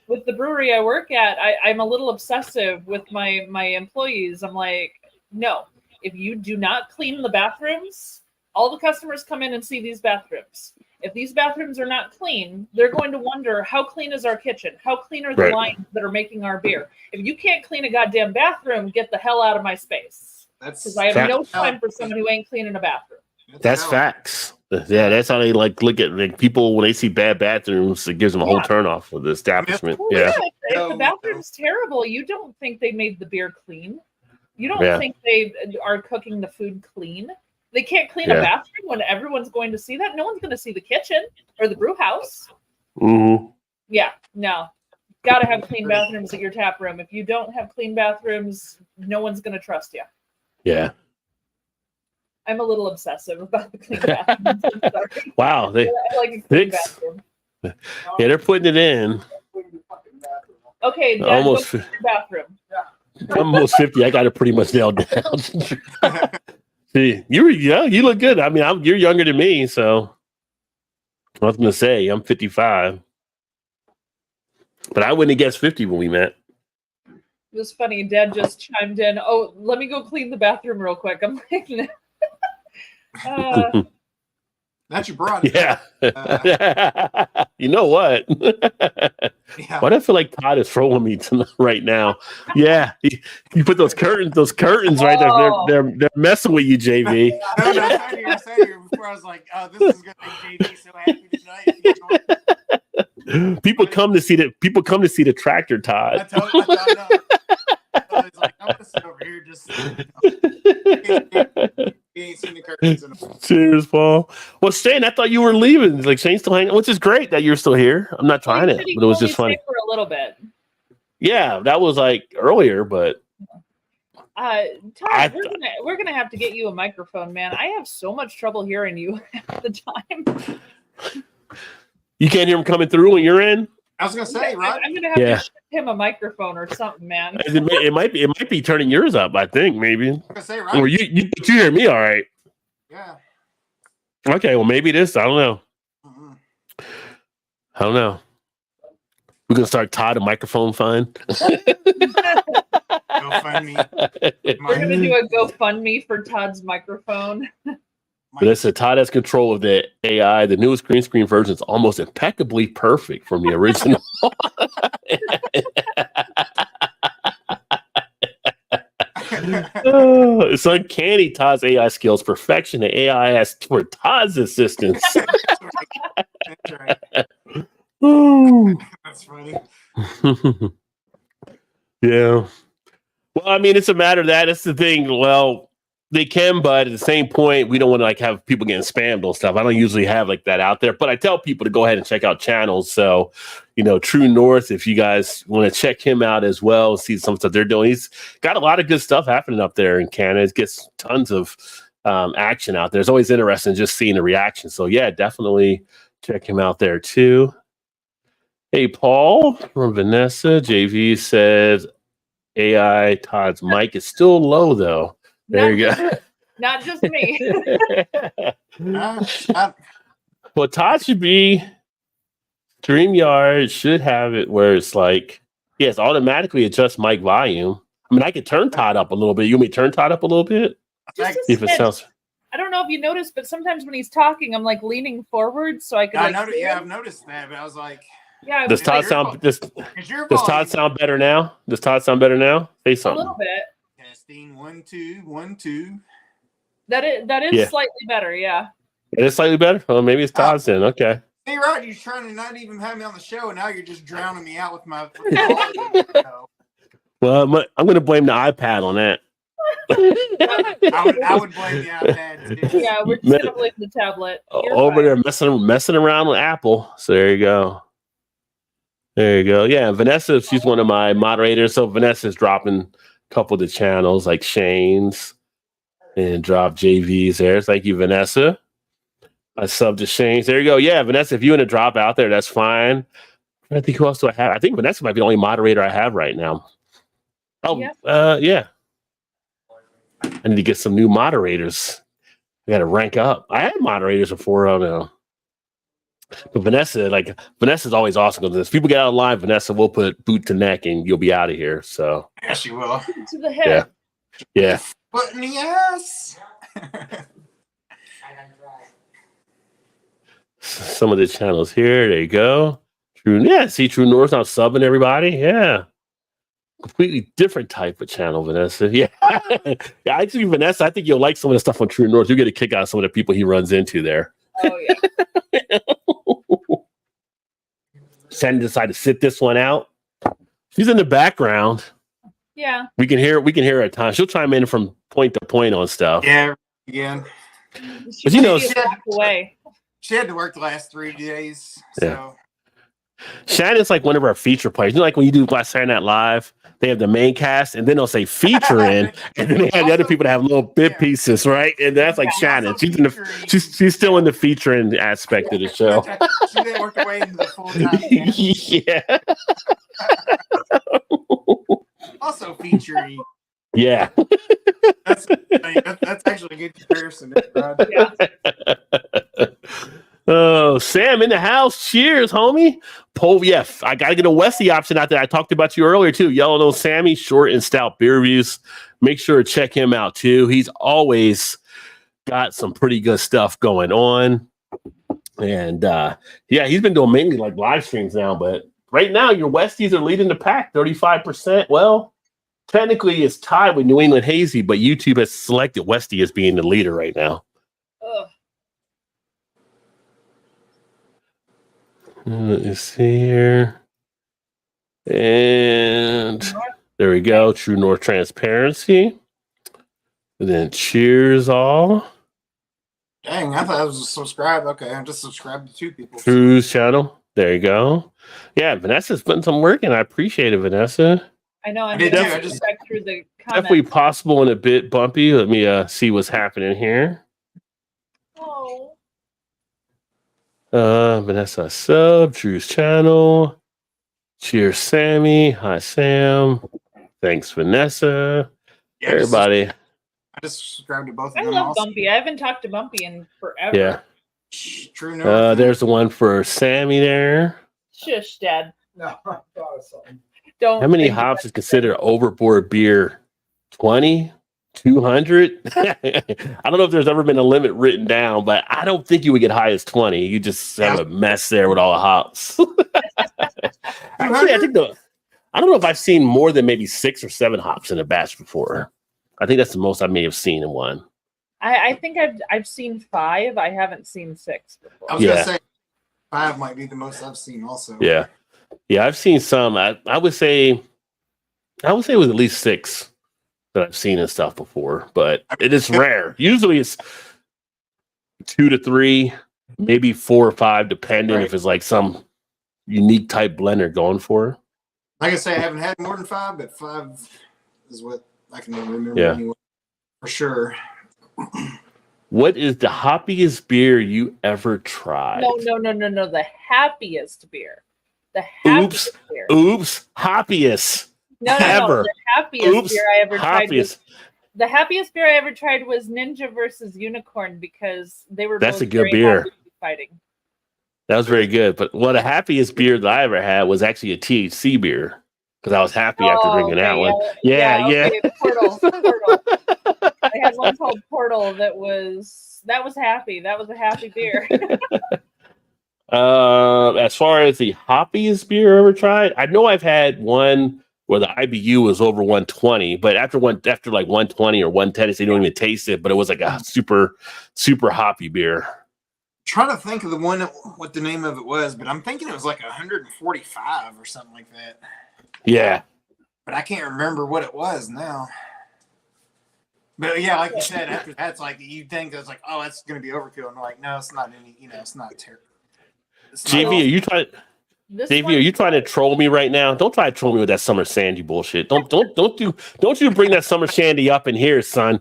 with the brewery I work at, I'm a little obsessive with my employees. I'm like, no, if you do not clean the bathrooms, all the customers come in and see these bathrooms. If these bathrooms are not clean, they're going to wonder, how clean is our kitchen? How clean are the lines that are making our beer? If you can't clean a goddamn bathroom, get the hell out of my space. Because I have no time for someone who ain't cleaning a bathroom. That's facts. Yeah, that's how they like look at like people when they see bad bathrooms. It gives them a whole turn off of the establishment. If the bathroom's terrible, you don't think they made the beer clean. You don't think they are cooking the food clean. They can't clean a bathroom when everyone's going to see that. No one's going to see the kitchen or the brew house. Mm-hmm. Yeah, no. Got to have clean bathrooms at your tap room. If you don't have clean bathrooms, no one's going to trust you. Yeah. I'm a little obsessive about the clean bathrooms. I'm sorry. Wow. I like a clean bathroom. Yeah, they're putting it in. Okay, Dad, almost bathroom. Almost 50. I got it pretty much nailed down. See, you look good. I mean, you're younger than me, so I was gonna say I'm 55, but I wouldn't have guessed 50 when we met. It was funny. Dad just chimed in. Oh, let me go clean the bathroom real quick. I'm like, That's your broad. Yeah. You know what? Yeah. Why do I feel like Todd is trolling me right now? Yeah, you put those curtains right there. Oh. They're messing with you, JV. No, I said here before. I was like, oh, this is gonna make JV so happy tonight. People come to see the tractor, I Todd. told I was like, I'm gonna sit over here just. He ain't seen the curtains in a while. Cheers, Paul. Well, Shane, I thought you were leaving. Like Shane's still hanging, which is great that you're still here. I'm not trying it, but it was just funny. For a little bit. Yeah, that was like earlier, but Todd, we're gonna have to get you a microphone, man. I have so much trouble hearing you at the time. You can't hear him coming through when you're in. I was gonna say, right? I'm gonna have to ship him a microphone or something, man. It might be turning yours up. I think maybe. I was gonna say, right? Or you hear me all right? Yeah. Okay, well maybe this. I don't know. I don't know. We're gonna start Todd a microphone fund. GoFundMe. We're gonna do a GoFundMe for Todd's microphone. But it said Todd has control of the AI. The newest green screen version is almost impeccably perfect from the original. Oh, it's uncanny. Todd's AI skills perfection. The AI has for Todd's assistance. That's right. That's funny. Yeah. Well, I mean, it's a matter of that. That's the thing. Well, they can, but at the same point, we don't want to like have people getting spammed on stuff. I don't usually have like that out there, but I tell people to go ahead and check out channels. So, True North, if you guys want to check him out as well, see some stuff they're doing. He's got a lot of good stuff happening up there in Canada. It gets tons of action out there. It's always interesting just seeing the reaction. So yeah, definitely check him out there too. Hey, Paul from Vanessa. JV says AI Todd's mic is still low though. There you go. Not just me. Well, Todd should be StreamYard should have it where it's like, yes, automatically adjust mic volume. I mean, I could turn Todd up a little bit. You want me to turn Todd up a little bit? If it sounds. I don't know if you noticed, but sometimes when he's talking, I'm like leaning forward so I can. I've noticed that, but I was like, yeah. Does Todd sound? Does Todd sound better now? Does Todd sound better now? Say something. A little bit. Testing 1 2 1 2. That is slightly better, yeah. It is slightly better. Well, maybe it's Todd's then. Okay. Hey, Rod, you're trying to not even have me on the show, and now you're just drowning me out with my. Well, I'm going to blame the iPad on that. I would blame the iPad too. Yeah, we're just going to blame the tablet. Over there messing around with Apple. So there you go. There you go. Yeah, Vanessa, she's one of my moderators. So Vanessa's dropping a couple of the channels like Shane's and drop JV's there. Thank you, Vanessa. I subbed to Shane's. There you go. Yeah, Vanessa, if you want to drop out there, that's fine. I think who else do I have? I think Vanessa might be the only moderator I have right now. Oh, yeah. I need to get some new moderators. I got to rank up. I had moderators before. I don't know. But Vanessa's always awesome with this. People get out of line, Vanessa will put boot to neck and you'll be out of here. So yeah, she will. To the head. Yeah. Foot in the ass. Some of the channels here. There you go. True North now subbing everybody. Yeah. Completely different type of channel, Vanessa. Yeah. Actually, Vanessa, I think you'll like some of the stuff on True North. You'll get a kick out of some of the people he runs into there. Oh, yeah. Shannon decided to sit this one out. She's in the background. Yeah. We can hear her at times. She'll chime in from point to point on stuff. Yeah, again. But you know, she had to work the last 3 days. So yeah. Shannon's like one of our feature players. You know, like when you do Last Saturday Night Live, they have the main cast and then they'll say feature in, and then they have the other people that have little bit pieces, right? And that's like Shannon. She's still in the featuring aspect of the show. She didn't work her way into the full time. Yeah. Also featuring. Yeah. That's actually a good comparison. Yeah. Oh, Sam in the house. Cheers, homie. Yeah, I got to get a Westie option out there. I talked about you earlier, too. Yellow Nose Sammy, short and stout beer reviews. Make sure to check him out, too. He's always got some pretty good stuff going on. And, yeah, he's been doing mainly like live streams now. But right now, your Westies are leading the pack, 35%. Well, technically, it's tied with New England Hazy, but YouTube has selected Westie as being the leader right now. Ugh. Let me see here. And there we go. True North Transparency. And then cheers all. Dang, I thought I was subscribed. Okay, I'm just subscribed to 2 people. True's channel. There you go. Yeah, Vanessa's putting some work in. I appreciate it, Vanessa. I know. I'm did too. just I just- back through the Definitely comments. possible and a bit bumpy. Let me see what's happening here. Oh. Vanessa sub, Drew's channel. Cheers, Sammy. Hi, Sam. Thanks, Vanessa. Yeah, I just- Everybody. I just subscribed to both of I them. love also. Bumpy. I haven't talked to Bumpy in forever. Yeah. True North. There's the one for Sammy there. Shush, Dad. No, I thought of something. Don't. How many think hops that- is considered overboard beer? 20? 200? I don't know if there's ever been a limit written down, but I don't think you would get high as 20. You just have a mess there with all the hops. Actually, I don't know if I've seen more than maybe 6 or 7 hops in a batch before. I think that's the most I may have seen in one. I think I've seen 5. I haven't seen 6 before. I was Yeah. gonna say 5 might be the most I've seen. Also, Yeah. Yeah, I've seen some. I would say it was at least 6 that I've seen and stuff before, but it is rare. Usually it's 2 to 3, maybe 4 or 5, depending Right. if it's like some unique type blender going for. like I say, I haven't had more than 5, but 5 is what I can remember Yeah. anyway, for sure. What is the hoppiest beer you ever tried? No. The happiest beer. The Oops. happiest beer. Oops, hoppiest. No. ever. The happiest Oops, beer I ever tried was hoppiest. the happiest beer I ever tried was Ninja versus Unicorn because they were That's both a good very beer. happy fighting. That was very good. But one of the happiest beer that I ever had was actually a THC beer because I was happy after drinking that one. Yeah. Okay, Portal. I had one called Portal that was happy. That was a happy beer. As far as the hoppiest beer I ever tried, I know I've had one where the IBU was over 120, but after like 120 or 110, they don't even taste it. But it was like a super, super hoppy beer. Trying to think of the one, what the name of it was, but I'm thinking it was like 145 or something like that. Yeah. But I can't remember what it was now. But yeah, like you said, after that's like you think that's like, oh, that's gonna be overkill, and like, no, it's not any, it's not terrible. JV, are you trying? JV, are you trying to troll me right now? Don't try to troll me with that summer sandy bullshit. Don't you bring that summer shandy up in here, son.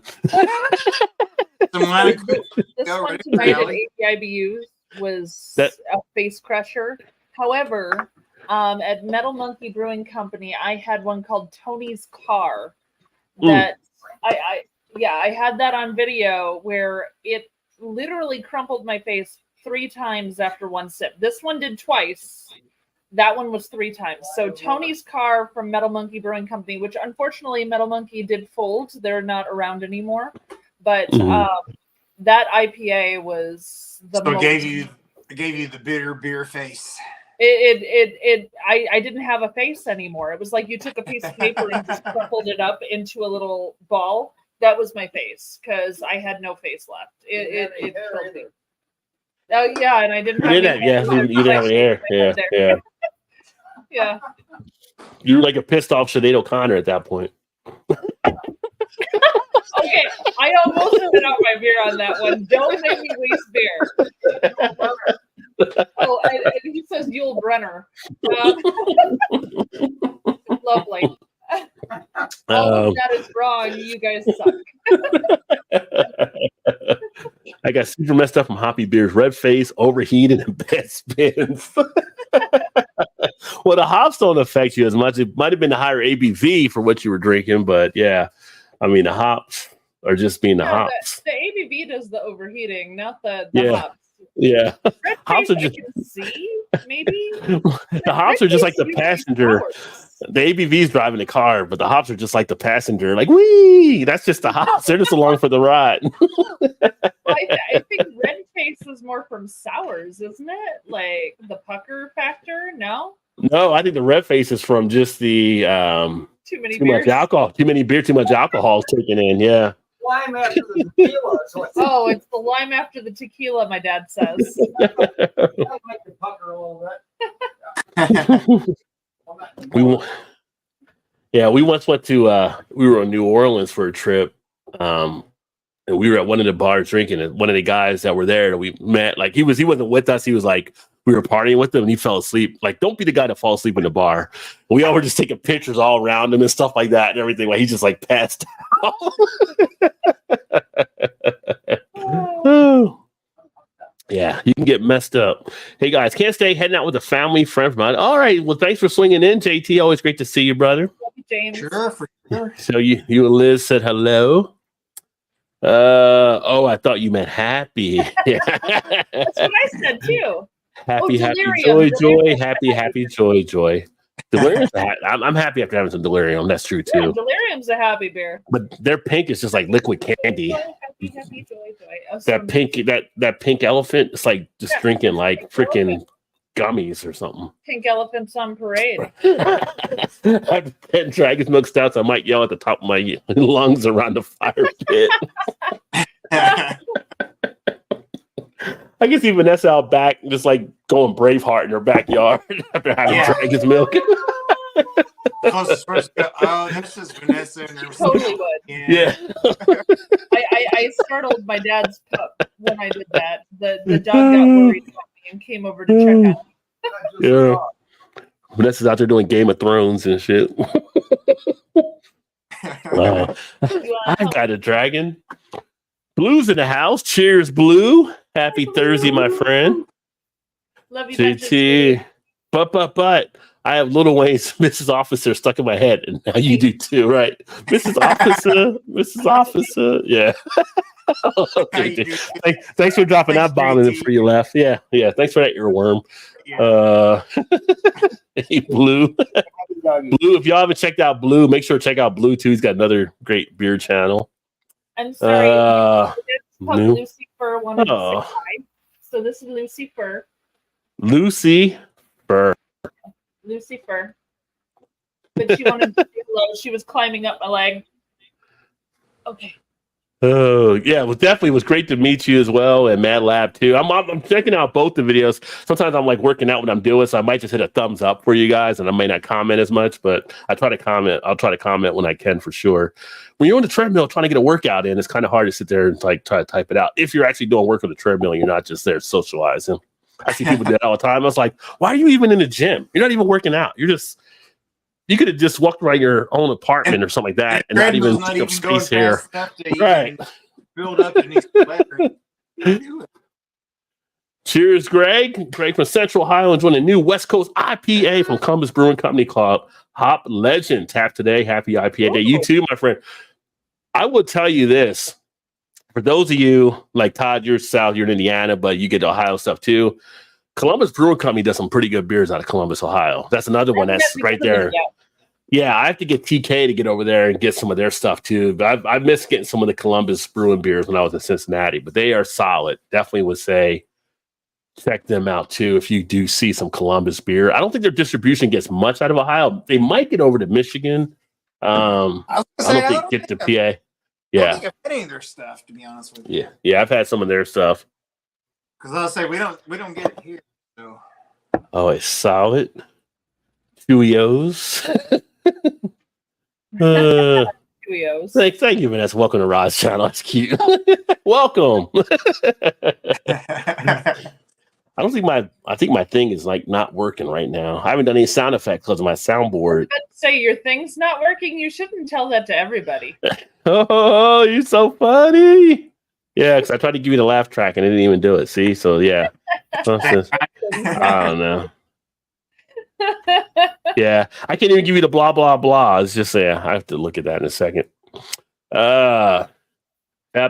This one tonight at ABIBUs was a face crusher. However, at Metal Monkey Brewing Company, I had one called Tony's Car. That I had that on video where it literally crumpled my face 3 times after one sip. This one did twice. That one was 3 times. So Tony's Car from Metal Monkey Brewing Company, which unfortunately Metal Monkey did fold. They're not around anymore. But that IPA was the most. It gave you the bitter beer face. I didn't have a face anymore. It was like you took a piece of paper and just crumpled it up into a little ball. That was my face because I had no face left. It killed me. Oh yeah, and I didn't have. You didn't have any hair. Yeah. Yeah. You were like a pissed off Sinead O'Connor at that point. Okay, I almost spit out my beer on that one. Don't make me waste beer. Oh, and he says Yul Brenner. Lovely. All of that is wrong. You guys suck. I got super messed up from hoppy beers, red face, overheated, and bad spins. Well, the hops don't affect you as much. It might have been the higher ABV for what you were drinking, but yeah, I mean the hops are just being the hops. The ABV does the overheating, not the Yeah. hops. Yeah. Red Hops face are I just can see, maybe. the hops are just like the passenger. The ABV's driving the car, but the hops are just like the passenger. Like, wee! That's just the hops. They're just along for the ride. I think red face is more from sours, isn't it? Like the pucker factor? No? No, I think the red face is from just the Too many too much beers. alcohol. Too many beer, too much alcohol is taken in. Yeah. Lime after the tequila. So it's Oh, it's the lime after the tequila, my dad says. that might the pucker a little bit. we once went to we were in New Orleans for a trip. And we were at one of the bars drinking, and one of the guys that were there that we met, like he wasn't with us. He was like, we were partying with him and he fell asleep. Like, don't be the guy to fall asleep in the bar. We all were just taking pictures all around him and stuff like that and everything. Like he just like passed out. Oh. Yeah, you can get messed up. Hey guys, can't stay heading out with a family friend from out. All right, well, thanks for swinging in, JT. Always great to see you, brother. Love you, James. Sure, for sure. So you and Liz said hello. I thought you meant happy. That's what I said too. Happy, happy, delirium. joy, happy, joy. Delirium. I'm happy after having some delirium. That's true too. Yeah, delirium's a happy beer. But their pink is just like liquid candy. Happy, joy. That pink elephant. It's like just drinking like freaking gummies or something. Pink elephants on parade. I've had Dragon's Milk Stouts. I might yell at the top of my lungs around the fire pit. I can see Vanessa out back, just like going Braveheart in her backyard after having Dragon's Milk. Closest person to, that's just Vanessa and her. Totally would. Yeah. I startled my dad's pup when I did that. The dog got worried about me and came over to check out. Yeah. Vanessa's out there doing Game of Thrones and shit. I've got a dragon. Blue's in the house. Cheers, Blue. Happy Thursday, my friend. Love you, JT. But I have Little Wayne's Mrs. Officer stuck in my head, and now you do too, right? Mrs. Officer. Yeah. Okay, thanks for dropping that bomb in before you left. Yeah. Thanks for that earworm. Yeah. Hey, Blue. Blue, if y'all haven't checked out Blue, make sure to check out Blue too. He's got another great beer channel. I'm sorry. New? Lucifer wanted to say hi. So this is Lucifer. Lucifer. But she wanted to say hello. She was climbing up my leg. Okay. Oh yeah, well, definitely was great to meet you as well, and Mad Lab too. I'm checking out both the videos. Sometimes I'm like working out when I'm doing, so I might just hit a thumbs up for you guys, and I may not comment as much, but I try to comment. I'll try to comment when I can for sure. When you're on the treadmill trying to get a workout in, it's kind of hard to sit there and like try to type it out. If you're actually doing work on the treadmill, you're not just there socializing. I see people do that all the time. I was like, why are you even in the gym? You're not even working out. You could have just walked around your own apartment or something like that, and not even take up space here. Right. Build up the Cheers, Greg. Greg from Central Ohio enjoying a new West Coast IPA from Columbus Brewing Company called Hop Legend. Tap today. Happy IPA day. You too, my friend. I will tell you this. For those of you, like Todd, you're South, you're in Indiana, but you get Ohio stuff too. Columbus Brewing Company does some pretty good beers out of Columbus, Ohio. That's another one that's right there. Yeah, I have to get TK to get over there and get some of their stuff too. But I miss getting some of the Columbus brewing beers when I was in Cincinnati. But they are solid. Definitely would say check them out too if you do see some Columbus beer. I don't think their distribution gets much out of Ohio. They might get over to Michigan. I don't think get to PA. Yeah, I don't think I've had any of their stuff, to be honest with you. Yeah, I've had some of their stuff. Because I'll say we don't get it here. So. Oh, it's solid. Chewios. Thank you, Vanessa. Welcome to Rod's channel. That's cute. Welcome. I think my thing is like not working right now. I haven't done any sound effects because of my soundboard. Say your thing's not working. You shouldn't tell that to everybody. Oh, you're so funny. Yeah, because I tried to give you the laugh track and it didn't even do it. See, so yeah. I don't know. Yeah, I can't even give you the blah blah blah. It's just I have to look at that in a second. That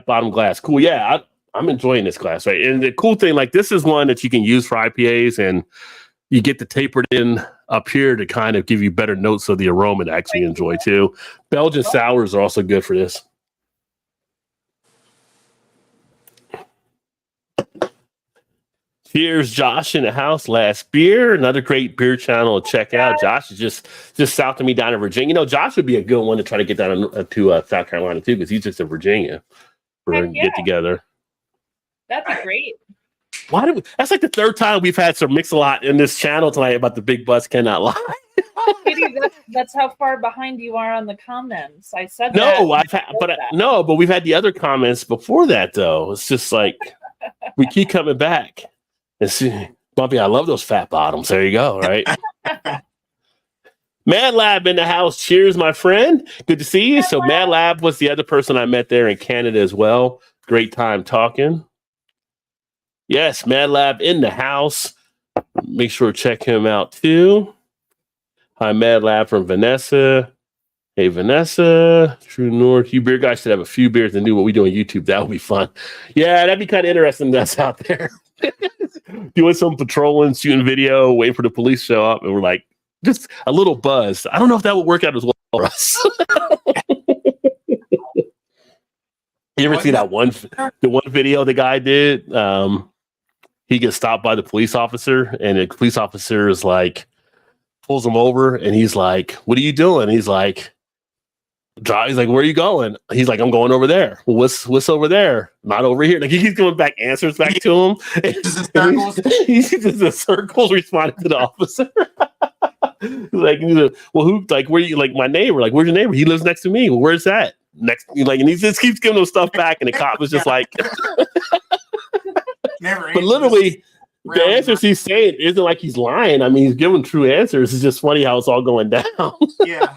bottom glass, cool. Yeah, I'm enjoying this glass, right? And the cool thing, like this is one that you can use for IPAs, and you get the tapered in up here to kind of give you better notes of the aroma to actually enjoy too. Belgian sours are also good for this. Here's Josh in the house. Last beer, another great beer channel to check out. Josh is just south of me down in Virginia. You know, Josh would be a good one to try to get down to South Carolina too, because he's just in Virginia for a get together. That'd be great. That's like the third time we've had some mix-a-lot in this channel tonight about the big butts cannot lie. Kitty, that's how far behind you are on the comments. I said but we've had the other comments before that though. It's just like we keep coming back. And see, Bumpy, I love those fat bottoms. There you go, right? Mad Lab in the house. Cheers, my friend. Good to see you. So Mad Lab was the other person I met there in Canada as well. Great time talking. Yes, Mad Lab in the house. Make sure to check him out too. Hi, Mad Lab from Vanessa. Hey, Vanessa. True North. You beer guys should have a few beers and do what we do on YouTube. That would be fun. Yeah, that'd be kind of interesting. That's out there. Doing some patrolling, shooting video, waiting for the police to show up, and we're like, just a little buzz. I don't know if that would work out as well for us. You ever see that the one video the guy did? He gets stopped by the police officer, and the police officer is like, pulls him over, and he's like, "What are you doing?" He's like, "He's like, where are you going?" He's like, "I'm going over there." Well, what's over there? Not over here. Like he keeps going back answers back to him. He's just the circles responding to the officer. Like, well, who? Like, where you? Like my neighbor. Like, where's your neighbor? He lives next to me. Well, where's that? Next, like, and he just keeps giving them stuff back, and the cop was just like, Never. But literally, the answers he's saying isn't like he's lying. I mean, he's giving true answers. It's just funny how it's all going down. Yeah.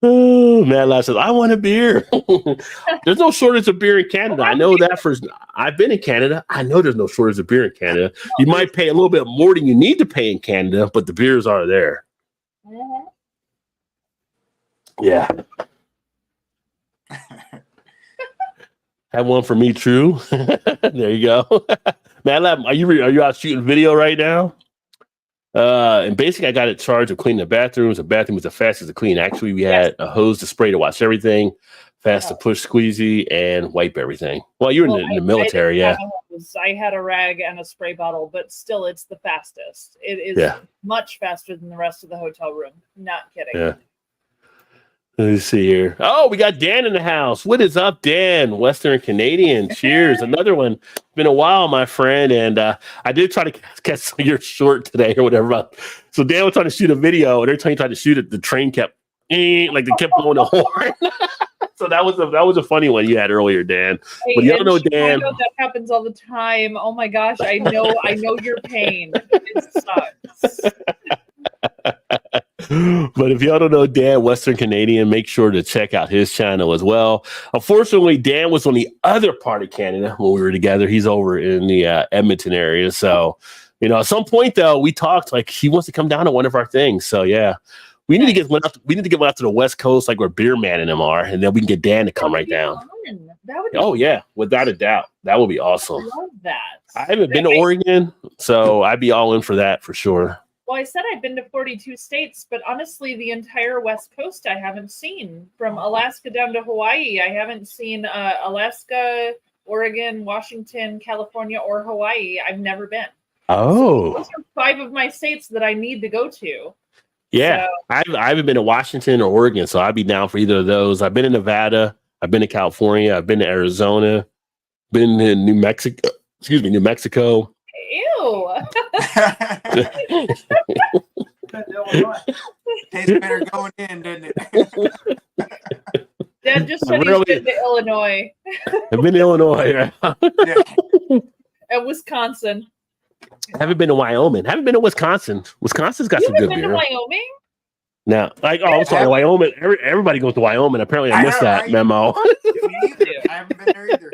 Oh, Mad Lad says, I want a beer. There's no shortage of beer in Canada. I know that I've been in Canada. I know there's no shortage of beer in Canada. You might pay a little bit more than you need to pay in Canada, but the beers are there. Yeah. Have one for me, True. There you go. Mad Lab, are you out shooting video right now? And basically, I got in charge of cleaning the bathrooms. The bathroom was the fastest to clean. Actually, we had a hose to spray to wash everything, fast to push squeezy, and wipe everything. Well, you were in the military, yeah. I had a rag and a spray bottle, but still, it's the fastest. It is much faster than the rest of the hotel room. Not kidding. Yeah. Let me see here. Oh, we got Dan in the house. What is up, Dan? Western Canadian. Cheers. Another one. Been a while, my friend. And I did try to catch your short today or whatever. So Dan was trying to shoot a video, and every time he tried to shoot it, the train kept like they kept blowing the horn. So that was a funny one you had earlier, Dan. But you don't know, Dan. That happens all the time. Oh my gosh, I know your pain. It sucks. But if y'all don't know Dan, Western Canadian, make sure to check out his channel as well. Unfortunately, Dan was on the other part of Canada when we were together. He's over in the Edmonton area. So, at some point though, we talked like he wants to come down to one of our things. So yeah, we need to get one out. We need to get one out to the West Coast, like where Beer Man and them are, and then we can get Dan to come right down. Yeah, without a doubt, that would be awesome. I love that. I haven't been to Oregon, so I'd be all in for that for sure. Well, I said I've been to 42 states, but honestly, the entire West Coast I haven't seen. From Alaska down to Hawaii, I haven't seen Alaska, Oregon, Washington, California, or Hawaii. I've never been. Oh. So those are 5 of my states that I need to go to. Yeah, so, I haven't been to Washington or Oregon, so I'd be down for either of those. I've been in Nevada. I've been to California. I've been to Arizona. Been in New Mexico. Ew. Tastes better going in, doesn't it? Dad just said he's been to Illinois. I've been to Illinois. And Wisconsin. I haven't been to Wyoming. I haven't been to Wisconsin. Wisconsin's got some good beer. You haven't been to Wyoming? No. I'm sorry, Wyoming. Everybody goes to Wyoming. Apparently I missed that memo. I haven't been there either.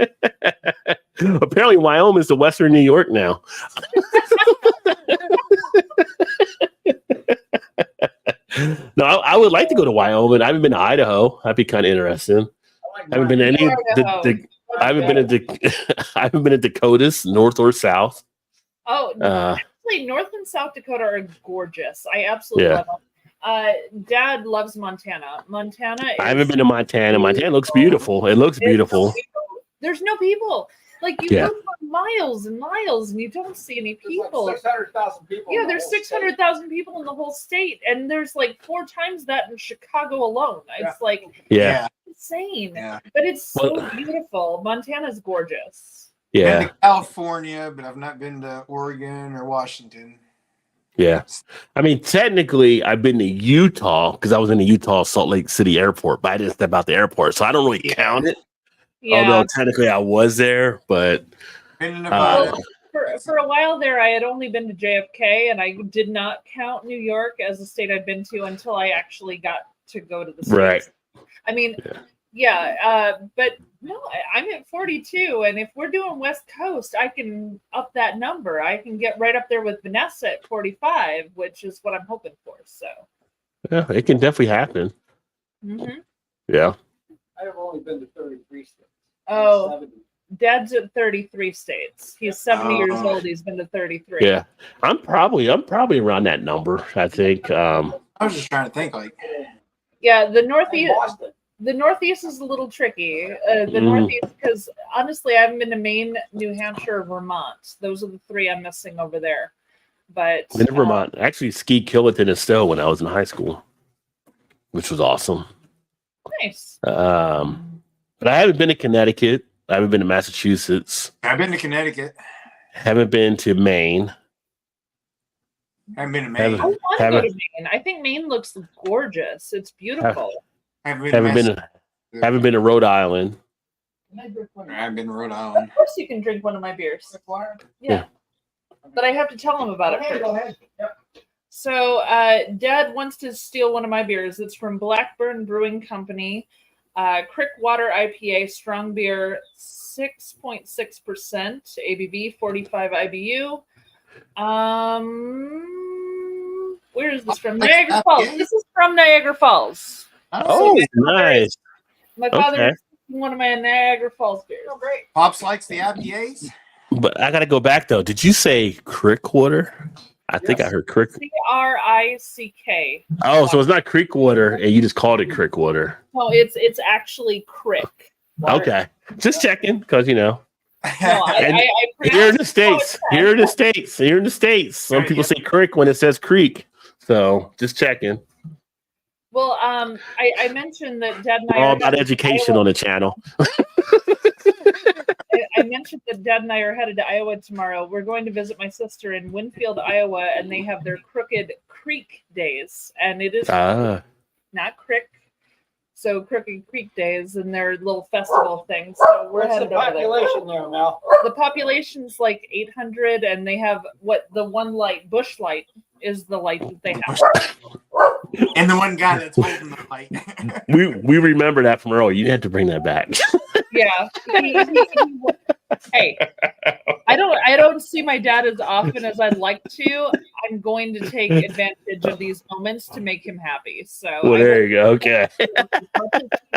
Apparently Wyoming's the Western New York now. No, I would like to go to Wyoming. I haven't been to Idaho. That'd be kind of interesting. I haven't been to any. I haven't been I haven't been to Dakotas, North or South. Oh, actually, North and South Dakota are gorgeous. I absolutely love them. Dad loves Montana. I haven't been to Montana. Montana looks beautiful. It looks beautiful. There's no people. Like you go for miles and miles and you don't see any people. 600,000 people. Yeah, there's 600,000 people in the whole state, and there's like 4 times that in Chicago alone. It's like insane. Yeah. But it's so beautiful. Montana's gorgeous. Yeah. Been to California, but I've not been to Oregon or Washington. Yeah. I mean, technically, I've been to Utah because I was in the Utah Salt Lake City airport, but I didn't step out the airport, so I don't really count it. Yeah. Although technically I was there, but Been to Nevada. For a while there, I had only been to JFK, and I did not count New York as a state I'd been to until I actually got to go to the States. Right. I mean, but no, I'm at 42, and if we're doing West Coast, I can up that number. I can get right up there with Vanessa at 45, which is what I'm hoping for. So, yeah, it can definitely happen. mm-hmm. Yeah. I have only been to 33 states. Oh, 70. Dad's at 33 states. He's 70 years old. He's been to 33. Yeah. I'm probably around that number, I think. I was just trying to think, like, Yeah, the Northeast. Boston. The Northeast is a little tricky. The Northeast, because honestly, I haven't been to Maine, New Hampshire, or Vermont. Those are the 3 I'm missing over there. But I've been to Vermont. I actually skied Killatin and Stowe when I was in high school, which was awesome. Nice. But I haven't been to Connecticut. I haven't been to Massachusetts. I've been to Connecticut. Haven't been to Maine. Haven't been to Maine. I want to go to Maine. I think Maine looks gorgeous. It's beautiful. Haven't been to Rhode Island. I haven't been to Rhode Island. Of course, you can drink one of my beers. Yeah. But I have to tell him about it first. Go ahead. Yep. So, Dad wants to steal one of my beers. It's from Blackburn Brewing Company. Crick Water IPA, strong beer, 6.6% ABV, 45 IBU. Where is this from? Niagara Falls. This is from Niagara Falls. Oh, nice. My father is one of my Niagara Falls beers. Oh, great. Pops likes the IPAs. But I got to go back, though. Did you say Crick Water? I think I heard Crick. CRICK. Oh, so it's not Creek Water, and you just called it Crick Water. No, it's actually Crick. Okay. Just checking, because, you know. No, I Here in the States. Here in the States. Here in the States. Some people say Crick when it says Creek. So just checking. Well, I mentioned that Dad and I All are about education on the channel. I mentioned that Dad and I are headed to Iowa tomorrow. We're going to visit my sister in Winfield, Iowa, and they have their Crooked Creek Days, and it is not Crick, so Crooked Creek Days, and their little festival thing. So we're What's the headed over there. population there, Mel? The population's like 800, and they have what the one light, bush light, is the light that they have. And the one guy that's holding the light. We remember that from earlier. You had to bring that back. Yeah. Hey, I don't see my dad as often as I'd like to. I'm going to take advantage of these moments to make him happy. So Well, there you go. Okay. He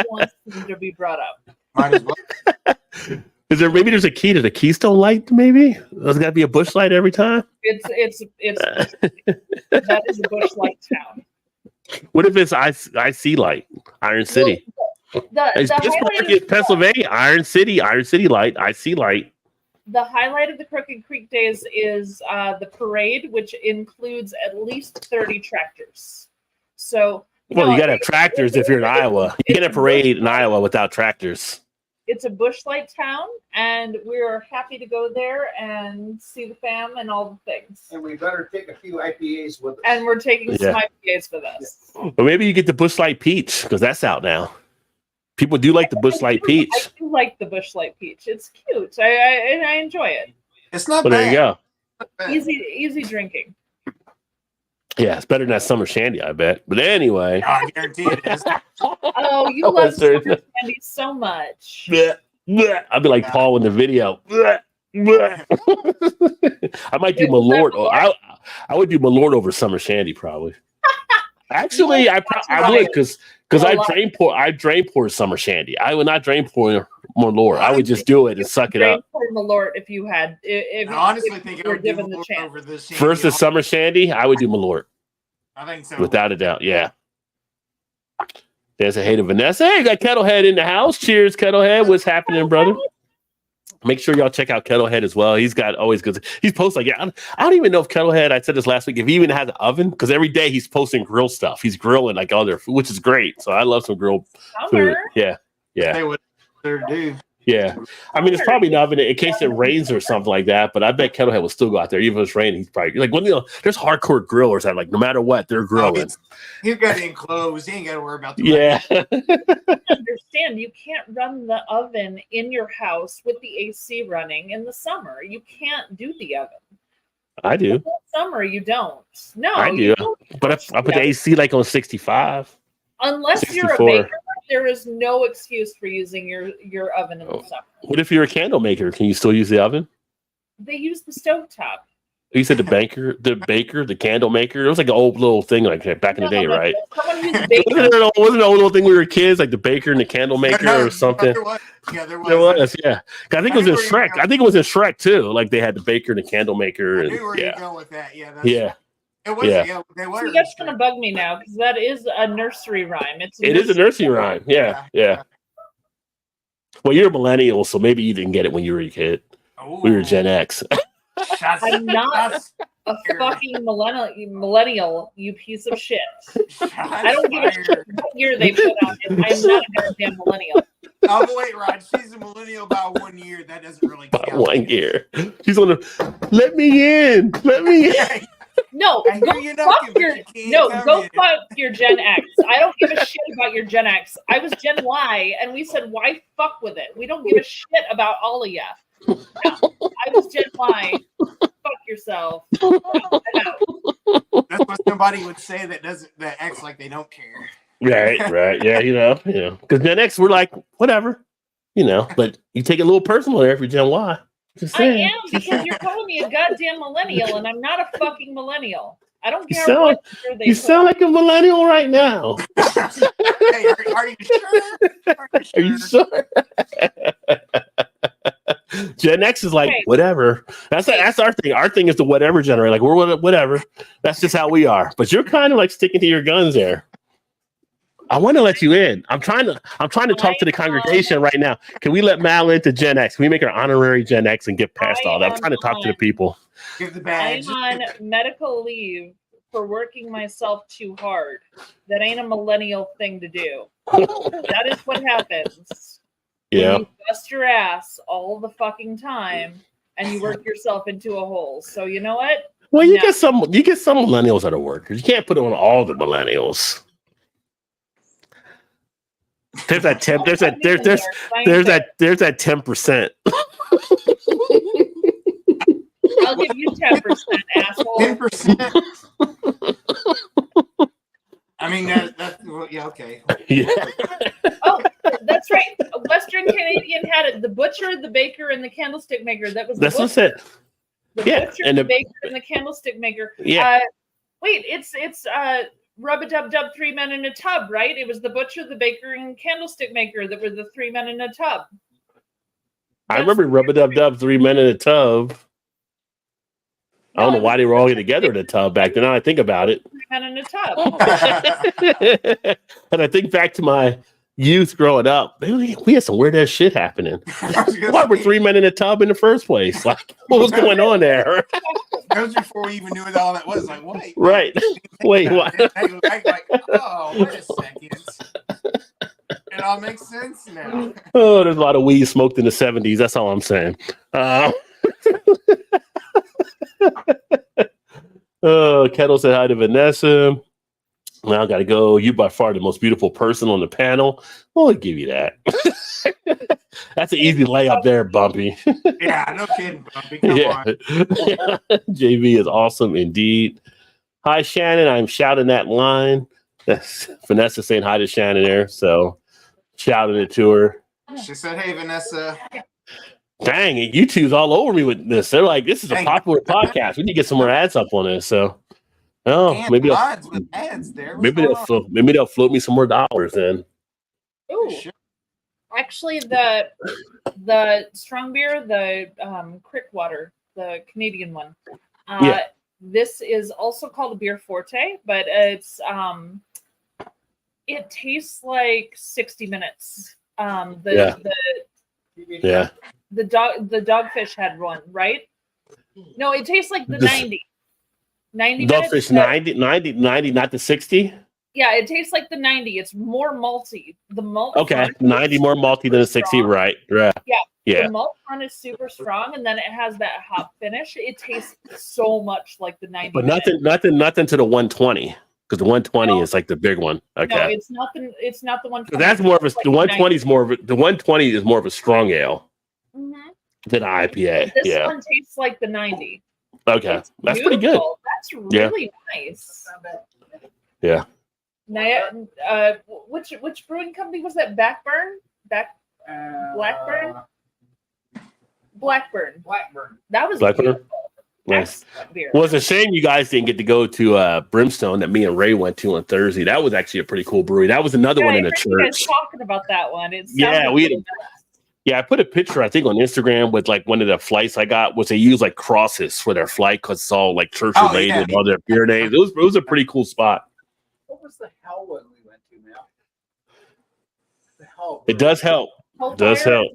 wants to be brought up. Might as well. Is there maybe there's a key to the Keystone light? Maybe there's got to be a bush light every time. It's that is a bush light town. What if it's IC light, Iron City? It's Pittsburgh, Pennsylvania, Iron City light, IC light. The highlight of the Crooked Creek Days is the parade, which includes at least 30 tractors. So, well, you got to have tractors if you're in Iowa. You can't have a parade in Iowa without tractors. It's a bushlight town, and we're happy to go there and see the fam and all the things. And we better take a few IPAs with us. And we're taking some IPAs with us. Or maybe you get the Bushlight Peach because that's out now. People do like the Bushlight Peach. I do like the Bushlight Peach. It's cute. I enjoy it. It's not Well, bad. there you go. Easy drinking. Yeah, it's better than that summer shandy, I bet. But anyway. I guarantee it is. Oh, you love summer candy so much. I'd be like Paul in the video. I might do Malort. I would do Malort over summer shandy probably. Actually, I would because Well, I drain pour summer shandy. I would not drain pour Malort. I would just do it and suck it Drain up. pour Malort if you had. If I honestly if think you I were would do given the Malort chance. over this. First the summer shandy, I would do Malort I think so. without a doubt. Yeah. There's a hey to Vanessa. Hey, got Kettlehead in the house. Cheers, Kettlehead. What's happening, brother? Make sure y'all check out Kettlehead as well. He's got always good. He's posting like, I don't even know if Kettlehead, I said this last week, if he even has an oven, because every day he's posting grill stuff. He's grilling like other food, which is great. So I love some grilled food. Yeah. They would do. Yeah. I mean, it's probably an oven in case it rains or something like that, but I bet Kettlehead will still go out there. Even if it's raining, he's probably like, there's hardcore grillers that like, no matter what, they're grilling. He's got it enclosed. He ain't got to worry about the Understand, you can't run the oven in your house with the AC running in the summer. You can't do the oven. I do. Summer, you don't. No, I do. But I put the AC like on 65. Unless 64. You're a baker, there is no excuse for using your oven in the summer. What if you're a candle maker? Can you still use the oven? They use the stovetop. You said the baker, the candle maker. It was like an old little thing like that back in the day, right? Wasn't it an old little thing when we were kids, like the baker and the candle maker or something? There was. Yeah, there was. There was, yeah. I think it was in Shrek. I think it was in Shrek too. Like they had the baker and the candle maker. I knew where you go with that. Yeah. It was. Yeah. They were. See, that's gonna bug me now because that is a nursery rhyme. It is a nursery rhyme. Yeah. Well, you're a millennial, so maybe you didn't get it when you were a kid. Ooh. We were Gen X. I'm not a fucking millennial, you piece of shit. I don't give a shit what year they put on it. I'm not a goddamn millennial. Oh, wait, Rod. She's a millennial about 1 year. That doesn't really count. About 1 year. She's on the, let me in. Let me in. No, go fuck your Gen X. I don't give a shit about your Gen X. I was Gen Y, and we said, why fuck with it? We don't give a shit about all of you. No, I was Gen Y. Fuck yourself. No. That's what somebody would say that acts like they don't care. Right. Yeah, because Gen X, we're like, whatever, but you take it a little personal there if you're Gen Y. I am, because you're calling me a goddamn millennial, and I'm not a fucking millennial. I don't care what year they You sound like a millennial right now. Hey, are you sure? Are you sure? Gen X is like, whatever. That's our thing. Our thing is the whatever generation. Like, we're whatever. That's just how we are. But you're kind of like sticking to your guns there. I want to let you in. I'm trying to talk to the congregation right now. Can we let Mal into Gen X? Can we make her honorary Gen X and get past all that? I'm trying to talk to the people. Give the badge. I'm on medical leave for working myself too hard. That ain't a millennial thing to do. That is what happens. Yeah. When you bust your ass all the fucking time and you work yourself into a hole. So you know what? Well, you get some millennials that are workers. You can't put it on all the millennials. There's that 10. There's that 10%. I'll give you 10%, asshole. 10%. I mean, yeah, okay. Yeah. Oh, that's right. Western Canadian had it. The butcher, the baker, and the candlestick maker. That's what's it. The butcher, and the baker, and the candlestick maker. Yeah. Wait, it's Rub-a-dub-dub, 3 men in a tub, right? It was the butcher, the baker, and candlestick maker that were the 3 men in a tub. I remember Rub-a-dub-dub, 3 men in a tub. I don't know why they were all together in a tub back then. Now I think about it. 3 men in a tub. And I think back to my youth growing up. We had some weird ass shit happening. Why were 3 men in a tub in the first place? Like, what was going on there? That was before we even knew what all that was. Like, wait. Right. Wait, what? Like, oh, wait a second. It all makes sense now. Oh, there's a lot of weed smoked in the 70s. That's all I'm saying. Kettle said hi to Vanessa. Now I got to go. You by far the most beautiful person on the panel. Well, I'll give you that. That's an easy layup there, Bumpy. Yeah, no kidding, Bumpy. Come on. JB is awesome indeed. Hi, Shannon. I'm shouting that line. That's Vanessa saying hi to Shannon there. So shouting it to her. She said, hey, Vanessa. Dang, YouTube's all over me with this. They're like, this is a popular podcast. We need to get some more ads up on this. So Oh, Damn, maybe odds with ads there. What's maybe going they'll float me some more dollars then. Ooh, on? actually, the strong beer, the Crick Water, the Canadian one. Yeah. This is also called a beer forte, but it tastes like 60 minutes. Yeah. The Dogfish had one, right? No, it tastes like the 90. 90 Dogfish minutes. 90, not the 60. Yeah, it tastes like the 90. It's more malty. The malt. Okay, front 90 is more malty than the 60, strong. right? Yeah. Yeah. The malt front is super strong, and then it has that hop finish. It tastes so much like the 90. But nothing to the 120, because the 120 is like the big one. Okay. No, it's not the 120. That's more of a the 120 is more of the 120 is more of a strong ale than an IPA. This one tastes like the 90. Okay, It's that's pretty good. beautiful. That's really nice. Yeah. Which brewing company was that? Blackburn. That was Blackburn. beautiful. Nice. Beer. Well, it's a shame you guys didn't get to go to Brimstone that me and Ray went to on Thursday. That was actually a pretty cool brewery. That was another one in the I heard you guys church. talking about that one. I put a picture, I think, on Instagram with like one of the flights I got, which they use like crosses for their flight because it's all like church related, all their beer names. It was a pretty cool spot. What was the hell one we went to, Mal? The hell. It does help. Hellfire? It does help.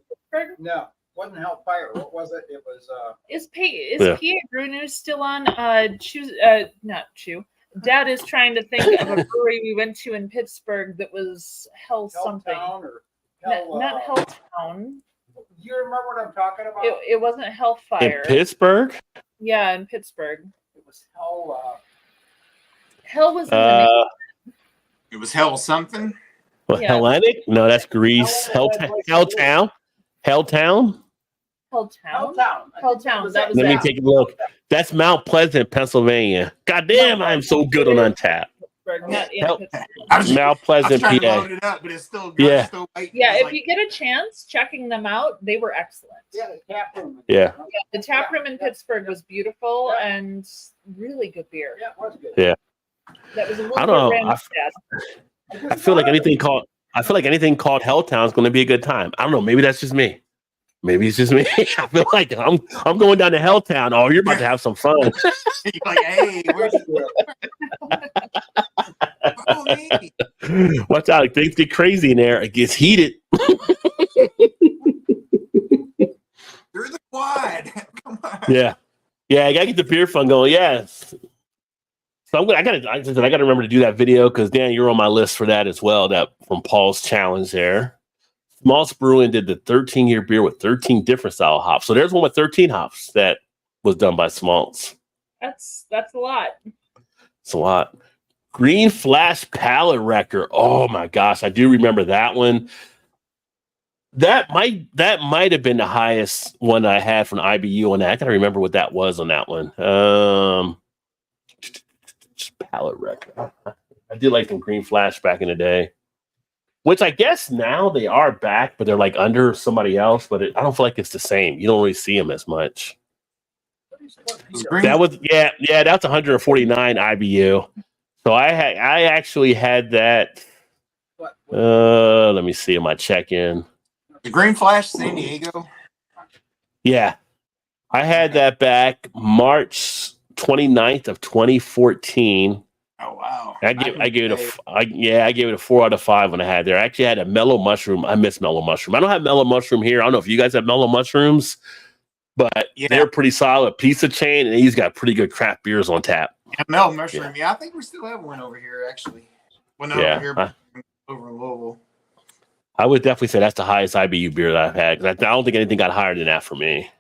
No, wasn't Hellfire. What was it? It was Is PA Brew News still on? Not Chew. Dad is trying to think of a brewery we went to in Pittsburgh that was Hell something. or Not Helltown. You remember what I'm talking about? It wasn't Hellfire. In Pittsburgh? Yeah, in Pittsburgh. It was Hell. Hell was in the name. It was Hell something. Well, Yeah. Hellenic? No, that's Greece. Helltown. Helltown. Helltown. That was Let me that. take a look. That's Mount Pleasant, Pennsylvania. God damn, I'm so good on Untapped. Not in Hell- Pittsburgh. Mount I was Pleasant, trying to PA. load it up, but it's still good. Yeah. Still white. Yeah, It's if you get a chance, checking them out, they were excellent. Yeah, the tap room. Yeah. The tap room in Pittsburgh was beautiful and really good beer. Yeah, it was good. Yeah. That was a little I don't know. bit random. I feel like anything called Helltown is going to be a good time. I don't know. Maybe that's just me. Maybe it's just me. I feel like I'm going down to Helltown. Oh, you're about to have some fun. You're like, hey, where's Follow me. Watch out. Things get crazy in there. It gets heated. You're the quad. Come on. Yeah. Yeah, I gotta get the beer fun going. Yes. So I gotta remember to do that video because Dan, you're on my list for that as well. That from Paul's challenge there. Smalls Brewing did the 13-year beer with 13 different style hops. So there's one with 13 hops that was done by Smalls. That's a lot. It's a lot. Green Flash Palette Wrecker. Oh my gosh, I do remember that one. That might have been the highest one I had from IBU on that. I gotta remember what that was on that one. Palette Wrecker. I did like them Green Flash back in the day. Which I guess now they are back, but they're like under somebody else. But I don't feel like it's the same. You don't really see them as much. That was that's 149 IBU. So I actually had that. Let me see in my check-in. The Green Flash, San Diego. Yeah, I had that back March 29th of 2014. Oh wow! I gave it a 4 out of 5 when I had there. I actually had a Mellow Mushroom. I miss Mellow Mushroom. I don't have Mellow Mushroom here. I don't know if you guys have Mellow Mushrooms, but they're pretty solid. Pizza chain, and he's got pretty good craft beers on tap. Yeah, Mellow Mushroom. Yeah, I think we still have one over here actually. Well, not over here, but over in Louisville. I would definitely say that's the highest IBU beer that I've had. 'Cause I don't think anything got higher than that for me.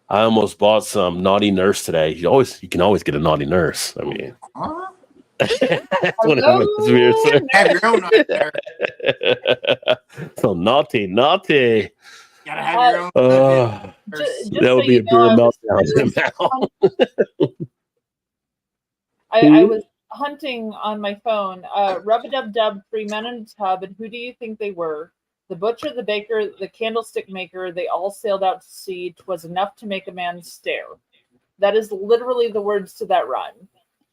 I almost bought some Naughty Nurse today. You can always get a Naughty Nurse. I mean, that's one of the beers. Have your own out there. So naughty. Gotta have your own. That would be a beer meltdown. I was hunting on my phone. Rub-a-dub-dub, 3 men in a tub, and who do you think they were? The butcher, the baker, the candlestick maker, they all sailed out to sea. 'Twas enough to make a man stare. That is literally the words to that rhyme.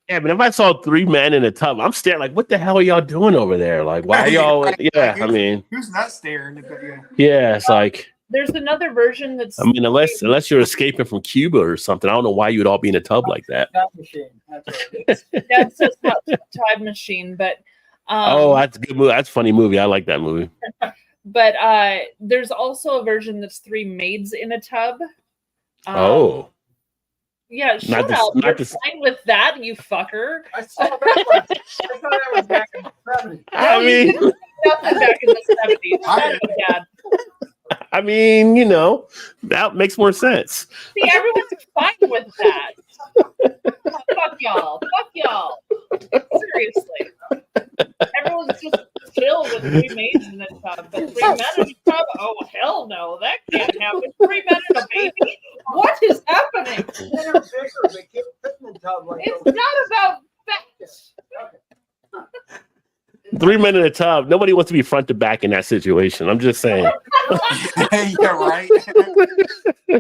Yeah, but if I saw 3 men in a tub, I'm staring like, what the hell are y'all doing over there? Like, why are y'all? Yeah, I mean, who's not staring at the yeah, it's like, There's another version that's. I mean, unless you're escaping from Cuba or something, I don't know why you would all be in a tub like that. Time machine. That's what it is. Dad says Time Machine, but Oh, that's a good movie. That's a funny movie. I like that movie. but there's also a version that's 3 maids in a tub. Oh, Yeah, shut up. You're fine with that, you fucker. I saw that one. I thought that was back in the 70s. I mean, Nothing back in the 70s. Shut up, Dad. I mean, you know, that makes more sense. See, everyone's fine with that. Fuck y'all. Fuck y'all. Seriously. Everyone's just chill with 3 maids in the tub, but 3 men in the tub? Oh, hell no. That can't happen. 3 men and a baby? What is happening? They're bigger. They keep fitting in the tub like It's those. not about facts. 3 men in a tub. Nobody wants to be front to back in that situation. I'm just saying. Yeah, right.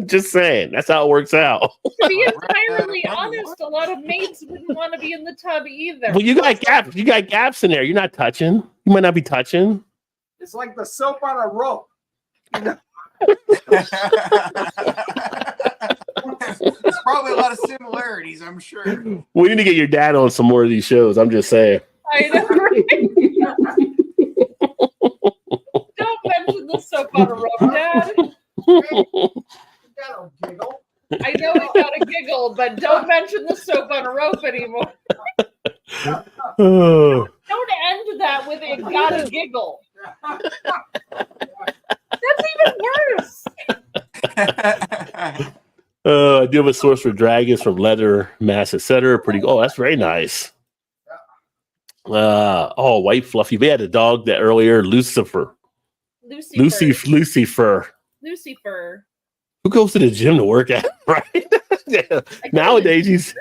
Just saying. That's how it works out. To be entirely honest, a lot of maids wouldn't want to be in the tub either. Well, you got gaps. You got gaps in there. You're not touching. You might not be touching. It's like the soap on a rope. There's probably a lot of similarities, I'm sure. We need to get your dad on some more of these shows. I'm just saying. I know, right? Don't mention the soap on a rope, Dad. That'll giggle. I know we got a giggle, but don't mention the soap on a rope anymore. Oh. Don't end that with "it gotta giggle." That's even worse. I do have a source for dragons from leather, mass, etc. Pretty. Oh, that's very nice. Oh, white fluffy. We had a dog that earlier, Lucifer. Lucifer. Who goes to the gym to work out, right? Yeah. Nowadays,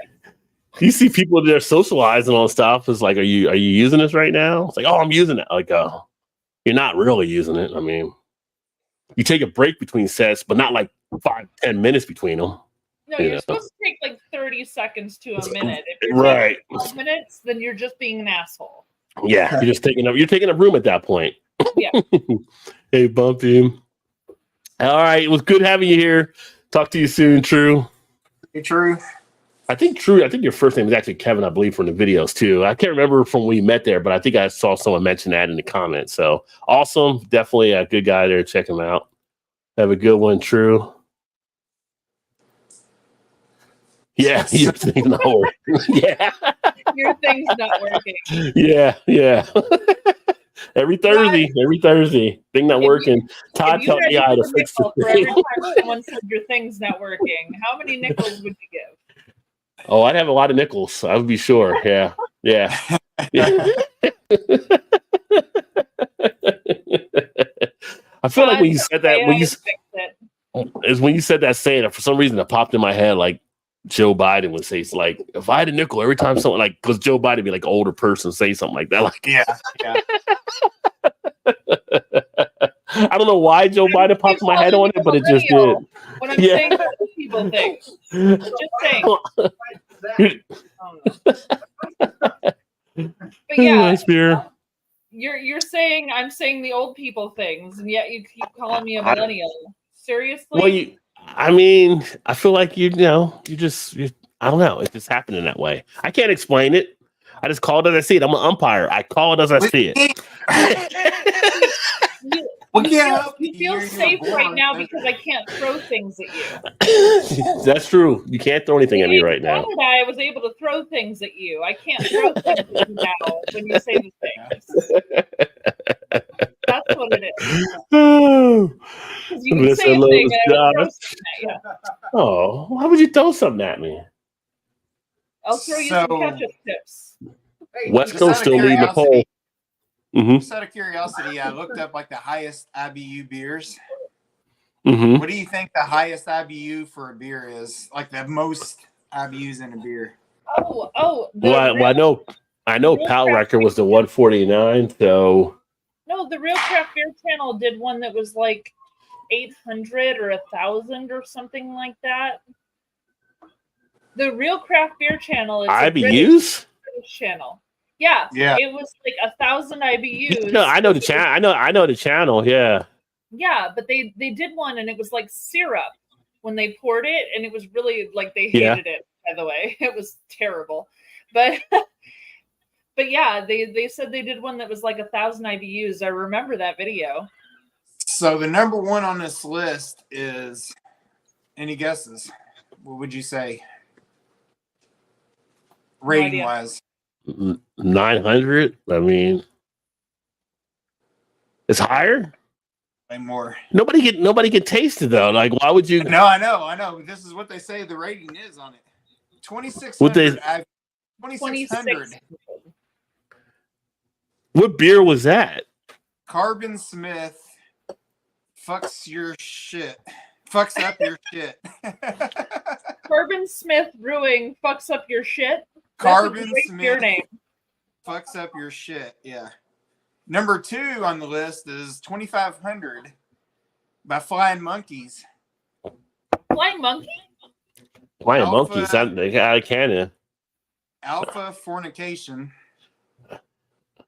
you see people that are socializing on stuff. It's like, are you using this right now? It's like, oh, I'm using it. Like, you're not really using it. I mean, you take a break between sets, but not like 5-10 minutes between them. No, you're supposed to take like 30 seconds to a minute. If you're right. 12 minutes, then you're just being an asshole. Yeah, you're just taking a room at that point. Yeah. Hey, Bumpy. All right, it was good having you here. Talk to you soon, True. Hey, True. I think your first name is actually Kevin, I believe, from the videos too. I can't remember from when we met there, but I think I saw someone mention that in the comments. So awesome. Definitely a good guy there. Check him out. Have a good one, True. Yeah, your thing's not working. Yeah. Your thing's not working. Yeah. Every Thursday. Thing not working. Todd If you taught me how to fix for the every thing. time someone said your thing's not working, how many nickels would you give? Oh, I'd have a lot of nickels. I would be sure. Yeah. I feel like when you said that, when you said that saying, for some reason it popped in my head like Joe Biden would say, it's like, if I had a nickel every time someone, like, because Joe Biden would be like an older person say something like that. Like, yeah. I don't know why Joe Biden popped in my head on it, but it just did. When I'm saying what people think, just saying. But yeah, nice beer. You're saying I'm saying the old people things, and yet you keep calling me a millennial. Seriously? Well, I mean, I feel like I don't know. It's just happening that way. I can't explain it. I just call it as I see it. I'm an umpire. I call it as I see it. You feel safe right now because I can't throw things at you. That's true. You can't throw anything at me right now. I was able to throw things at you. I can't throw things at you now when you say the things. That's what it is. You can say a thing and I will throw something at you. Oh, why would you throw something at me? I'll throw you some ketchup tips. West Coast still leading the poll. Just out of curiosity, I looked up like the highest IBU beers. What do you think the highest IBU for a beer is? Like the most IBUs in a beer? Well, I know Pal Record was the 149. So no, the Real Craft Beer Channel did one that was like 800 or 1,000 or something like that. The Real Craft Beer channel. It's IBUs? a British channel. Yeah. Yeah. It was like 1,000 IBUs. No, I know the channel. I know the channel. Yeah. Yeah, but they did one, and it was like syrup when they poured it, and it was really like they hated it. By the way, it was terrible, but but yeah, they said they did one that was like 1,000 IBUs. I remember that video. So the number one on this list is, any guesses? What would you say? Rating wise. 900. I mean, it's higher. Way more. Nobody can taste it though. Like, why would you? No, I know. This is what they say the rating is on it. 2,600. 2,600. What beer was that? Carbon Smith fucks your shit. Fucks up your shit. Carbon Smith Brewing fucks up your shit. Carbon Smith beer name. Fucks up your shit. Yeah. Number 2 on the list is 2,500 by Flying Monkeys. Flying Monkey? Flying Monkeys out of Canada. Alpha Fornication.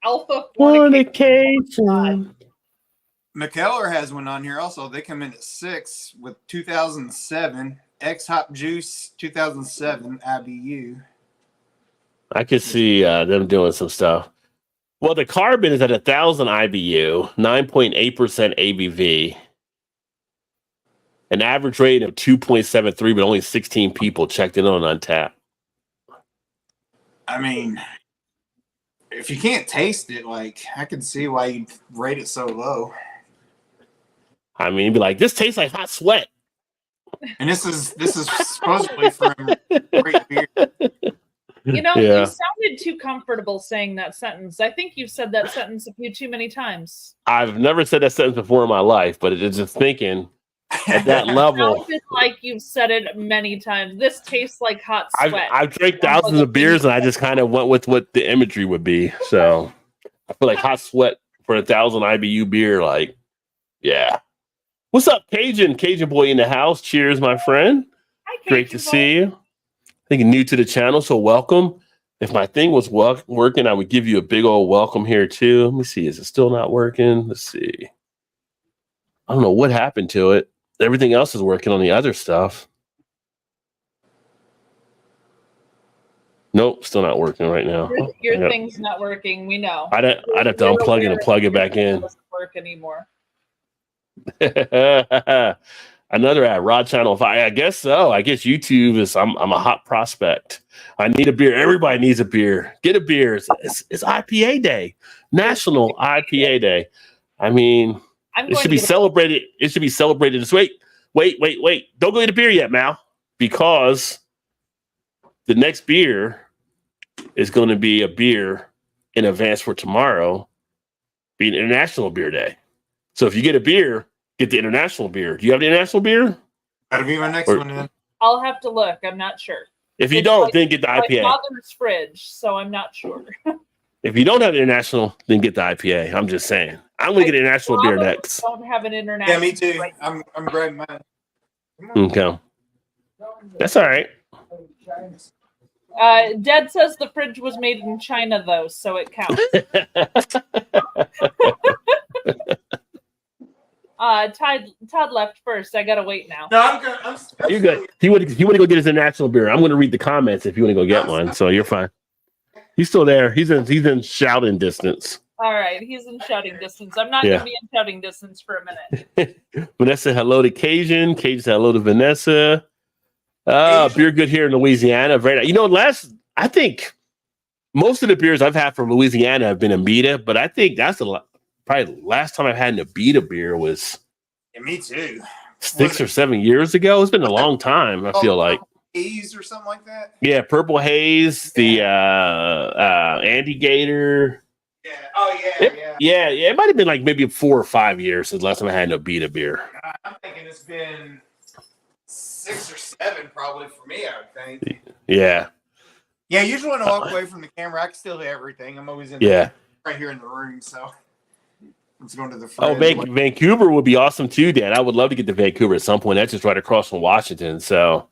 Alpha Fornication. McKellar has one on here also. They come in at 6 with 2007. X Hop Juice 2007 IBU. I could see them doing some stuff. Well, the Carbon is at 1,000 IBU, 9.8% ABV, an average rating of 2.73, but only 16 people checked in on Untappd. I mean, if you can't taste it, like, I can see why you'd rate it so low. I mean, be like, this tastes like hot sweat. And this is supposedly from great beer. You know, you sounded too comfortable saying that sentence. I think you've said that sentence a few too many times. I've never said that sentence before in my life, but it's just thinking at that level. It sounded like you've said it many times. This tastes like hot sweat. I've drank thousands of beers, and I just kind of went with what the imagery would be. So I feel like hot sweat for 1,000 IBU beer. Like, yeah. What's up, Cajun? Cajun boy in the house. Cheers, my friend. Hi, Cajun Great to boy. see you. I think you're new to the channel, so welcome. If my thing was working, I would give you a big old welcome here too. Let me see. Is it still not working? Let's see. I don't know what happened to it. Everything else is working on the other stuff. Nope, still not working right now. Your thing's not working. We know. I'd have to unplug it and plug it back in. It doesn't work anymore. Another ad, Rod Channel 5. I guess so. I guess YouTube is. I'm a hot prospect. I need a beer. Everybody needs a beer. Get a beer. It's IPA Day, National IPA Day. I mean, it should be celebrated. It should be celebrated this week. Wait. Don't go get a beer yet, Mal, because the next beer is going to be a beer in advance for tomorrow, being International Beer Day. So if you get a beer, get the international beer. Do you have the international beer? That'll be my next one then. I'll have to look. I'm not sure. If you don't, then get the IPA. My father's fridge, so I'm not sure. If you don't have the international, then get the IPA. I'm just saying. I'm going to get international beer next. Don't have an international. Yeah, me too. Right. I'm grabbing mine. Okay. That's all right. Dad says the fridge was made in China, though, so it counts. Todd left first. I gotta wait now. No, I'm good. You're good. He would go get his international beer. I'm going to read the comments if you want to go get one. So you're fine. He's still there. He's in shouting distance. All right, he's in shouting distance. I'm not gonna be in shouting distance for a minute. Vanessa, hello to Cajun. Cajun, hello to Vanessa. Beer good here in Louisiana. Very nice. You know, I think most of the beers I've had from Louisiana have been Abita, but I think that's probably the last time I've had an Abita beer was me too. 6 or 7 years ago. It's been a long time, I feel like. Haze or something like that? Yeah, Purple Haze, the Andy Gator. Yeah. Oh, yeah. It might have been like maybe 4 or 5 years since the last time I had an Abita beer. I'm thinking it's been 6 or 7 probably for me, I would think. Yeah. Yeah, usually when I walk away from the camera, I can still hear everything. I'm always right here in the room, so let's go to the fridge. Oh, Vancouver would be awesome too, Dan. I would love to get to Vancouver at some point. That's just right across from Washington. So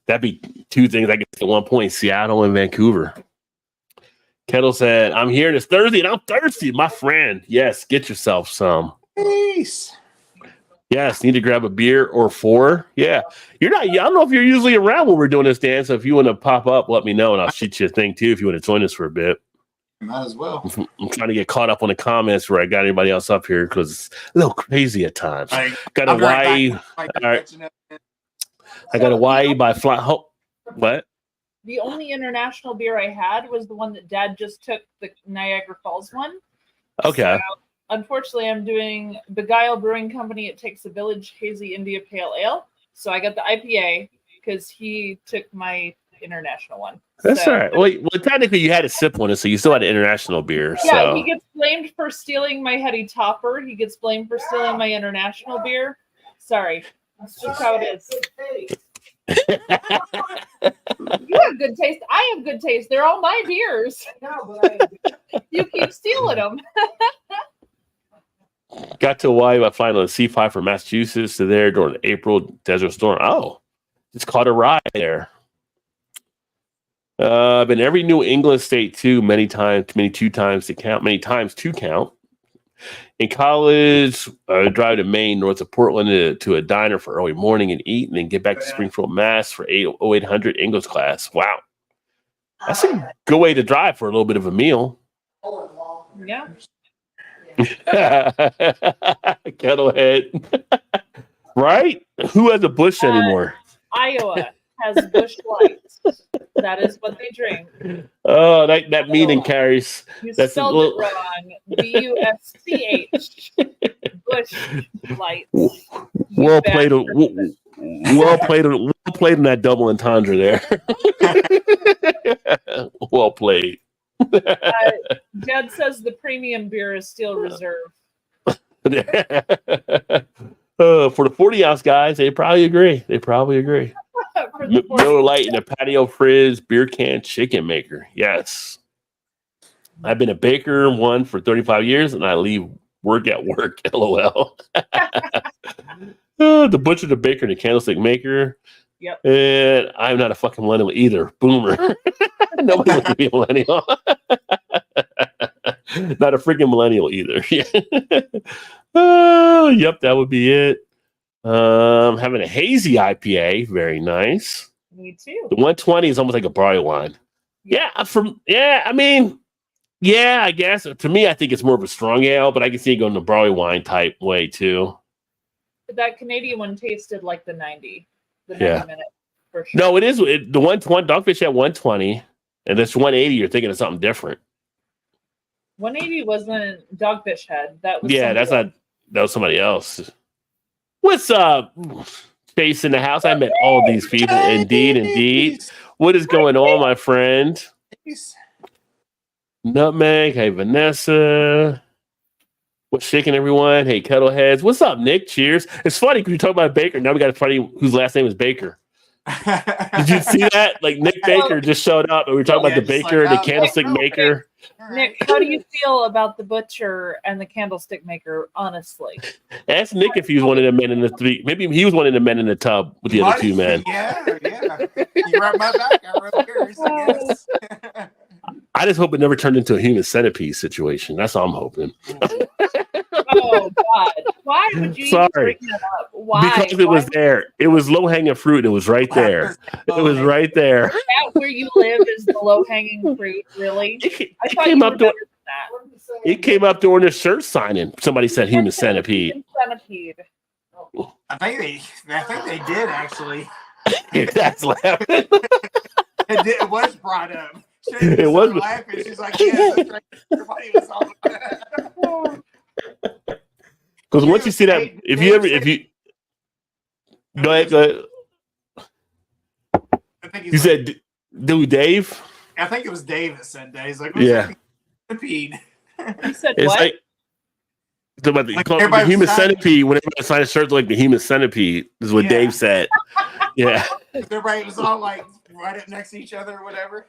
That'd be two things I could say at one point: Seattle and Vancouver. Kettle said, "I'm here. It's Thursday, and I'm thirsty, my friend. Yes, get yourself some. Peace. Yes, need to grab a beer or 4. Yeah, you're not. I don't know if you're usually around when we're doing this dance. So if you want to pop up, let me know, and I'll shoot you a thing too if you want to join us for a bit. Might as well. I'm trying to get caught up on the comments where I got anybody else up here because it's a little crazy at times. Got a Hawaii. All right. I got a Hawaii by fly. What? The only international beer I had was the one that Dad just took, the Niagara Falls one. Okay. So, unfortunately, I'm doing Beguile Brewing Company. It takes a Village Hazy India Pale Ale. So I got the IPA because he took my international one. That's all right. Well, technically, you had a sip on it, so you still had an international beer. Yeah, so. he gets blamed for stealing my Heady Topper. He gets blamed for stealing my international beer. Sorry. That's just how it is. You have good taste. I have good taste. They're all my beers. No, but You keep stealing them. Got to Hawaii by flying on a C5 from Massachusetts to there during the April desert storm. Oh, just caught a ride there. I've been every New England state too, many times to count. In college, I drive to Maine, north of Portland, to a diner for early morning and eat, and then get back to Springfield, Mass. for 0800 English class. Wow. That's a good way to drive for a little bit of a meal. Yeah. Kettlehead. Right? Who has a Bush anymore? Iowa has Bush Lights. That is what they drink. Oh, that meaning carries. You That's spelled it wrong. BUSCH. Bush Lights. Well played on that double entendre there. Well played. Dad says the premium beer is still reserve. For the 40-ounce guys, they probably agree. Miller Lite in a patio frizz, beer can, chicken maker. Yes. I've been a baker one for 35 years, and I leave work at work. LOL. The butcher, the baker, and the candlestick maker. Yep. And I'm not a fucking millennial either. Boomer. Nobody wants to be a millennial. Not a freaking millennial either. Yep, that would be it. Having a hazy IPA, very nice. Me too. The 120 is almost like a barley wine. I guess to me, I think it's more of a strong ale, but I can see it going the barley wine type way too. But that Canadian one tasted like the 90 minute for sure. No, it is the 120. Dogfish at 120, and this 180. You're thinking of something different. 180 wasn't Dogfish Head. That was that was somebody else. What's up? Chase in the house. I met all of these people. Indeed. What is going on, my friend? Nutmeg. Hey, Vanessa. What's shaking, everyone? Hey, Kettleheads. What's up, Nick? Cheers. It's funny because we talk about Baker. Now we got a funny whose last name is Baker. Did you see that? Like Nick Baker just showed up, and we were talking about the baker, the candlestick maker. Nick, how do you feel about the butcher and the candlestick maker? Honestly, ask Nick if he was one of the men in the three. Maybe he was one of the men in the tub with the other two men. Yeah. You rub my back, I rub yours. Yes. I just hope it never turned into a human centipede situation. That's all I'm hoping. Oh God! Why would you even bring that up? Why? Because it was there. It was low hanging fruit. It was right there. It was right there. Is that where you live? Is the low hanging fruit really? I thought came you up were better than that. It came up during the shirt signing. Somebody said human centipede. Centipede. I think they did actually. That's laughing. It was brought up. It was laughing. She's like, "Yeah, that's right." Everybody was all. Because once you see that, if you go ahead. I think You said, dude, Dave? I think it was Dave that said that. He's like, yeah. Centipede. You said It's what? like, about the human centipede. Whenever I sign a shirt like the human centipede, is what Dave said. Yeah. Everybody was all like right up next to each other or whatever.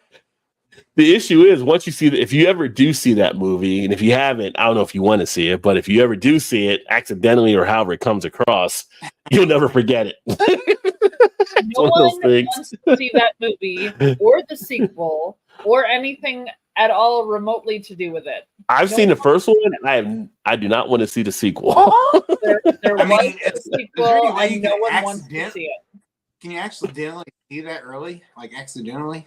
The issue is once you see if you ever do see that movie, and if you haven't, I don't know if you want to see it, but if you ever do see it accidentally or however it comes across, you'll never forget it. No one wants to see that movie or the sequel or anything at all remotely to do with it. I've seen the first one, and I do not want to see the sequel. There I mean, was a is there any sequel, way you and no can one wants to see it. Can you accidentally see that early? Like accidentally?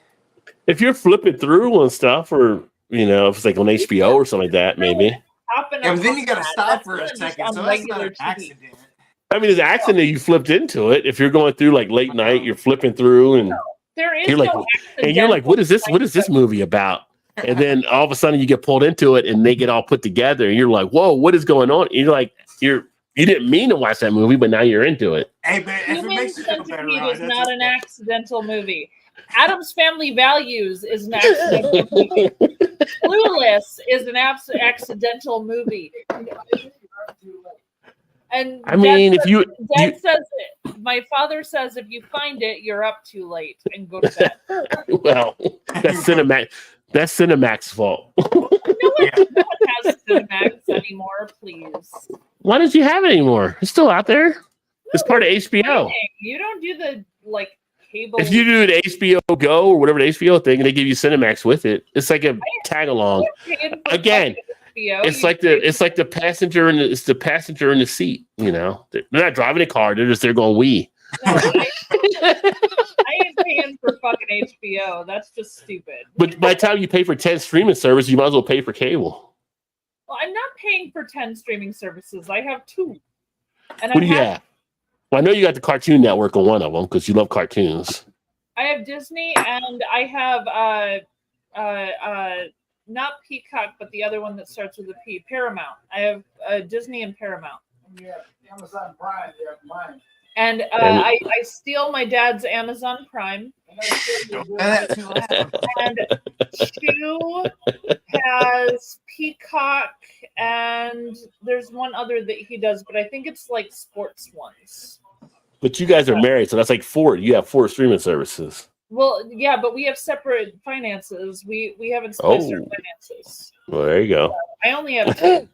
If you're flipping through on stuff, or if it's like on HBO or something like that, maybe. Yeah, but then you got to stop for a second. So that's not an accident. I mean, it's an accident you flipped into it. If you're going through like late night, you're flipping through, and you're like, what is this? What is this movie about? And then all of a sudden, you get pulled into it, and they get all put together, and you're like, whoa, what is going on? And you're like, you didn't mean to watch that movie, but now you're into it. Hey, but if it makes you feel better, is not an accidental movie. Adam's Family Values is an accidental movie. Clueless is an accidental movie. And I mean, Dad says it. My father says if you find it, you're up too late and go to bed. Well, that's Cinemax. That's Cinemax's fault. No one has Cinemax anymore, please. Why don't you have it anymore? It's still out there. It's part of HBO. You don't do the cable. If you do the HBO Go or whatever the HBO thing, and they give you Cinemax with it, it's like a tag along. Again, it's like the passenger in the passenger in the seat. They're not driving a car; they're going wee. No, I ain't paying for fucking HBO. That's just stupid. But by the time you pay for 10 streaming services, you might as well pay for cable. Well, I'm not paying for 10 streaming services. I have 2. And what do you have? Well, I know you got the Cartoon Network on one of them because you love cartoons. I have Disney, and I have not Peacock, but the other one that starts with a P, Paramount. I have Disney and Paramount. Yeah, Amazon Prime. You have mine. And I steal my dad's Amazon Prime. And Chew has Peacock, and there's one other that he does, but I think it's like sports ones. But you guys are married, so that's like 4. You have 4 streaming services. Well, yeah, but we have separate finances. We haven't spliced our finances. Well, there you go. I only have 2.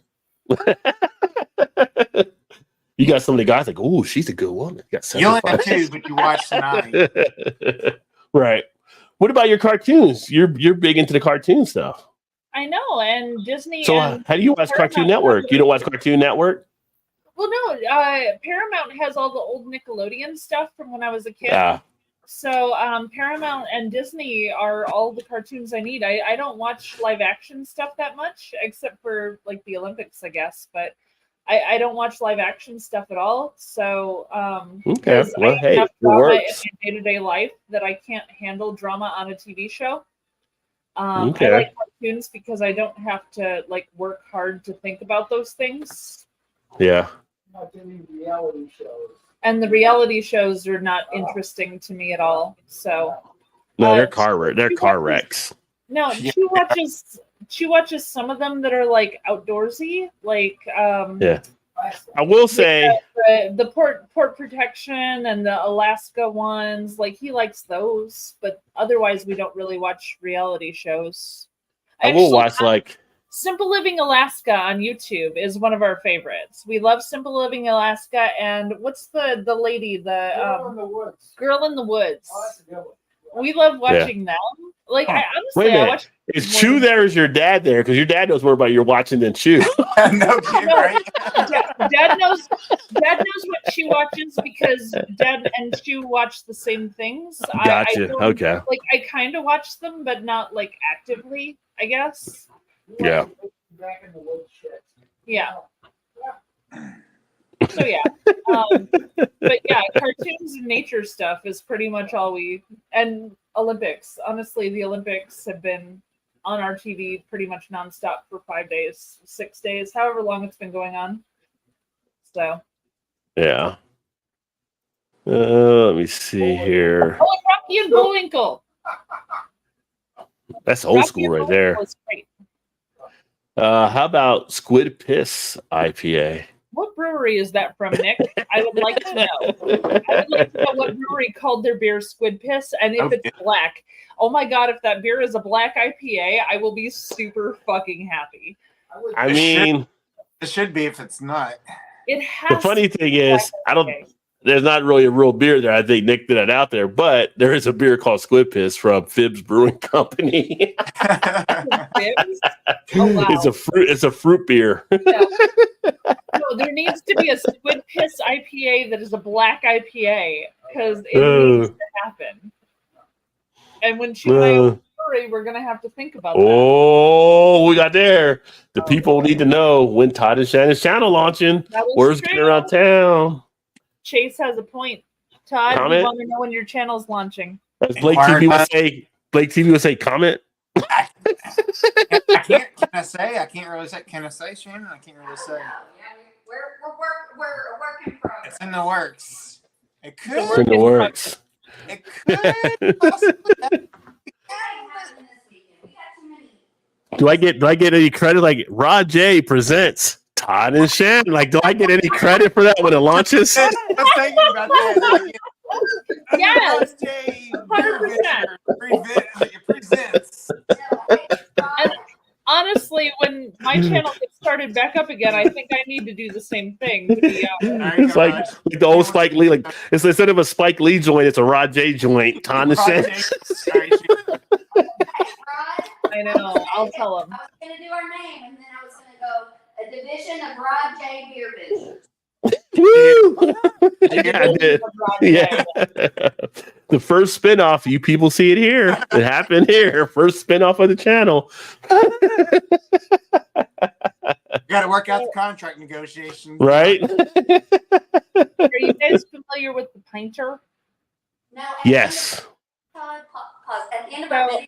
You got some of the guys like, oh, she's a good woman. You only have 2, but you watch 9. Right. What about your cartoons? You're big into the cartoon stuff. I know, and Disney. So how do you watch Cartoon Network? You don't watch Cartoon Network? Well, no. Paramount has all the old Nickelodeon stuff from when I was a kid. Yeah. So Paramount and Disney are all the cartoons I need. I don't watch live action stuff that much, except for like the Olympics, I guess. But I don't watch live action stuff at all. So okay, well, hey, it works. In my day-to-day life that I can't handle drama on a TV show. Okay. I like cartoons because I don't have to work hard to think about those things. Yeah. Not any reality shows. And the reality shows are not interesting to me at all. So no, they're car wrecks. No, she watches some of them that are outdoorsy, yeah. I will say the port protection and the Alaska ones, he likes those, but otherwise we don't really watch reality shows. I will watch Simple Living Alaska on YouTube is one of our favorites. We love Simple Living Alaska, and what's the lady, Girl in the Woods. Girl in the Woods. Oh, that's a good one. We love watching them. I honestly, I watch. Is Chew there? Or is your dad there? Because your dad knows more about your watching than Chew. No kidding, right? Dad knows what she watches because Dad and Chew watch the same things. Gotcha. Okay. I kind of watch them, but not actively, I guess. Yeah. Back in the woods shit. Yeah. So yeah, but yeah, cartoons and nature stuff is pretty much all and Olympics. Honestly, the Olympics have been on our TV pretty much nonstop for 5 days, 6 days, however long it's been going on. So. Yeah. Let me see here. Oh, Rocky and Bullwinkle. That's old school right there. Was great. How about Squid Piss IPA? What brewery is that from, Nick? I would like to know. I would like to know what brewery called their beer Squid Piss, and if it's black. Oh my god, if that beer is a black IPA, I will be super fucking happy. I mean, it should be if it's not. It has. The funny thing is, there's not really a real beer there. I think Nick did it out there, but there is a beer called Squid Piss from Phibbs Brewing Company. Phibbs? Oh, wow. It's a fruit beer. Yeah. No, there needs to be a Squid Piss IPA that is a black IPA because it needs to happen. And when she and I open the brewery, we're gonna have to think about that. Oh, we got there. The people need to know when Todd and Shannon's channel launching. Word's getting around town. Chase has a point. Todd, comment? We want to know when your channel's launching. As Blake TV would say, comment. I can't. Can I say? I can't really say. Can I say, Shannon? I can't really say. We're a work in progress. It's in the works. It could. It's in the works. It could possibly. Do I get any credit? Like Rod J presents Todd and Shannon. Like, do I get any credit for that when it launches? I was thinking about that. Yes, 100%. Presents. And honestly, when my channel gets started back up again, I think I need to do the same thing. To be It's like the old Spike Lee. Like, it's instead of a Spike Lee joint, it's a Rod J joint. Todd and Shannon. I know. I'll tell him. I was going to do our name, and then I was going to go a division of Rod J BeerVentures. Woo! Yeah, I did. Yeah. The first spinoff, you people see it here. It happened here. First spinoff of the channel. You got to work out the contract negotiations. Right? Are you guys familiar with the Pinter? No. Yes. At the end of our video,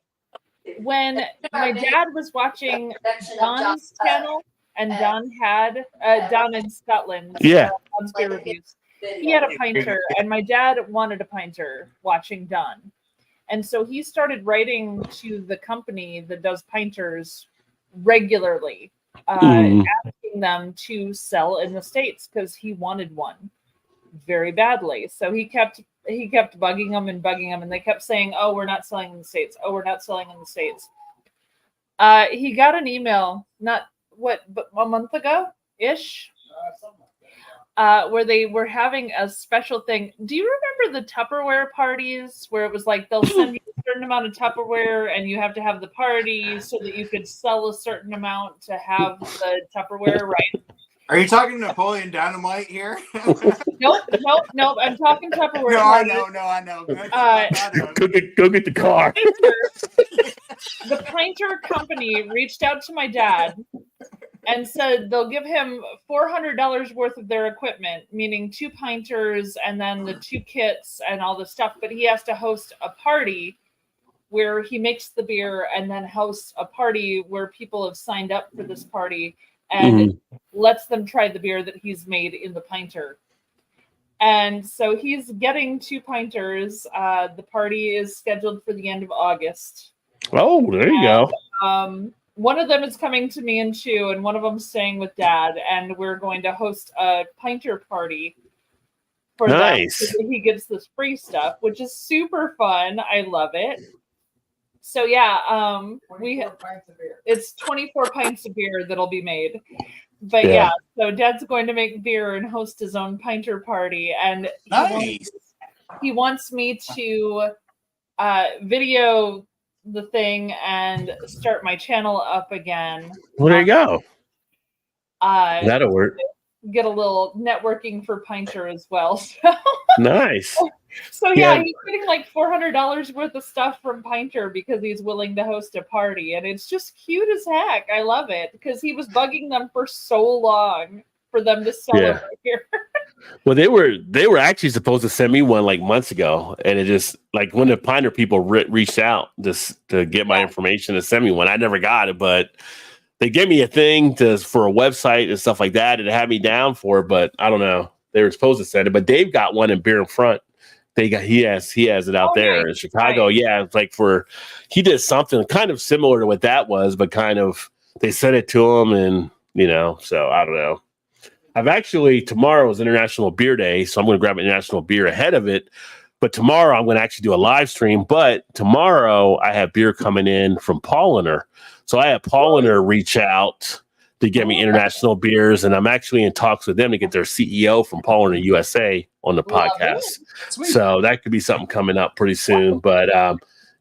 when my dad was watching Don's channel, and Don had Don in Scotland, Don's beer reviews. He had a pinter, and my dad wanted a pinter watching Don, and so he started writing to the company that does pinters regularly, asking them to sell in the States because he wanted one very badly. So he kept bugging them, and they kept saying, "Oh, we're not selling in the States. Oh, we're not selling in the States." He got an email, but a month ago ish, where they were having a special thing. Do you remember the Tupperware parties where it was like they'll send you a certain amount of Tupperware and you have to have the party so that you could sell a certain amount to have the Tupperware, right? Are you talking Napoleon Dynamite here? Nope. I'm talking Tupperware. No, I know. Go get the car. The Pinter company reached out to my dad and said they'll give him $400 worth of their equipment, meaning 2 pinters and then the 2 kits and all the stuff. But he has to host a party where he makes the beer and then hosts a party where people have signed up for this party and lets them try the beer that he's made in the pinter. And so he's getting 2 pinters. The party is scheduled for the end of August. Oh, there you go. One of them is coming to me in 2, and one of them staying with Dad. And we're going to host a pinter party for them. So he gets this free stuff, which is super fun. I love it. So yeah, it's 24 pints of beer that'll be made. But yeah, so Dad's going to make beer and host his own pinter party, and he wants me to video the thing and start my channel up again. Well, there you go. That'll work. Get a little networking for pinter as well. Nice. So yeah, he's getting like $400 worth of stuff from Pinter because he's willing to host a party, and it's just cute as heck. I love it because he was bugging them for so long for them to sell over here. Well, they were actually supposed to send me one like months ago, and it just like when the Pinter people reached out just to get my information to send me one, I never got it, but they gave me a thing for a website and stuff like that, and it had me down for it, but I don't know. They were supposed to send it, but Dave got one in Beer in Front. He has it out there in Chicago. Right. Yeah, it's like he did something kind of similar to what that was, but kind of they sent it to him, and so I don't know. I've actually, tomorrow is International Beer Day, so I'm going to grab an international beer ahead of it. But tomorrow I'm going to actually do a live stream. But tomorrow I have beer coming in from Polliner. So I had Polliner reach out to get me international beers, and I'm actually in talks with them to get their CEO from Polliner USA on the podcast. Sweet. So that could be something coming up pretty soon. But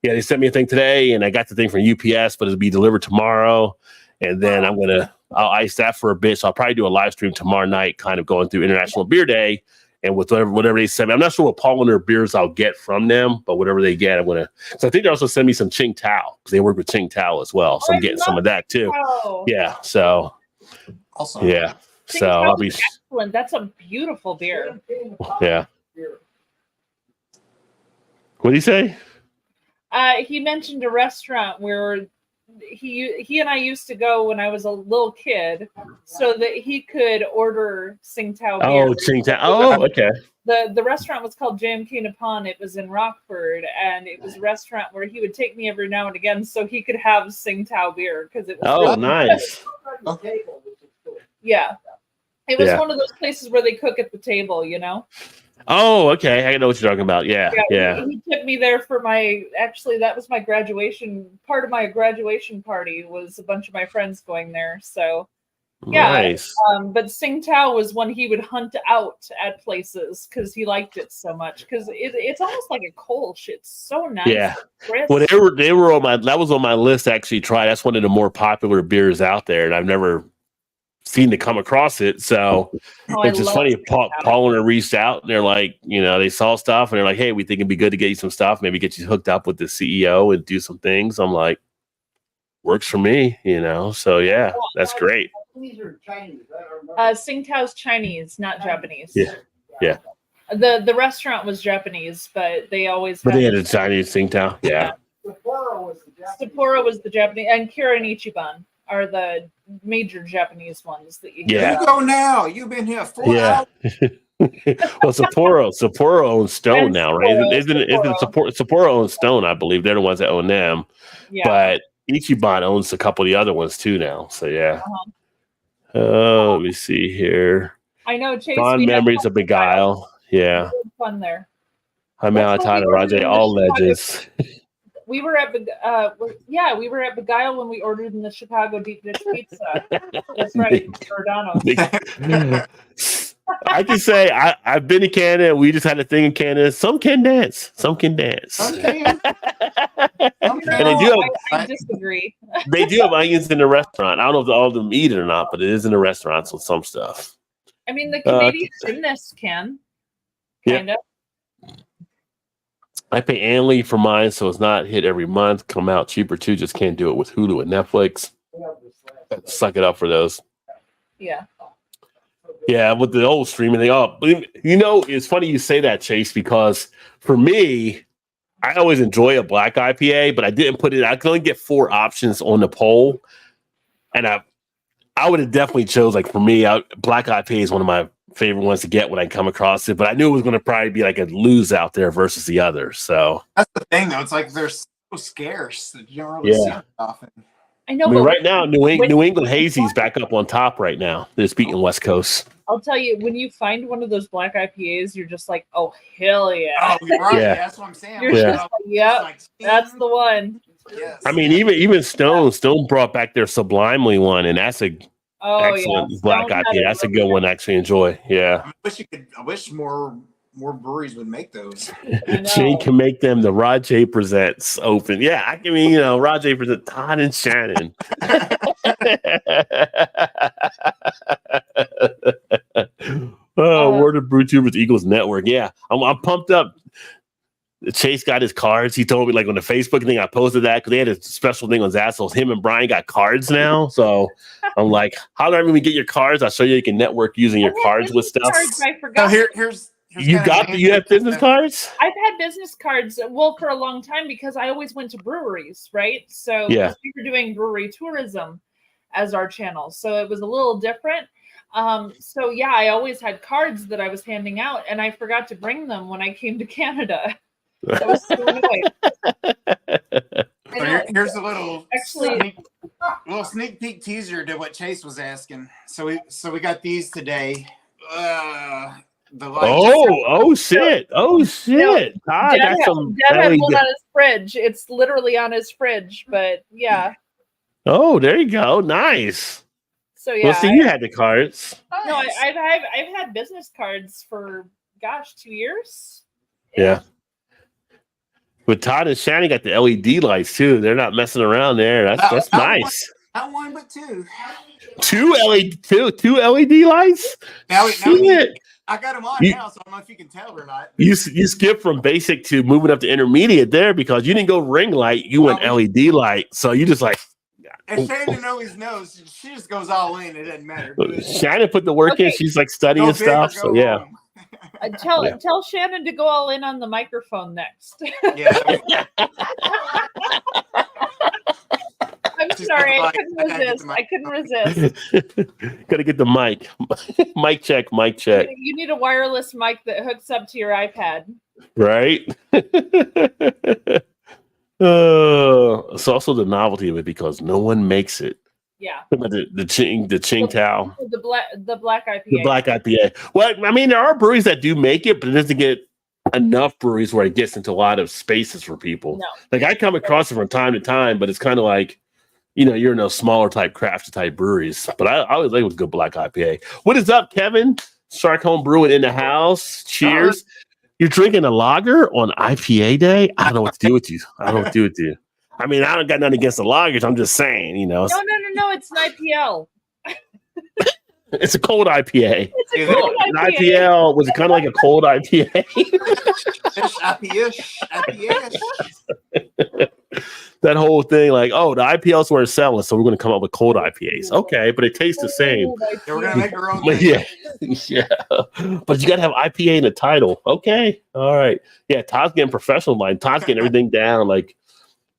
yeah, they sent me a thing today, and I got the thing from UPS, but it'll be delivered tomorrow. And then I'll ice that for a bit. So I'll probably do a live stream tomorrow night, kind of going through International Beer Day. And with whatever they send me, I'm not sure what Polliner beers I'll get from them, but whatever they get, I'm gonna. So I think they also send me some Qing Tao because they work with Qing Tao as well. So I'm getting some of that too. Yeah. So Awesome. yeah. Qing So Tao I'll be. is excellent. That's a beautiful beer. Yeah. What did he say? He mentioned a restaurant where he and I used to go when I was a little kid, so that he could order Tsingtao beer. Oh, Qing Tao. Oh, okay. The restaurant was called JMK Nippon. It was in Rockford, and it was a restaurant where he would take me every now and again so he could have Tsingtao beer because it was Oh, really nice. Yeah. It was Yeah. one of those places where they cook at the table, you know? Oh, okay. I know what you're talking about. Yeah. Yeah. He took me there for that was my graduation. Part of my graduation party was a bunch of my friends going there. So, yeah. Nice. But Tsingtao was one he would hunt out at places because he liked it so much. Because it's almost like a Kolsch. It's so nice. Yeah. Crisp. Well, they were on that was on my list to actually try. That's one of the more popular beers out there, and I've never seen to come across it. So it's just funny. Polliner reached out and they're like, they saw stuff and they're like, hey, we think it'd be good to get you some stuff, maybe get you hooked up with the CEO and do some things. I'm like, works for me, So yeah, that's great. These are Chinese. Tsingtao's Chinese, not Japanese. Yeah. Yeah. The restaurant was Japanese, but they always But they had a Chinese Tsingtao. Yeah. Sapporo was the Japanese, and Kira and Ichiban are the major Japanese ones that you hear Yeah. You about. go now. You've been here 4 hours. Well, Sapporo owns Stone And now, right? Sapporo, Isn't Sapporo owns Stone? I believe they're the ones that own them. Yeah. But Ichiban owns a couple of the other ones too now. So yeah. Uh-huh. Let me see here. I know, Chase. Fond we had memories of Beguile. Yeah. fun there. Hi, Mal, Todd and Rajay, all legends. We were at we were at Beguile when we ordered in the Chicago deep dish pizza. That's right, Giordano's. I can say I've been to Canada. We just had a thing in Canada. Some can dance. Some can dance. Some can. Some And they do I disagree. They do have onions in the restaurant. I don't know if all of them eat it or not, but it is in the restaurants with some stuff. I mean, the Canadian gymnasts can. Kind of. I pay annually for mine, so it's not hit every month. Come out cheaper too. Just can't do it with Hulu and Netflix. Suck it up for those. Yeah. Yeah, with the old streaming thing up. It's funny you say that, Chase, because for me, I always enjoy a black IPA, but I didn't put it. I could only get 4 options on the poll, and I would have definitely chose, like, for me, black IPA is one of my favorite ones to get when I come across it, but I knew it was going to probably be like a lose out there versus the others. So that's the thing, though. It's like they're so scarce that you don't really see them often. I know. Right now, New England Hazy's back up on top right now. They're just beating West Coast. I'll tell you, when you find one of those black IPAs, you're just like, oh, hell yeah. Oh, you're right. Yeah. That's what I'm saying. You're just like, yep, that's the one. Yes. I mean, even Stone brought back their Sublimely one, and that's a excellent black IPA. That's a good one to actually enjoy. Yeah. I wish more breweries would make those. Shane can make them the Rajay Presents open. Yeah, I mean, Rajay Presents Todd and Shannon. Word of Brewtubers Eagles Network. Yeah, I'm pumped up. Chase got his cards. He told me, like, on the Facebook thing, I posted that because they had a special thing on Zazzles. Him and Brian got cards now. So I'm like, how do I even get your cards? I'll show you can network using your cards with stuff. I forgot. Here's you have business cards? I've had business cards, for a long time because I always went to breweries, right? So we were doing brewery tourism as our channel. So it was a little different. I always had cards that I was handing out, and I forgot to bring them when I came to Canada. I was so annoyed. I So know. here's a little Actually- sneak peek teaser to what Chase was asking. So we got these today. The lights. Oh shit! Oh shit! I got some Dad had LED. one on his fridge. It's literally on his fridge, but yeah. Oh, there you go. Nice. So yeah. Well, see, you had the cards. No, I've had business cards for 2 years. Yeah. But Todd and Shannon got the LED lights too. They're not messing around there. That's nice. Not one, but two. Two LED lights. Now Shit. I got them on now, so I don't know if you can tell or not. You skipped from basic to moving up to intermediate there because you didn't go ring light. You went LED light. So you just like. And Shannon always knows. She just goes all in. It doesn't matter. Shannon put the work in. She's like studying stuff. So yeah. Tell Shannon to go all in on the microphone next. Yeah. I'm sorry, I couldn't resist. Gotta get the mic. Mic check. You need a wireless mic that hooks up to your iPad. Right? It's also the novelty of it because no one makes it. Yeah. The Tsingtao. The black IPA. The black IPA. Well, I mean, there are breweries that do make it, but it doesn't get enough breweries where it gets into a lot of spaces for people. No. Like I come across it from time to time, but it's kind of like, you're in those smaller type craft type breweries. But I always like a good black IPA. What is up, Kevin? Shark Home Brewing in the house. Cheers. You're drinking a lager on IPA day? I don't know what to do with you. I mean, I don't got nothing against the lagers. I'm just saying, No. It's an IPL. It's a cold IPA. It's a cold An IPL was kind of like a cold IPA. That whole thing, like, the IPLs were selling, so we're going to come up with cold IPAs. Okay, but it tastes the same. Yeah, we're going to make our own thing. Yeah. But you got to have IPA in the title. Okay. All right. Yeah, Todd's getting professional. Todd's getting everything down. Like,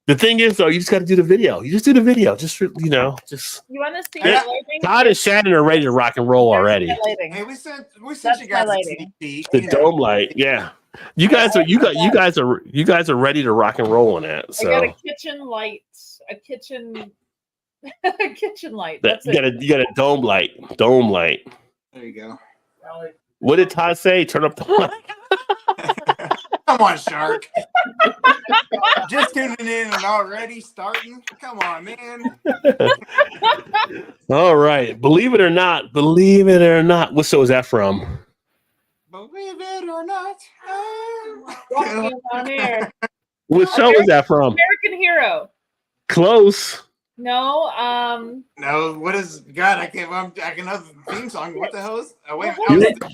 the thing is, though, you just got to do the video. You just do the video. Just. You want to see my lighting? Todd and Shannon are ready to rock and roll already. Hey, we sent you guys a sneak peek. The dome light, yeah. You guys are ready to rock and roll on that. So I got a kitchen light. A kitchen light. That's you got a dome light. Dome light. There you go. What did Todd say? Turn up the light. Come on, Shark. Just tuning in and already starting. Come on, man. All right. Believe it or not. What show is that from? Believe it or not. Walking on air. What show is that from? American Hero. Close. No. No. What is God? I can't know the theme song. What the hell is? Oh, wait.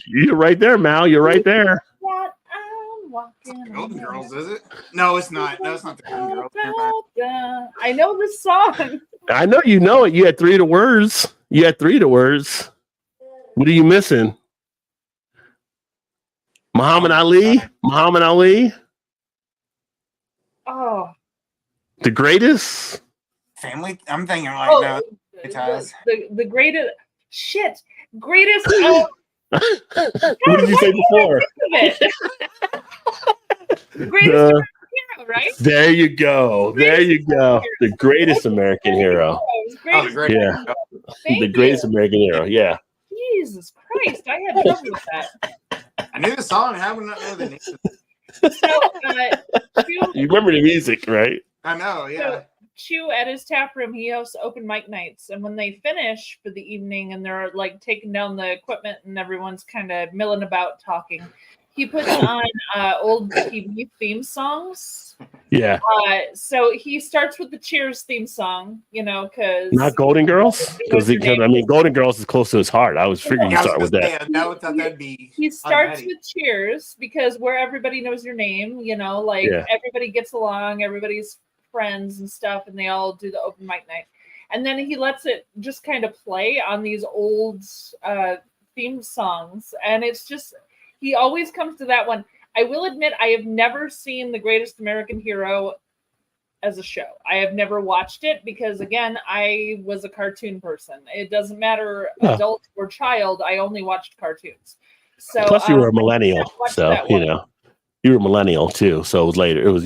You're right there, Mal. You're right there. What I'm walking. The Golden Girls, is it? No, it's not. No, it's not the Golden Girls. I know this song. I know you know it. You had three of the words. What are you missing? Muhammad Ali. Oh. The greatest. Family. I'm thinking no. The greatest. Shit. Greatest. What did you say before? Greatest American Hero, right? There you go. The greatest American hero. Yeah. The greatest American hero. Yeah. Jesus Christ, I had trouble with that. I knew the song. How would I not know the name? So, you remember the music, right? I know. Yeah. So, Chew at his tap room, he hosts open mic nights, and when they finish for the evening and they're like taking down the equipment and everyone's kind of milling about talking, he puts on old TV theme songs. Yeah. So he starts with the Cheers theme song, because not Golden Girls, because Golden Girls is close to his heart. I was figuring you start with that. That'd be. He starts with Cheers because where everybody knows your name, everybody gets along, everybody's friends and stuff, and they all do the open mic night, and then he lets it just kind of play on these old theme songs, and it's just he always comes to that one. I will admit I have never seen The Greatest American Hero as a show. I have never watched it because, again, I was a cartoon person. It doesn't matter adult or child. I only watched cartoons. So plus you were a millennial, so you were a millennial too. So it was later. It was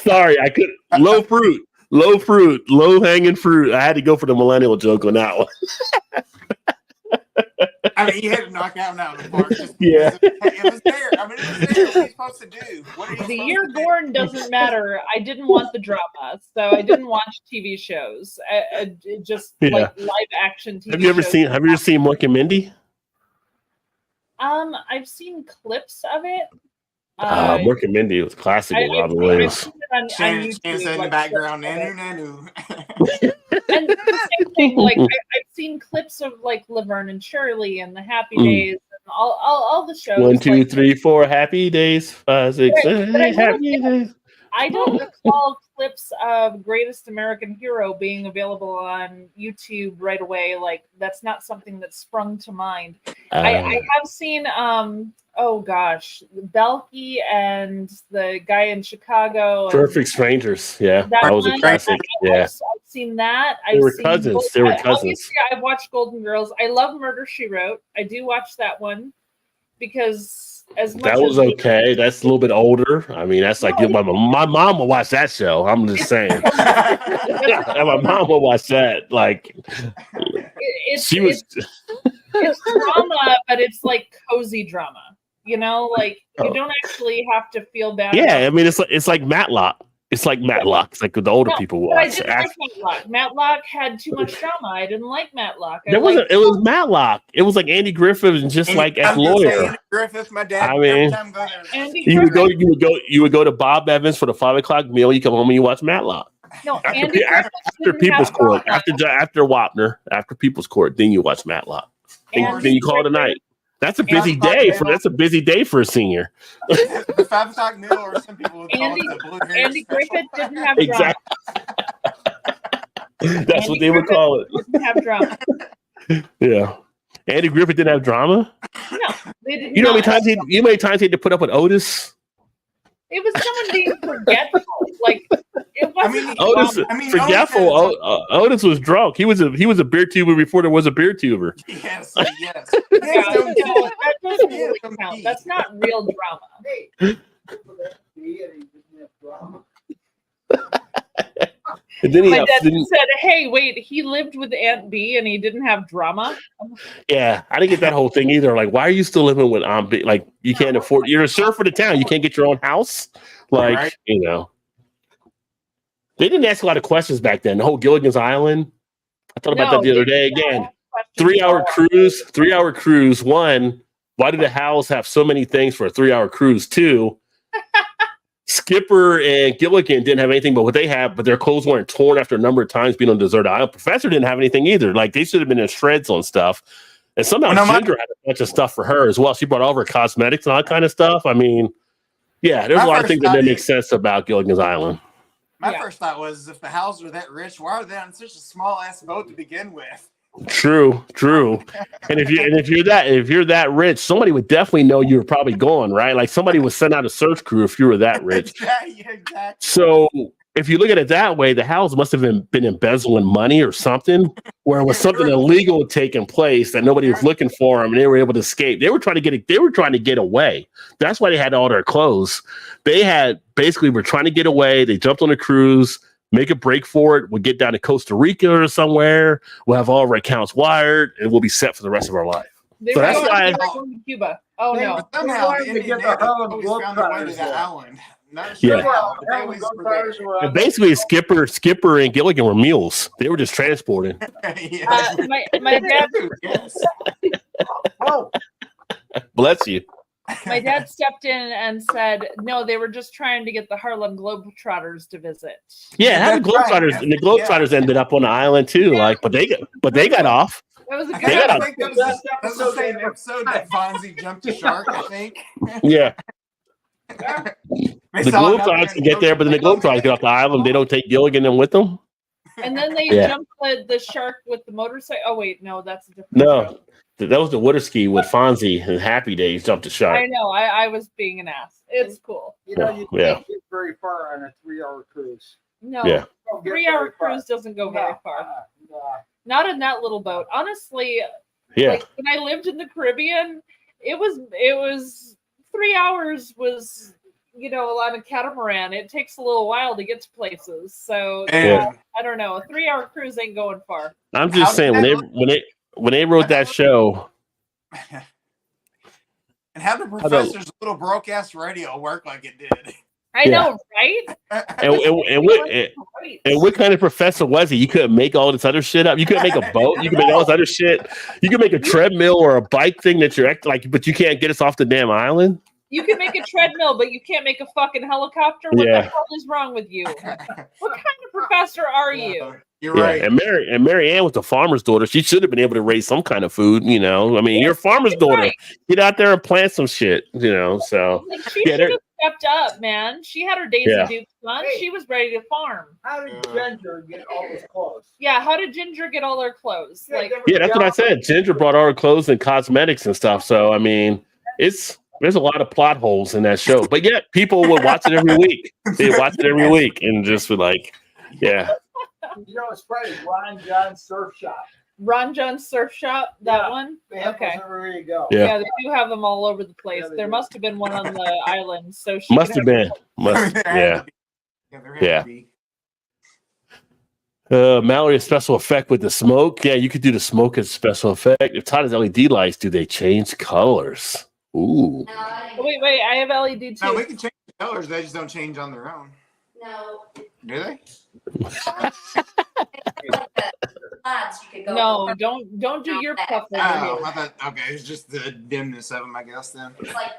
Sorry, I could. Low fruit, low hanging fruit. I had to go for the millennial joke on that one. I mean, you had to knock that one out of the park. Just Yeah. it was there. I mean, it was there. What are you supposed to do? What are you The supposed year to do? born doesn't matter. I didn't want the drama, so I didn't watch TV shows. Just like live action TV. Have you ever shows. seen? Have you ever seen Mork and Mindy? I've seen clips of it. Mork and Mindy was classic with Robin I've Williams. seen it on Shannon YouTube, said in the like, background, clips of nanu, it. nanu. And the same thing, like I've seen clips of like Laverne and Shirley and the Happy Days and all the shows. 1, 2, like, 3, 4 happy days. 5, 6, But 7, I 8 happy days. I don't recall clips of Greatest American Hero being available on YouTube right away. Like that's not something that sprung to mind. I have seen oh gosh, Belky and the guy in Chicago. Perfect Strangers. Yeah, that was a one, classic. I've seen that. They were seen cousins. They were cousins. Obviously, I've watched Golden Girls. I love Murder, She Wrote. I do watch that one because as much That was as okay. That's a little bit older. I mean, that's like my mom will watch that show. I'm just saying. My mom will watch that. Like it's drama, but it's like cozy drama. You know, like you don't actually have to feel bad. Yeah, I mean, it's like Matlock. It's like Matlock. It's like the older people But I watch. didn't like Matlock. Matlock had too much drama. I didn't like Matlock. It was Matlock. It was like Andy Griffith and just like as lawyer. Andy Griffith, my dad. I mean, every time I go there, you would go to Bob Evans for the 5 o'clock meal. You come home and you watch Matlock. No, Andy After People's Court, after Wapner, after People's Court, then you watch Matlock. Then you call it a night. That's a busy day for a senior. the 5 o'clock meal, or some people would call Andy, it the Blue Hair Andy special. Griffith didn't have Exactly. drama. That's what they would call it. Didn't have drama. Yeah. Andy Griffith didn't have drama. No, they didn't. You know how many times he had to put up with Otis? It was someone being forgetful. Like it wasn't. Forgetful. Otis was drunk. He was a beer tuber before there was a beer tuber. Yes. Yeah, that doesn't really count. That's not real drama. And then My dad said, "Hey, wait, he lived with Aunt B and he didn't have drama." Yeah, I didn't get that whole thing either. Like, why are you still living with Aunt B? Like, you can't afford. You're a serf for the town. You can't get your own house. Like, Right. you know, they didn't ask a lot of questions back then. The whole Gilligan's Island. I thought about that the other day. Again, 3-hour cruise. 3-hour cruise. 1, why did the house have so many things for a 3-hour cruise? 2, Skipper and Gilligan didn't have anything but what they had, but their clothes weren't torn after a number of times being on a desert island. Professor didn't have anything either. Like, they should have been in shreds on stuff. And somehow Ginger had a bunch of stuff for her as well. She brought all of her cosmetics and all that kind of stuff. I mean, yeah, there's a lot of things that didn't make sense about Gilligan's Island. My first thought was, if the houses were that rich, why are they on such a small ass boat to begin with? True. And if you're that rich, somebody would definitely know you were probably gone, right? Like somebody would send out a search crew if you were that rich. Exactly. So if you look at it that way, the house must have been embezzling money or something, where it was something illegal taking place that nobody was looking for them, and they were able to escape. They were trying to get away. That's why they had all their clothes. They were trying to get away. They jumped on a cruise, make a break for it. We'll get down to Costa Rica or somewhere. We'll have all of our accounts wired, and we'll be set for the rest of our life. They So were that's why going to Cuba. Oh They- no. Somehow wanted the to Indian get the natives Harlem always found their way to Globetrotters that there. island. Not sure Yeah. how, but they always were there. Basically, Skipper and Gilligan were mules. They were just transporting. Yes. My dad Yes. Oh, Bless you. my dad stepped in and said, "No, they were just trying to get the Harlem Globetrotters to visit." Yeah, how the That's right. Globetrotters and the Globetrotters ended up on the island too. Like, but they got off. That was a I good. think that was the same episode that Fonzie jumped a shark, I think. Yeah, They the saw him out Globetrotters in can get there, but then the Globetrotters get off the island. They don't take Gilligan in with them. And then they Yeah. jumped the shark with the motorcycle. Oh wait, no, that's a different. No, show. that was the water ski with Fonzie and Happy Days jumped the I shark. know. I was being an ass. It's cool. you know, you Yeah. can't get very far on a 3-hour cruise. No, Yeah. Don't get 3-hour very far. cruise doesn't go very far. No. Not in that little boat. Honestly, Yeah, like when I lived in the Caribbean, it was 3 hours was on a catamaran, it takes a little while to get to places. So And I don't know. A 3-hour cruise ain't going far. I'm just saying when they wrote that show. and how the professor's little broke ass radio work like it did. I know, right? And what kind of professor was he? You couldn't make all this other shit up. You couldn't make a boat. You could make all this other shit. You could make a treadmill or a bike thing that you're like, but you can't get us off the damn island. You can make a treadmill, but you can't make a fucking helicopter. What the hell is wrong with you? What kind of professor are you? You're right. And Mary Ann was the farmer's daughter. She should have been able to raise some kind of food, I mean, you're a farmer's daughter. Right. Get out there and plant some shit, so. She should have stepped up, man. She had her Daisy Duke son. Hey. She was ready to farm. How did Ginger get all those clothes? Yeah, how did Ginger get all her clothes? That's what I said. Ginger brought all her clothes and cosmetics and stuff. So, I mean, there's a lot of plot holes in that show. But yet, people would watch it every week. They watch it every week and just be like, yeah. It's funny. Ron John's Surf Shop. Ron John's Surf Shop, that one? They have those everywhere you go. Yeah, they do have them all over the place. There must have been one on the island. So she Must have been. Yeah. Mallory, a special effect with the smoke. Yeah, you could do the smoke as special effect. If Todd has LED lights, do they change colors? Ooh. Wait, I have LED too. No, we can change the colors. They just don't change on their own. No. Do they? No, don't do your puff. Oh, I thought, okay, it's just the dimness of them, I guess, then.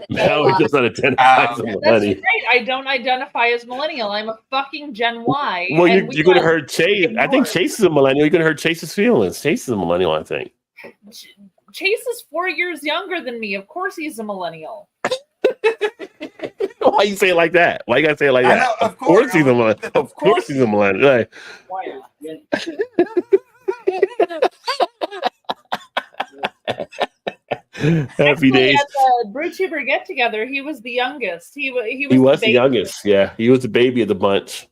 Mallory does not identify as a millennial. That's great. I don't identify as millennial. I'm a fucking Gen Y. Well, you're going to hurt Chase. I think Chase is a millennial. You're going to hurt Chase's feelings. Chase is a millennial, I think. Chase is 4 years younger than me. Of course he's a millennial. Why you say it like that? Why you gotta say it like that? Know, of course he's a millennial. Of course he's a millennial. Happy days. At the BrewTuber get together, he was the youngest. He was the youngest. Yeah, he was the baby of the bunch.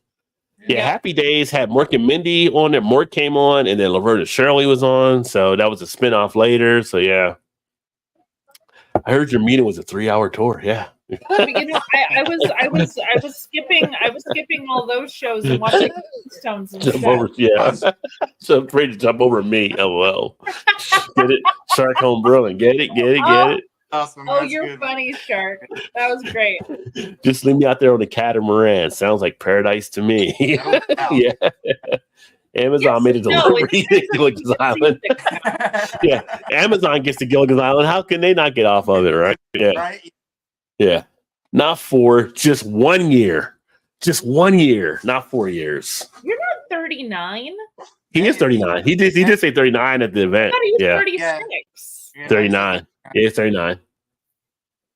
Yeah, Happy Days had Mork and Mindy on it. Mork came on, and then Laverne and Shirley was on. So that was a spinoff later. So yeah, I heard your meeting was a 3-hour tour. Yeah. But, I was skipping all those shows and watching Stones and jump over, so afraid to jump over me. LOL. Get it? Shark Home Brewing. Get it? Awesome. Oh, you're good. Funny, Shark. That was great. Just leave me out there on the catamaran. Sounds like paradise to me. Yeah. Amazon made a delivery to Gilligan's Island. Yeah. Amazon gets to Gilligan's Island. How can they not get off of it, right? Yeah. Right. Yeah. Not 4, just 1 year. Just 1 year, not 4 years. You're not 39. He is 39. He did say 39 at the event. I thought he was 36. 39. Yeah, it's 39.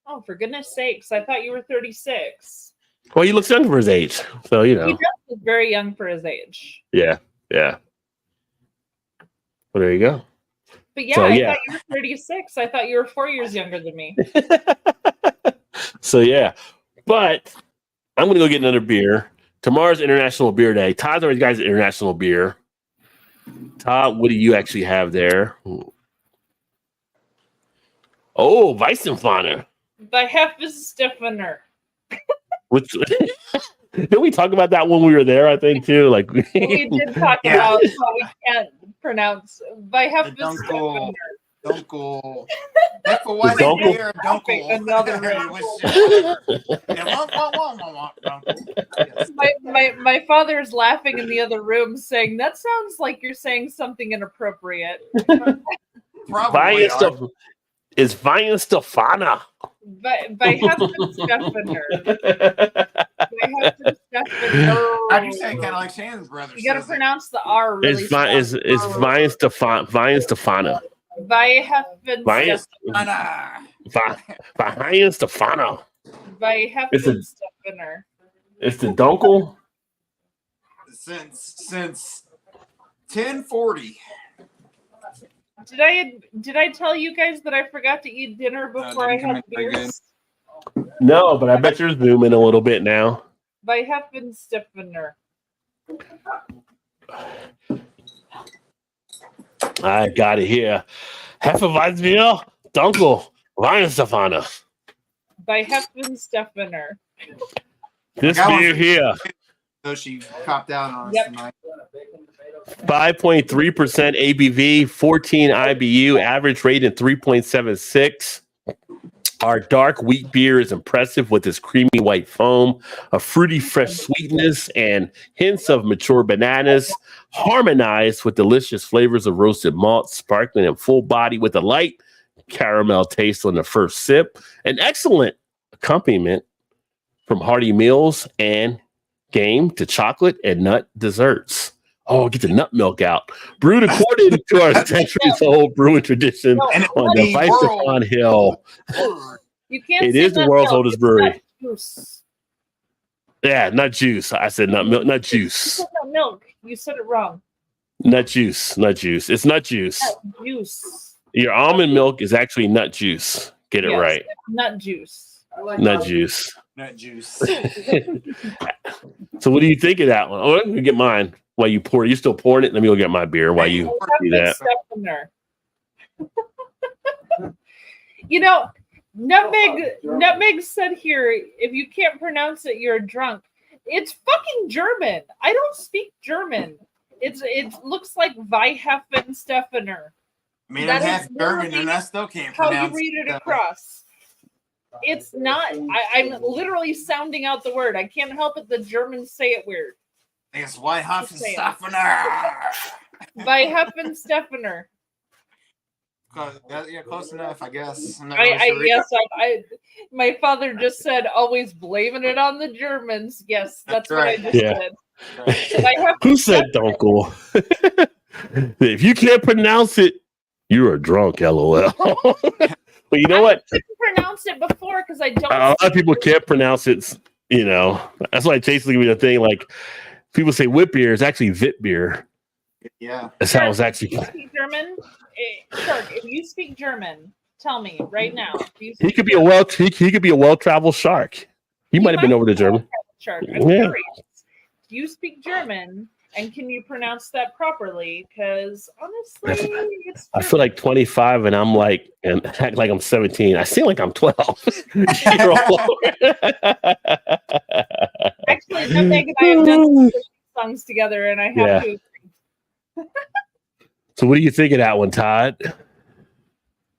Oh, for goodness sakes. I thought you were 36. Well, he looks young for his age. So, He does look very young for his age. Yeah. Well, there you go. But I thought you were 36. I thought you were 4 years younger than me. So, yeah. But I'm going to go get another beer. Tomorrow's International Beer Day. Todd's already got his International Beer. Todd, what do you actually have there? Oh, Weissenfahner. The Hefeweizen. Didn't we talk about that when we were there, I think, too? Like we did talk about how we can't pronounce Hefeweizen. Dunkel. Hefeweizen. Dunkel. Another room. My father is laughing in the other room, saying, "That sounds like you're saying something inappropriate." Probably. It's Weihenstephaner. By Hefeweizen. How do you say it? Kind of like Shannon's brothers. You got to pronounce the R really. It's Weihenstephaner. Weihenstephaner. It's the Dunkel. Since 1040. Did I tell you guys that I forgot to eat dinner before I had beers? No, but I bet you're zooming a little bit now. By Hefeweizen. I got it here. Hefeweizen, Dunkel, Weihenstephaner. By Hefeweizen. This That beer was- here, So she copped out on us Yep. tonight. 5.3% ABV, 14 IBU, average rating 3.76. Our dark wheat beer is impressive with its creamy white foam, a fruity fresh sweetness, and hints of mature bananas, harmonized with delicious flavors of roasted malt, sparkling and full body with a light caramel taste on the first sip. An excellent accompaniment from hearty meals and game to chocolate and nut desserts. Oh, get the nut milk out. Brewed according to our centuries-old brewing tradition And on the Weissapon Hill. You can't. It say is the nut world's milk, oldest it's brewery. nut juice. Yeah, nut juice. I said nut milk, nut You juice. said nut milk. You said it wrong. Nut juice. Nut juice. It's nut juice. Nut juice. Your almond milk is actually nut juice. Get it Yes, right. Nut juice. I like Nut that. juice. Nut juice. So what do you think of that one? Oh, let me get mine while you pour. You still pouring it? Let me go get my beer while you Have do good that. stuff in there. You know, Nutmeg said here, if you can't pronounce it, you're drunk. It's fucking German. I don't speak German. It looks like Weihefensteffener. I mean, That I'm is half German literally and I still can't How you pronounce read it stuff. across. It's not. I'm literally sounding out the word. I can't help it. The Germans say it weird. I think it's Weihefensteffener. Weihefensteffener. Yeah, close enough, I guess. I'm not really sure. Yes, my father just said always blaming it on the Germans. Yes, that's what I That's just right. said. Right. So I have Who said Dunkel? If you can't pronounce it, you're a drunk, LOL. But you know what? I couldn't pronounce it before because I don't. A lot of people can't pronounce it. You know, that's why Chase gave me the thing. Like people say, whip beer is actually vit beer. Yeah. That's how it's actually. Do you speak German? Shark, if you speak German, tell me right now. Do you He speak could be a he could be a well-traveled shark. He might have been over to German. Shark. I'm Yeah. curious. Do you speak German? And can you pronounce that properly? Because honestly, it's I feel like 25 and I'm like, and act like I'm 17. I seem like I'm 12. You're all over. actually Nutmeg and I have done some songs together, and I have Yeah. to agree. So what do you think of that one, Todd?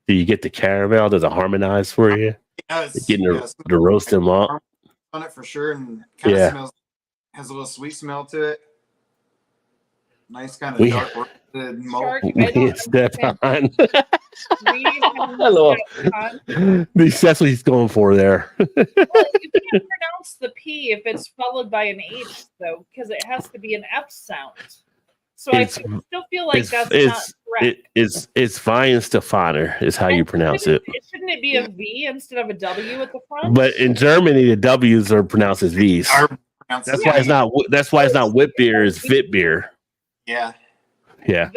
Do you get the caramel? Does it harmonize for you? Yes, Getting yes. the roasted malt? On it for sure, and kind of Yeah. smells, has a little sweet smell to it. Nice kind of We- dark roasted malt. Shark, I don't It's Stefan. We have Hello. Stefan. That's what he's going for there. Well, you can't pronounce the P if it's followed by an H, though, because it has to be an F sound. So It's- I still feel like it's- that's it's- not correct. It's Weihefenstefener is how you And pronounce it. Shouldn't it be a V instead of a W at the front? But in Germany, the W's are pronounced as V's. Pronounce That's it. why it's not. That's why it's not whip beer. It's fit beer. Yeah. Yeah.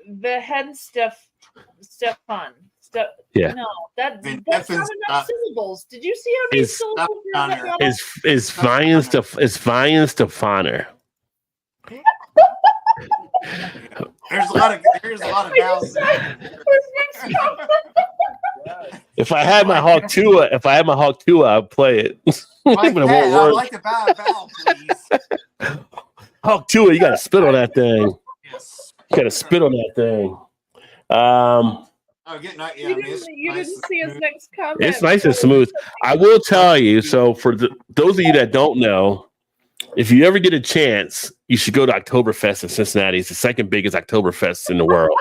The head Stefan. Yeah. No, that's Vin not Effen's enough not- syllables. Did you see how many It's- syllables are in that Stefan. bottle? It's Weihefenstefener. There's a lot of vowels. If I had my Hawk Tua, I'd play it. Like But it that, won't I would work. like to buy a vowel, please. Hawk Tua, you got to spit on that thing. Yes. You got to spit on that thing. Oh, get not. Yeah, You I mean, it's didn't nice see his and next comment. It's nice and smooth. I will tell you. So for those of you that don't know, if you ever get a chance, you should go to Oktoberfest in Cincinnati. It's the second biggest Oktoberfest in the world.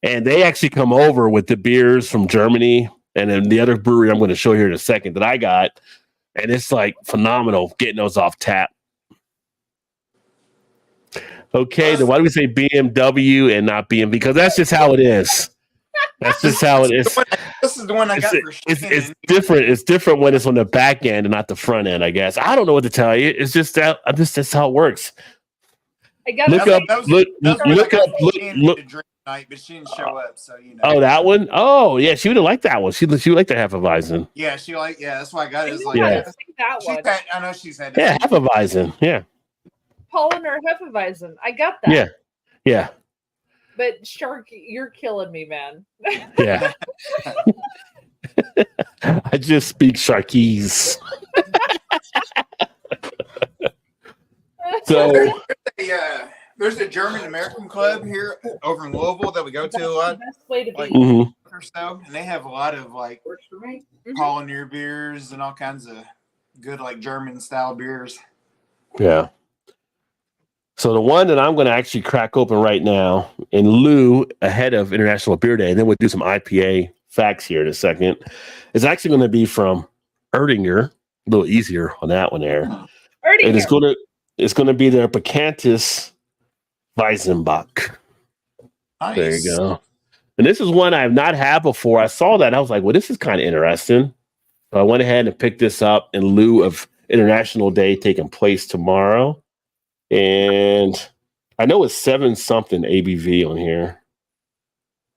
And they actually come over with the beers from Germany and then the other brewery I'm going to show here in a second that I got. And it's like phenomenal getting those off tap. Okay, then why do we say BMW and not BMW? Because that's just how it is. That's just how it is. This is the one I got for It's Shannon. different. It's different when it's on the back end and not the front end, I guess. I don't know what to tell you. It's just that that's how it works. I got Look up, That was look the one I look got up, for look, Shannon look. to drink tonight, but she didn't show up, so you know. Oh, that one? Oh, yeah, she would have liked that one. She would like to have a Weizen. Yeah, that's why I got it. It's like, Yeah. that she's one. had, I know she's had. Yeah, have a Weizen. Yeah, Paulaner Hefeweizen. I got that. yeah, yeah, But Shark, you're killing me, man. yeah. I just speak Sharkies. So there's a German American club here over in Louisville that we go to a lot, Best way to be. like mhm. or so, and they have a lot of like Works for me. Paulaner beers and all kinds of good like German style beers. Yeah. So the one that I'm going to actually crack open right now in lieu ahead of International Beer Day, and then we'll do some IPA facts here in a second, is actually going to be from Erdinger. A little easier on that one there. And it's going to be their Picantis Weizenbach. Nice. There you go. And this is one I have not had before. I saw that. I was like, well, this is kind of interesting. So I went ahead and picked this up in lieu of International Day taking place tomorrow. And I know it's 7 something ABV on here.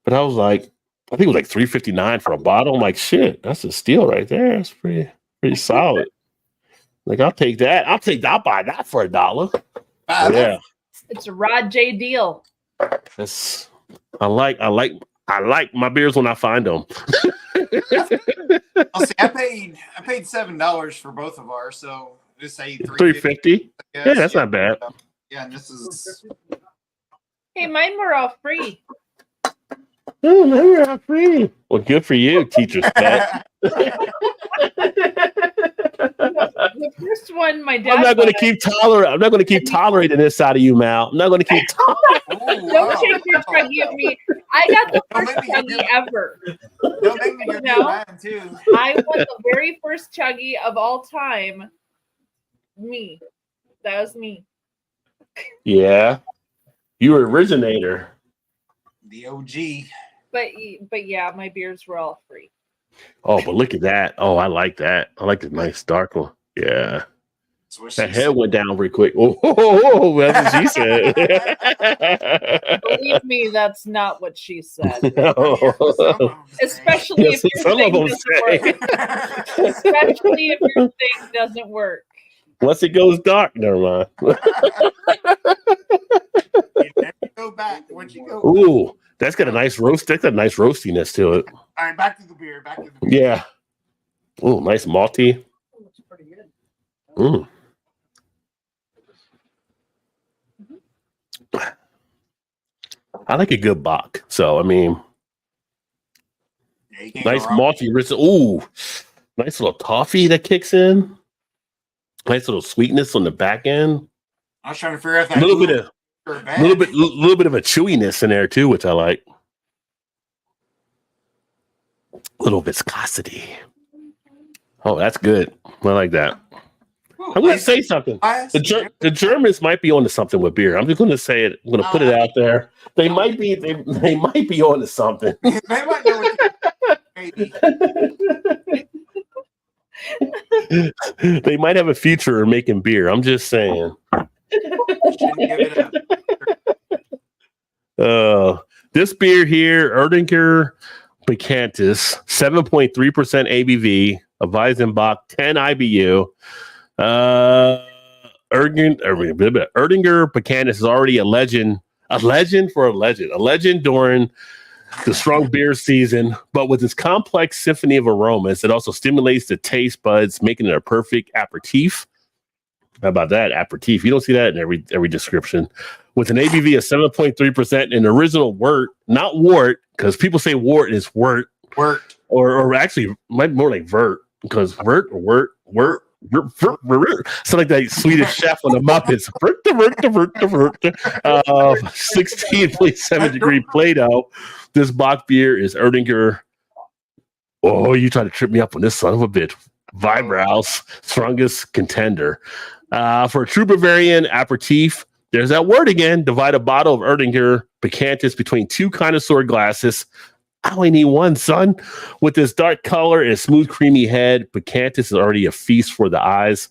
But I was like, I think it was like $3.59 for a bottle. I'm like, shit, that's a steal right there. That's pretty solid. Like, I'll take that. I'll buy that for $1. Yeah. It's a Rod J deal. That's I like my beers when I find them. I'll see, I paid $7 for both of ours, so just say $3.50. Yeah, that's not bad. Yeah, and this is Hey, mine were all free. Oh, now you're not free. Well, good for you, teacher's pet. The first one, my dad. I'm not going to keep tolerating this out of you, Mal. I'm not going to keep tolerating. Don't take your chuggy of me. I got the first chuggy ever. Don't make me go No. mine too. I want the very first chuggy of all time. Me. That was me. Yeah, you were originator. The OG. But yeah, my beers were all free. Oh, but look at that. Oh, I like that. I like the nice dark one. Yeah. That's what That she head said. went down pretty quick. Oh, that's what she said. Believe me, that's not what she said. No. Especially if your Some of thing them doesn't say. work. Especially if your thing doesn't work. Once it goes dark, never mind. You never go back. Once you go. Ooh, that's got a nice roast. That's got a nice roastiness to it. All right, back to the beer. Yeah. Ooh, nice malty. Looks pretty good. Mm. I like a good Bach. So, I mean, Yeah, you can't go nice wrong. malty. Ooh, nice little toffee that kicks in. Nice little sweetness on the back end. I was trying to figure out A that little bit of or bad. little bit of a chewiness in there too, which I like. Little viscosity. Oh, that's good. I like that. Ooh, I'm going to nice. say something. Nice. The Germans might be onto something with beer. I'm just going to say it. I'm going to put it out there. They might be. They might be onto something. They might know what maybe. They might have a future in making beer. I'm just saying. Shouldn't give it up. This beer here, Erdinger Picantis, 7.3% ABV, a Weizenbach, 10 IBU. Erdinger Picantis is already a legend during the strong beer season, but with its complex symphony of aromas, it also stimulates the taste buds, making it a perfect aperitif. How about that aperitif? You don't see that in every description. With an ABV of 7.3% and original wort, not wort, because people say wort is wort, or actually might be more like vert, because vert. So like that Swedish chef on the Muppets. 16.7 degree Play-Doh. This Bach beer is Erdinger. Oh, you try to trip me up on this son of a bitch. Vibral's strongest contender. For a true Bavarian aperitif, there's that word again. Divide a bottle of Erdinger Picantis between 2 connoisseur glasses. I only need one, son. With this dark color and smooth, creamy head, Picantis is already a feast for the eyes.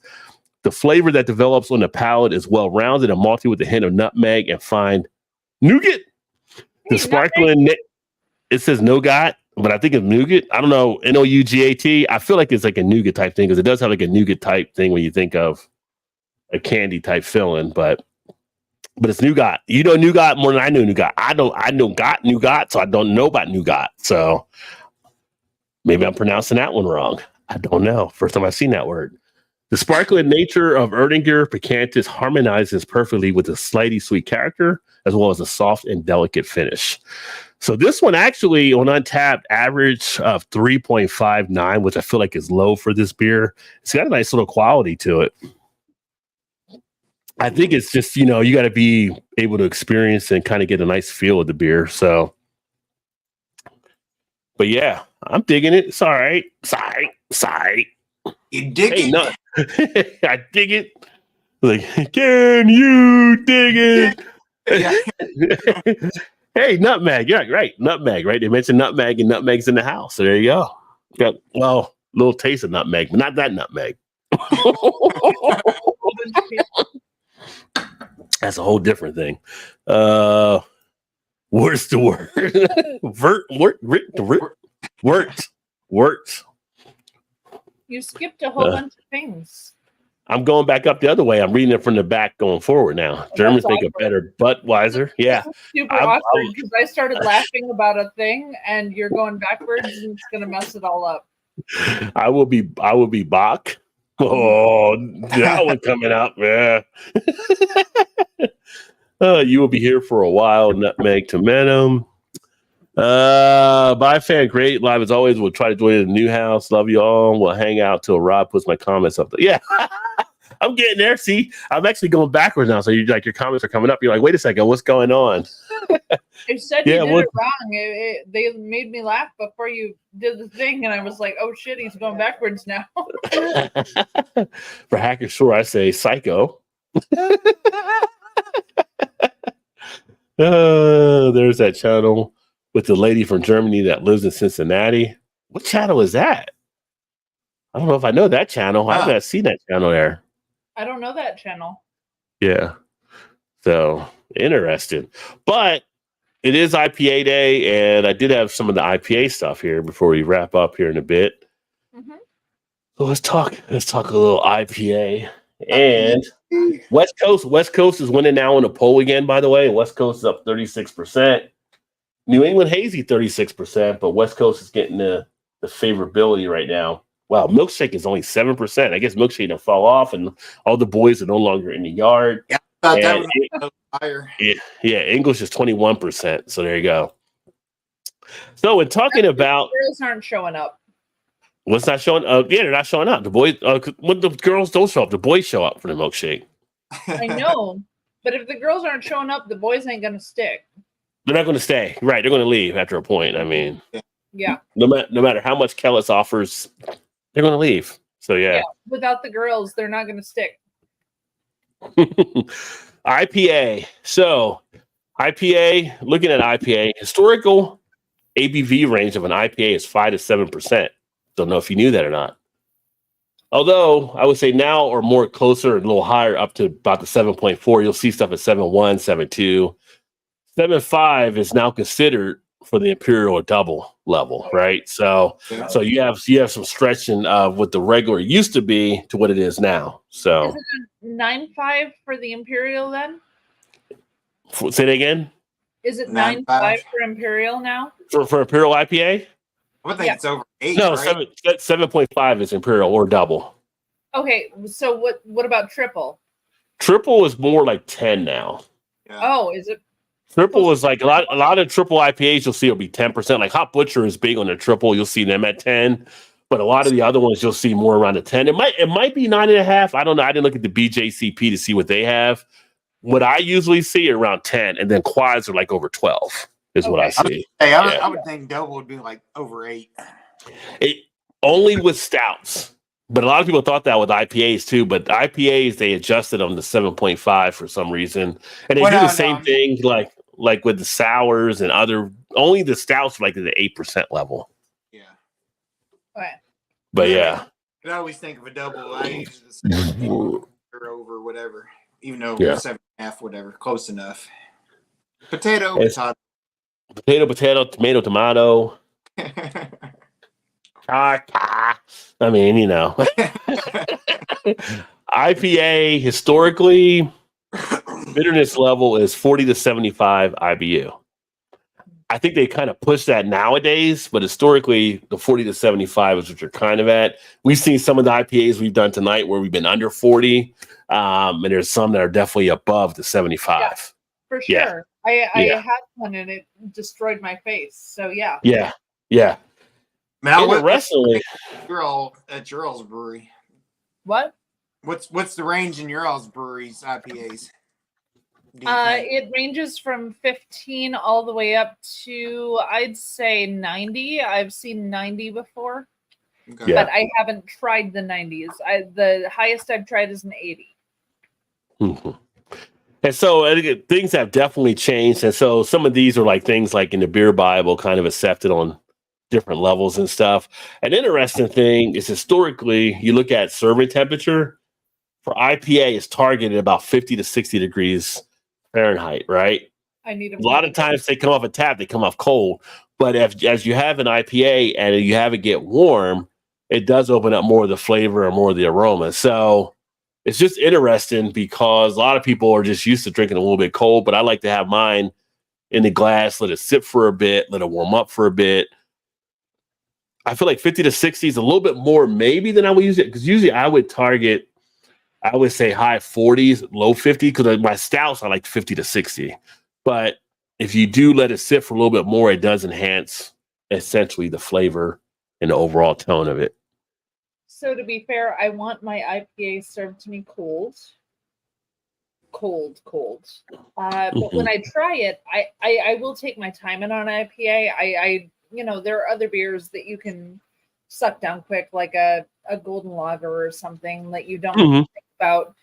The flavor that develops on the palate is well-rounded and malty with a hint of nutmeg and fine nougat. The sparkling, it says nougat, but I think it's nougat. I don't know, Nougat. I feel like it's like a nougat type thing because it does have like a nougat type thing when you think of a candy type filling, but it's nougat. You know nougat more than I know nougat. I know nougat, so I don't know about nougat. So maybe I'm pronouncing that one wrong. I don't know. First time I've seen that word. The sparkling nature of Erdinger Picantis harmonizes perfectly with the slightly sweet character, as well as a soft and delicate finish. So this one actually on Untapped average of 3.59, which I feel like is low for this beer. It's got a nice little quality to it. I think it's just, you got to be able to experience and kind of get a nice feel of the beer. So, but yeah, I'm digging it. It's all right. Sorry. You dig it? No, I dig it. Like, can you dig it? Yeah. Hey, nutmeg. Yeah, right. Nutmeg, right? They mentioned nutmeg, and nutmeg's in the house. So there you go. Got, a little taste of nutmeg, but not that nutmeg. That's a whole different thing. Where's the word? Works. You skipped a whole bunch of things. I'm going back up the other way. I'm reading it from the back going forward now. Germans make a better Budweiser. Yeah. Super awkward because I started laughing about a thing and you're going backwards and it's going to mess it all up. I will be Bach. Oh, that one coming up. Yeah. You will be here for a while. Nutmeg tomato. Bye, fan. Great live as always. We'll try to join in the new house. Love you all. We'll hang out till Rob puts my comments up there. Yeah. I'm getting there. See, I'm actually going backwards now. So you're like, your comments are coming up. You're like, wait a second, what's going on? They said you did it wrong. They made me laugh before you did the thing, and I was like, oh shit, he's going backwards now. For Hacker Sure, I say psycho. There's that channel with the lady from Germany that lives in Cincinnati. What channel is that? I don't know if I know that channel. I've not seen that channel there. I don't know that channel. Yeah. So interesting. But it is IPA day, and I did have some of the IPA stuff here before we wrap up here in a bit. Mm-hmm. So let's talk a little IPA. And West Coast is winning now on a poll again, by the way. West Coast is up 36%. New England hazy 36%, but West Coast is getting the favorability right now. Wow, Milkshake is only 7%. I guess Milkshake will fall off, and all the boys are no longer in the yard. Yeah, that was higher. Yeah, English is 21%. So there you go. So in talking about girls aren't showing up. What's not showing up? Yeah, they're not showing up. The boys, when the girls don't show up, the boys show up for the Milkshake. I know, but if the girls aren't showing up, the boys ain't gonna stick. They're not going to stay. Right, they're going to leave after a point. I mean, yeah. No matter how much Kellis offers, they're going to leave. So yeah. Without the girls, they're not going to stick. IPA. So IPA. Looking at IPA, historical ABV range of an IPA is 5 to 7%. Don't know if you knew that or not. Although I would say now or more closer, a little higher, up to about the 7.4. You'll see stuff at 7.1, 7.2. 7.5 is now considered for the imperial or double level, right? So you have some stretching of what the regular used to be to what it is now. So is it 9.5 for the imperial then? Say that again. Is it 9.5 for imperial now? For imperial IPA? I would think it's over 8. No, right? 7.5 is imperial or double. Okay, so what about triple? Triple is more like 10 now. Yeah. Oh, is it? Triple is like a lot of triple IPAs you'll see will be 10%. Like Hot Butcher is big on the triple. You'll see them at 10. But a lot of the other ones you'll see more around the 10. It might be 9.5. I don't know. I didn't look at the BJCP to see what they have. What I usually see are around 10, and then quads are like over 12 is what I see. I would think double would be like over 8. It only with stouts. But a lot of people thought that with IPAs too. But IPAs, they adjusted them to 7.5 for some reason. And they do the same thing like with the sours and other, only the stouts like at the 8% level. Yeah. Okay. But yeah. I always think of a double. I use the 7 or over whatever, even though 7.5, whatever, close enough. Potato, tomato. I mean, IPA historically, bitterness level is 40 to 75 IBU. I think they kind of push that nowadays, but historically, the 40 to 75 is what you're kind of at. We've seen some of the IPAs we've done tonight where we've been under 40, and there's some that are definitely above the 75. Yeah, for sure. I had one and it destroyed my face. So yeah. Yeah. Mal, Interestingly, you're all at your all's brewery. What? What's the range in your all's breweries IPAs? It ranges from 15 all the way up to, I'd say, 90. I've seen 90 before, Okay. Yeah. but I haven't tried the 90s. The highest I've tried is an 80. Mm-hmm. And so things have definitely changed. And so some of these are like things like in the beer Bible, kind of accepted on different levels and stuff. An interesting thing is historically, you look at serving temperature for IPA is targeted about 50 to 60 degrees Fahrenheit, right? I need A lot of times they come off a tap, they come off cold. But as you have an IPA and you have it get warm, it does open up more of the flavor or more of the aroma. So it's just interesting because a lot of people are just used to drinking a little bit cold, but I like to have mine in the glass, let it sit for a bit, let it warm up for a bit. I feel like 50 to 60 is a little bit more maybe than I would use it, because usually I would say high 40s, low 50, because my stouts I like 50 to 60. But if you do let it sit for a little bit more, it does enhance essentially the flavor and the overall tone of it. So to be fair, I want my IPA served to me cold. But when I try it, I will take my time in on IPA. I there are other beers that you can suck down quick, like a golden lager or something that you don't have to think about.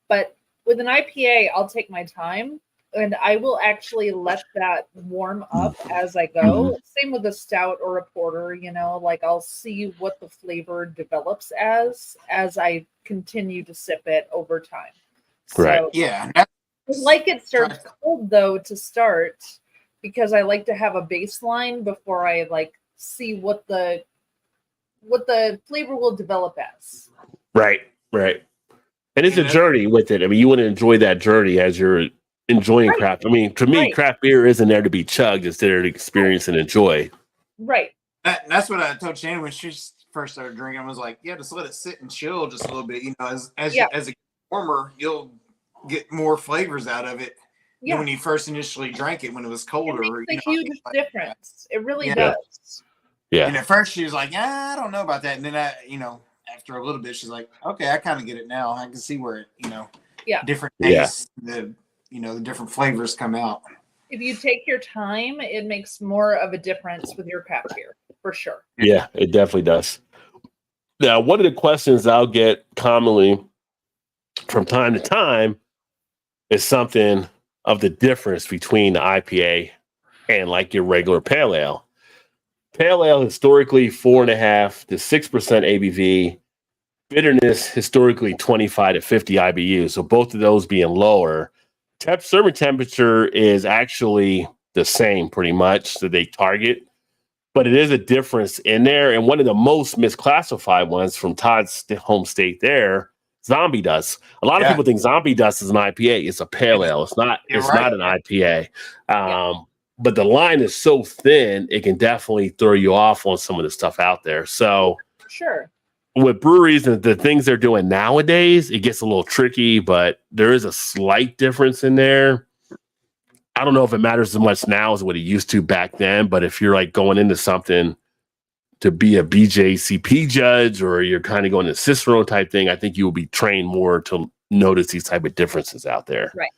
But with an IPA, I'll take my time and I will actually let that warm up as I go. Same with a stout or a porter, like I'll see what the flavor develops as I continue to sip it over time. Right. So, Yeah. I like it served cold though to start, because I like to have a baseline before I see what the flavor will develop as. Right. And it's a journey with it. I mean, you want to enjoy that journey as you're enjoying craft. I mean, to me, craft beer isn't there to be chugged; it's there to experience and enjoy. Right. That's what I told Shannon when she first started drinking. I was like, yeah, just let it sit and chill just a little bit. As it gets warmer, you'll get more flavors out of it than when you first initially drank it when it was colder. It makes a huge difference. It really does. Yeah. And at first she was like, I don't know about that. And then after a little bit, she's like, okay, I kind of get it now. I can see where different tastes, the different flavors come out. If you take your time, it makes more of a difference with your craft beer, for sure. Yeah, it definitely does. Now, one of the questions I'll get commonly from time to time is something of the difference between the IPA and like your regular pale ale. Pale ale historically 4.5 to 6% ABV. Bitterness historically 25 to 50 IBU. So both of those being lower. Serving temperature is actually the same pretty much that they target, but it is a difference in there. And one of the most misclassified ones from Todd's home state there, Zombie Dust. A lot of people think Zombie Dust is an IPA. It's a pale ale. It's not. It's not an IPA. But the line is so thin, it can definitely throw you off on some of the stuff out there. So sure. With breweries and the things they're doing nowadays, it gets a little tricky, but there is a slight difference in there. I don't know if it matters as much now as what it used to back then, but if you're like going into something to be a BJCP judge or you're kind of going to Cicero type thing, I think you will be trained more to notice these type of differences out there. Right.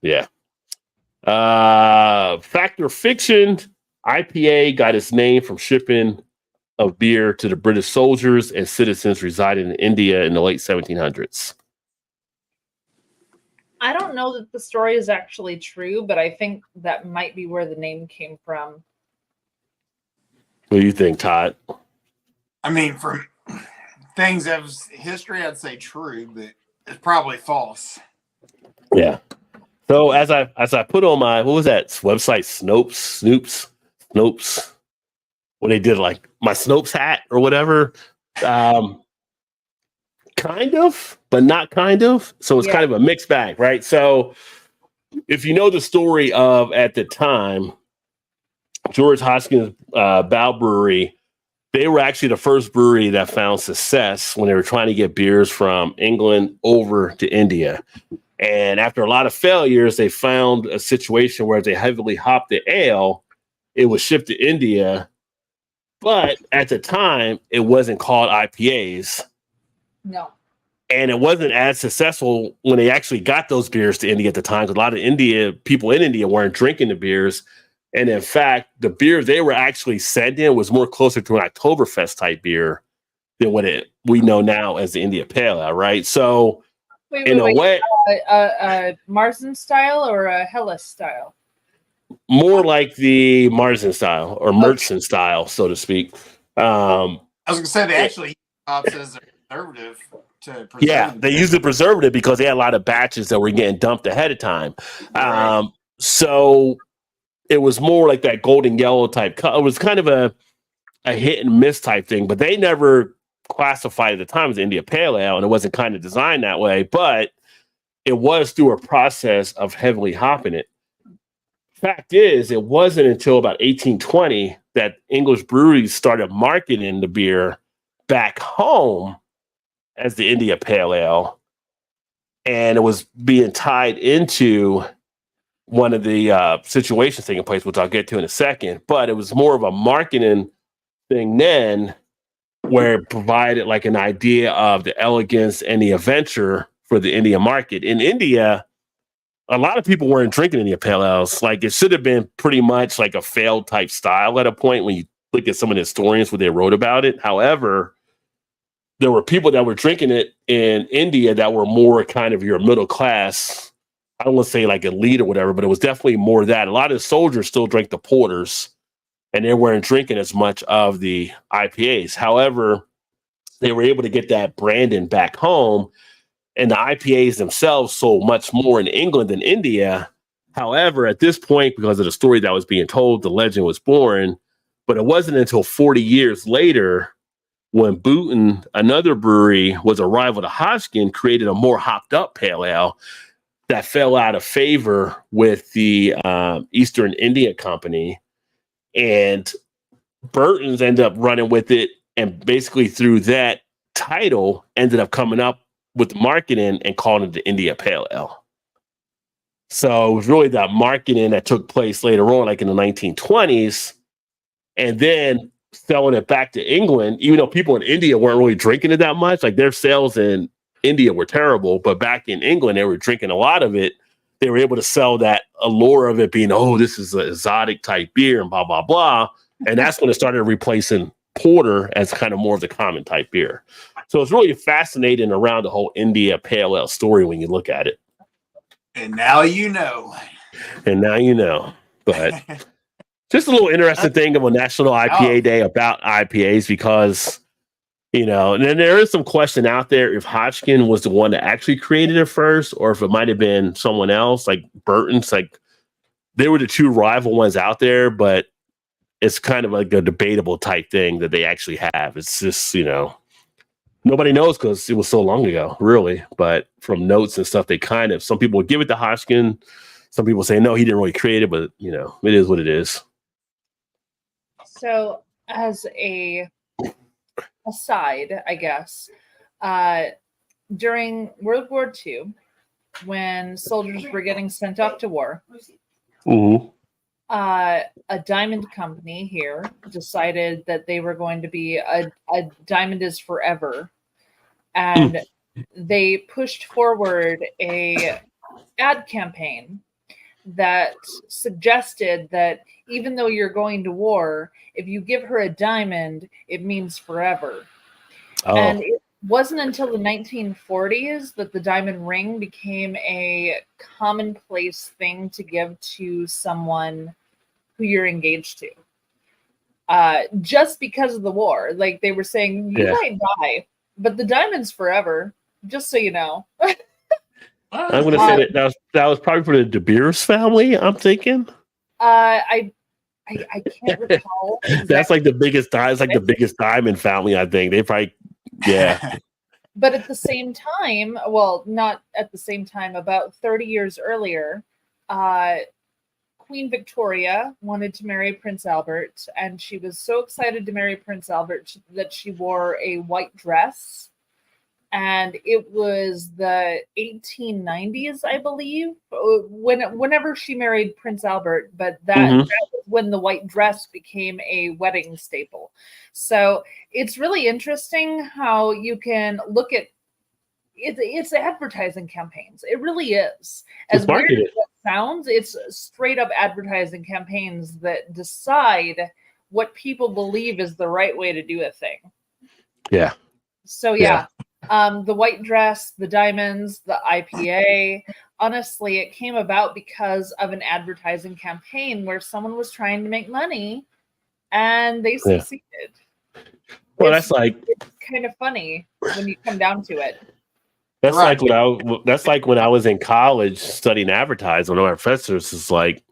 Yeah. Fact or fiction, IPA got its name from shipping of beer to the British soldiers and citizens residing in India in the late 1700s. I don't know that the story is actually true, but I think that might be where the name came from. What do you think, Todd? I mean, from things of history, I'd say true, but it's probably false. Yeah. So as I put on my, what was that website? Snopes. When they did like my Snopes hat or whatever. Kind of, but not kind of. So it's kind of a mixed bag, right? So if you know the story of at the time, George Hoskins Bow Brewery, they were actually the first brewery that found success when they were trying to get beers from England over to India. And after a lot of failures, they found a situation where they heavily hopped the ale. It was shipped to India, but at the time, it wasn't called IPAs. No. And it wasn't as successful when they actually got those beers to India at the time, because a lot of people in India weren't drinking the beers. And in fact, the beer they were actually sending was more closer to an Oktoberfest type beer than what we know now as the India Pale Ale, right? So, in a way, a Marsden style or a Helles style? more like the Marsden style or Murchison style, so to speak. I was gonna say they actually hops as a preservative to preserve. Yeah, they used the preservative because they had a lot of batches that were getting dumped ahead of time. Right. So it was more like that golden yellow type color. It was kind of a hit and miss type thing, but they never classified at the time as India Pale Ale, and it wasn't kind of designed that way, but it was through a process of heavily hopping it. Fact is, it wasn't until about 1820 that English breweries started marketing the beer back home as the India Pale Ale, and it was being tied into one of the situations taking place, which I'll get to in a second. But it was more of a marketing thing then, where it provided like an idea of the elegance and the adventure for the India market. In India, a lot of people weren't drinking India Pale Ales. Like, it should have been pretty much like a failed type style at a point when you look at some of the historians what they wrote about it. However, there were people that were drinking it in India that were more kind of your middle class. I don't want to say like elite or whatever, but it was definitely more that. A lot of the soldiers still drank the porters, and they weren't drinking as much of the IPAs. However, they were able to get that branding back home, and the IPAs themselves sold much more in England than India. However, at this point, because of the story that was being told, the legend was born. But it wasn't until 40 years later when Booton, another brewery, was a rival to Hodgkin, created a more hopped up pale ale that fell out of favor with the Eastern India Company. And Burton's ended up running with it, and basically through that title ended up coming up with the marketing and calling it the India Pale Ale. So it was really that marketing that took place later on, like in the 1920s, and then selling it back to England, even though people in India weren't really drinking it that much. Like, their sales in India were terrible, but back in England, they were drinking a lot of it. They were able to sell that allure of it being, oh, this is an exotic type beer and blah, blah, blah. And that's when it started replacing porter as kind of more of the common type beer. So it's really fascinating around the whole India Pale Ale story when you look at it. And now you know. And now you know. But just a little interesting thing of a National IPA Day about IPAs, because, and then there is some question out there if Hodgkin was the one that actually created it first, or if it might have been someone else, like Burton's. Like, they were the two rival ones out there, but it's kind of like a debatable type thing that they actually have. It's just, nobody knows because it was so long ago, really. But from notes and stuff, some people would give it to Hodgkin. Some people say, no, he didn't really create it, but, it is what it is. So, as a aside, I guess, during World War II, when soldiers were getting sent off to war, Mm-hmm. A diamond company here decided that they were going to be a diamond is forever, and they pushed forward a ad campaign that suggested that even though you're going to war, if you give her a diamond, it means forever. Oh. And it wasn't until the 1940s that the diamond ring became a commonplace thing to give to someone who you're engaged to. Just because of the war. Like, they were saying, you might die, but the diamond's forever, just so you know. I'm going to say that was probably for the De Beers family, I'm thinking. I can't recall. Exactly. That's like the biggest the biggest diamond family, I think. They probably, yeah. But at the same time, well, not at the same time, about 30 years earlier, Queen Victoria wanted to marry Prince Albert, and she was so excited to marry Prince Albert that she wore a white dress. And it was the 1890s, I believe, whenever she married Prince Albert. But that was when the white dress became a wedding staple. So it's really interesting how you can look at it's advertising campaigns. It really is. As weird as it sounds, it's straight up advertising campaigns that decide what people believe is the right way to do a thing. Yeah. So yeah. The white dress, the diamonds, the IPA. Honestly, it came about because of an advertising campaign where someone was trying to make money and they succeeded. Well, it's kind of funny when you come down to it. That's like when I was in college studying advertising. One of our professors is like,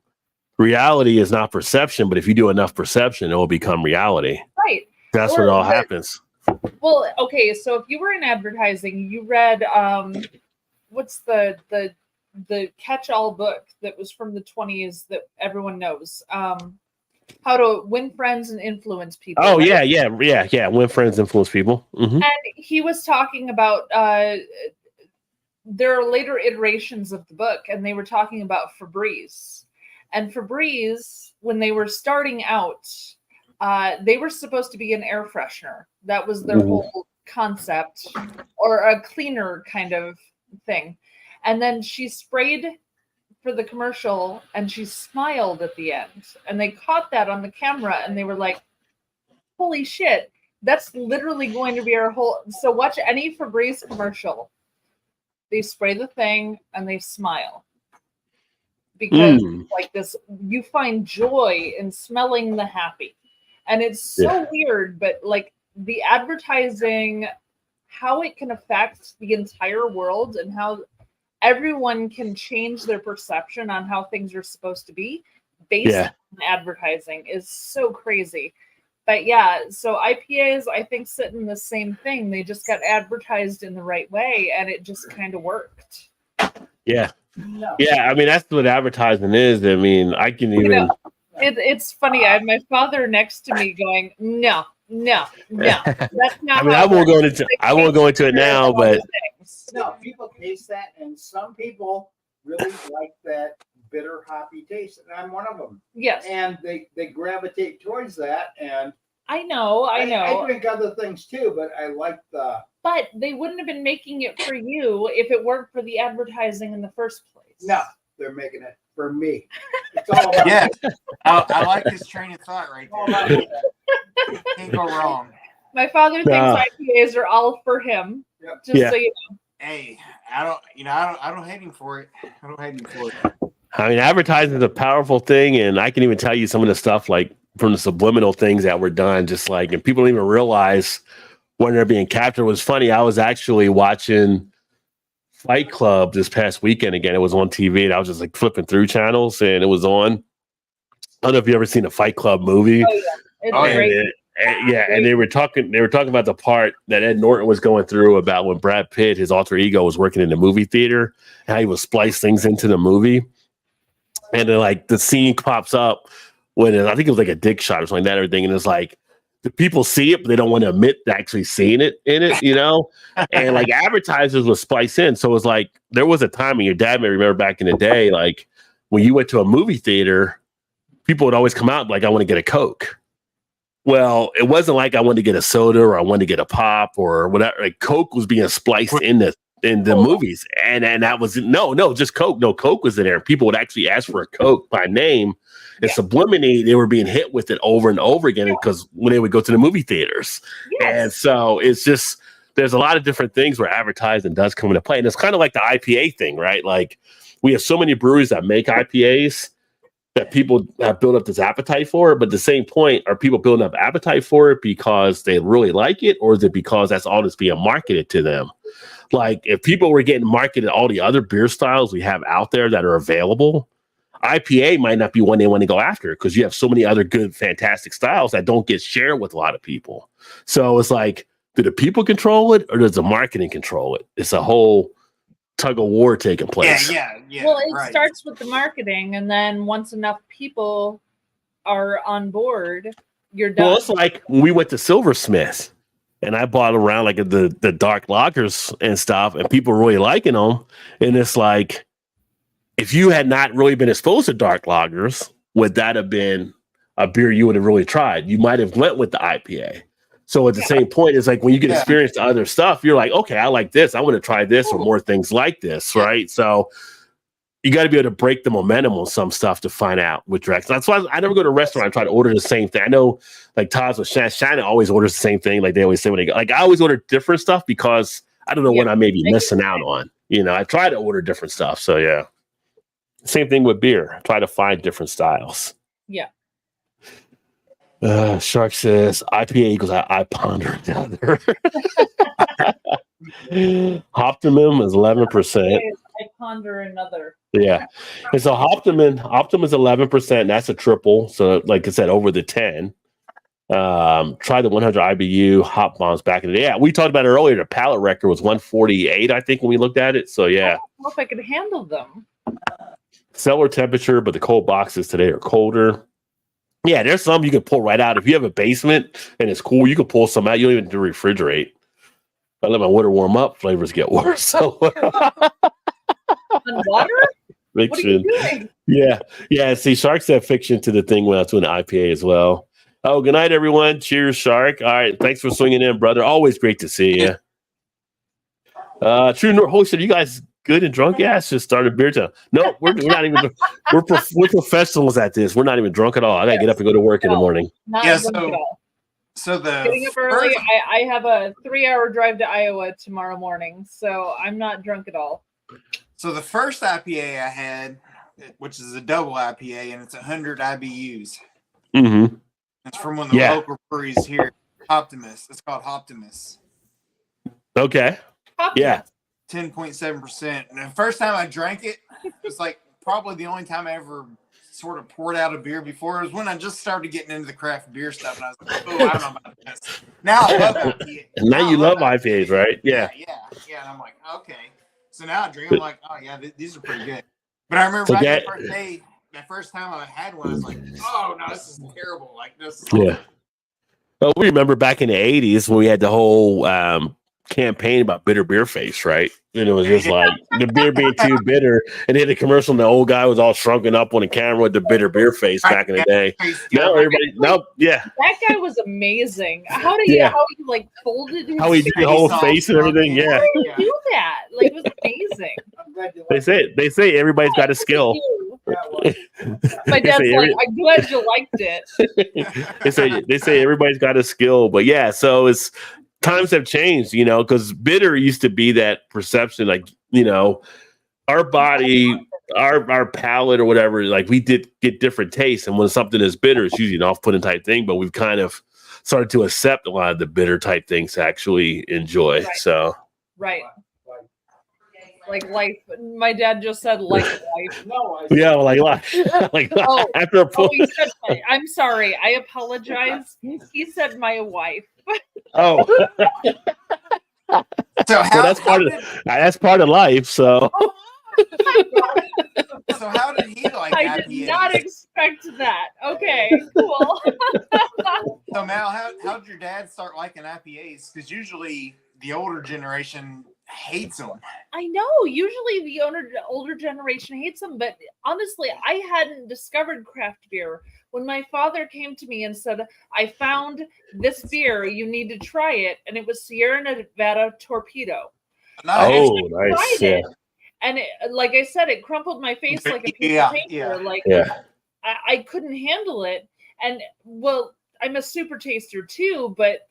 reality is not perception, but if you do enough perception, it will become reality. Right. That's what all happens. Well, okay, so if you were in advertising, you read what's the catch-all book that was from the 20s that everyone knows? How to Win Friends and Influence People. Oh, right? yeah. Win friends, influence people. Mm-hmm. And he was talking about there are later iterations of the book, and they were talking about Febreze. And Febreze, when they were starting out, they were supposed to be an air freshener. That was their whole concept, or a cleaner kind of thing. And then she sprayed for the commercial and she smiled at the end. And they caught that on the camera and they were like, holy shit, that's literally going to be our whole. So watch any Febreze commercial. They spray the thing and they smile. Because like this, you find joy in smelling the happy. And it's so weird, but like the advertising, how it can affect the entire world and how everyone can change their perception on how things are supposed to be based on advertising is so crazy. But yeah, so IPAs, I think, sit in the same thing. They just got advertised in the right way and it just kind of worked. Yeah. No. Yeah, I mean, that's what advertising is. I mean, I can even... It's funny. I had my father next to me going, no. That's not. I mean, I won't go into it now, but no, people taste that, and some people really like that bitter, hoppy taste, and I'm one of them. Yes, and they gravitate towards that, and I know. I drink other things too, but I like the. But they wouldn't have been making it for you if it weren't for the advertising in the first place. No, they're making it for me. It's all about I like his train of thought right there. Can't go wrong. My father thinks IPAs are all for him. Yep. Just so you know. Hey, I don't hate him for it. I mean, advertising is a powerful thing, and I can even tell you some of the stuff like from the subliminal things that were done, just like, and people don't even realize when they're being captured. It was funny. I was actually watching Fight Club this past weekend again. It was on TV, and I was just like flipping through channels, and it was on. I don't know if you ever seen a Fight Club movie. Oh yeah, it's great. And they were talking about the part that Ed Norton was going through about when Brad Pitt, his alter ego, was working in the movie theater, and how he would splice things into the movie. And then like the scene pops up when I think it was like a dick shot or something like that, everything, and it's like the people see it, but they don't want to admit to actually seeing it in it, you know? And like advertisers would splice in. So it was like there was a time, and your dad may remember back in the day, like when you went to a movie theater, people would always come out like, I want to get a Coke. Well, it wasn't like I wanted to get a soda or I wanted to get a pop or whatever. Like Coke was being spliced in the movies, and that was just Coke. No, Coke was in there. People would actually ask for a Coke by name, and subliminally they were being hit with it over and over again because when they would go to the movie theaters, and so it's just there's a lot of different things where advertising does come into play, and it's kind of like the IPA thing, right? Like we have so many breweries that make IPAs that people have built up this appetite for it. But at the same point, are people building up appetite for it because they really like it? Or is it because that's all that's being marketed to them? Like if people were getting marketed all the other beer styles we have out there that are available, IPA might not be one they want to go after because you have so many other good, fantastic styles that don't get shared with a lot of people. So it's like, do the people control it or does the marketing control it? It's a whole tug of war taking place. Yeah. Well, it right. starts with the marketing, and then once enough people are on board, you're done. Well, it's like when we went to Silversmith and I bought around like the dark lagers and stuff, and people really liking them. And it's like, if you had not really been exposed to dark lagers, would that have been a beer you would have really tried? You might have went with the IPA. So at the same point, it's like when you get experience to other stuff, you're like, okay, I like this. I want to try this or more things like this, right? So you got to be able to break the momentum on some stuff to find out what direction. That's why I never go to a restaurant and try to order the same thing. I know like Todd's with Shannon always orders the same thing. Like they always say when they go, like I always order different stuff because I don't know what I may be missing out on. You know, I try to order different stuff. So yeah. Same thing with beer. Try to find different styles. Yeah. Shark says IPA equals I ponder another. Optimum is 11%. I ponder another. Yeah. And so Optimum is 11%. That's a triple. So like I said, over the 10. Try the 100 IBU hop bombs back in the day. Yeah, we talked about it earlier. The pallet record was 148, I think, when we looked at it. So yeah. I don't know if I could handle them. Cellar temperature, but the cold boxes today are colder. Yeah, there's some you can pull right out. If you have a basement and it's cool, you can pull some out. You don't even have to refrigerate. I let my water warm up, flavors get worse. So On water? fiction. What are you doing? Yeah. See, Shark said fiction to the thing when I was doing the IPA as well. Oh, good night, everyone. Cheers, Shark. All right, thanks for swinging in, brother. Always great to see you. True North Host, are you guys good and drunk? Yeah, it's just started beer time. No, we're not even. We're professionals at this. We're not even drunk at all. I gotta get up and go to work in the morning. Not drunk at all. So the getting up early. I have a 3-hour drive to Iowa tomorrow morning, so I'm not drunk at all. So the first IPA I had, which is a double IPA, and it's 100 IBUs. Mm-hmm. It's from one of the local breweries here, Optimus. It's called Optimus. Okay. Optimus. Yeah. 10.7%. And the first time I drank it, it was like probably the only time I ever sort of poured out a beer before. It was when I just started getting into the craft beer stuff, and I was like, oh, I don't know about this. Now I love IPA. Now you love IPAs, right? Yeah. And I'm like, okay. So now I drink, I'm like, oh yeah, these are pretty good. But I remember back that first time I had one, I was like, oh no, this is terrible. Like this. Yeah. Well, we remember back in the 80s when we had the whole campaign about bitter beer face, right? And it was just like the beer being too bitter, and then the commercial, and the old guy was all shrunken up on the camera with the bitter beer face back in the day. Now everybody, that guy was amazing. How he like folded his how he did the whole face and everything. Yeah, how did he do that? Like it was amazing. They say everybody's got a skill. My dad's like, I'm glad you liked it. they say everybody's got a skill, but yeah, so it's. Times have changed, you know, because bitter used to be that perception, like, you know, our body, our palate or whatever, like we did get different tastes. And when something is bitter, it's usually an off-putting type thing, but we've kind of started to accept a lot of the bitter type things to actually enjoy. Right. So, right. Like life. My dad just said like life. No, yeah, like life. Like after a point. He said, I'm sorry. I apologize. He said my wife. Oh. So that's part of life. So. So how did he like I IPAs? did not expect that. Okay, cool. So Mal, how did your dad start liking IPAs? Because usually the older generation hates them. I know. Usually the older generation hates them, but honestly, I hadn't discovered craft beer when my father came to me and said, I found this beer, you need to try it. And it was Sierra Nevada Torpedo. Nice. Oh, nice. Yeah. And like I said, it crumpled my face like a piece of paper. Like I couldn't handle it. And well, I'm a super taster too, but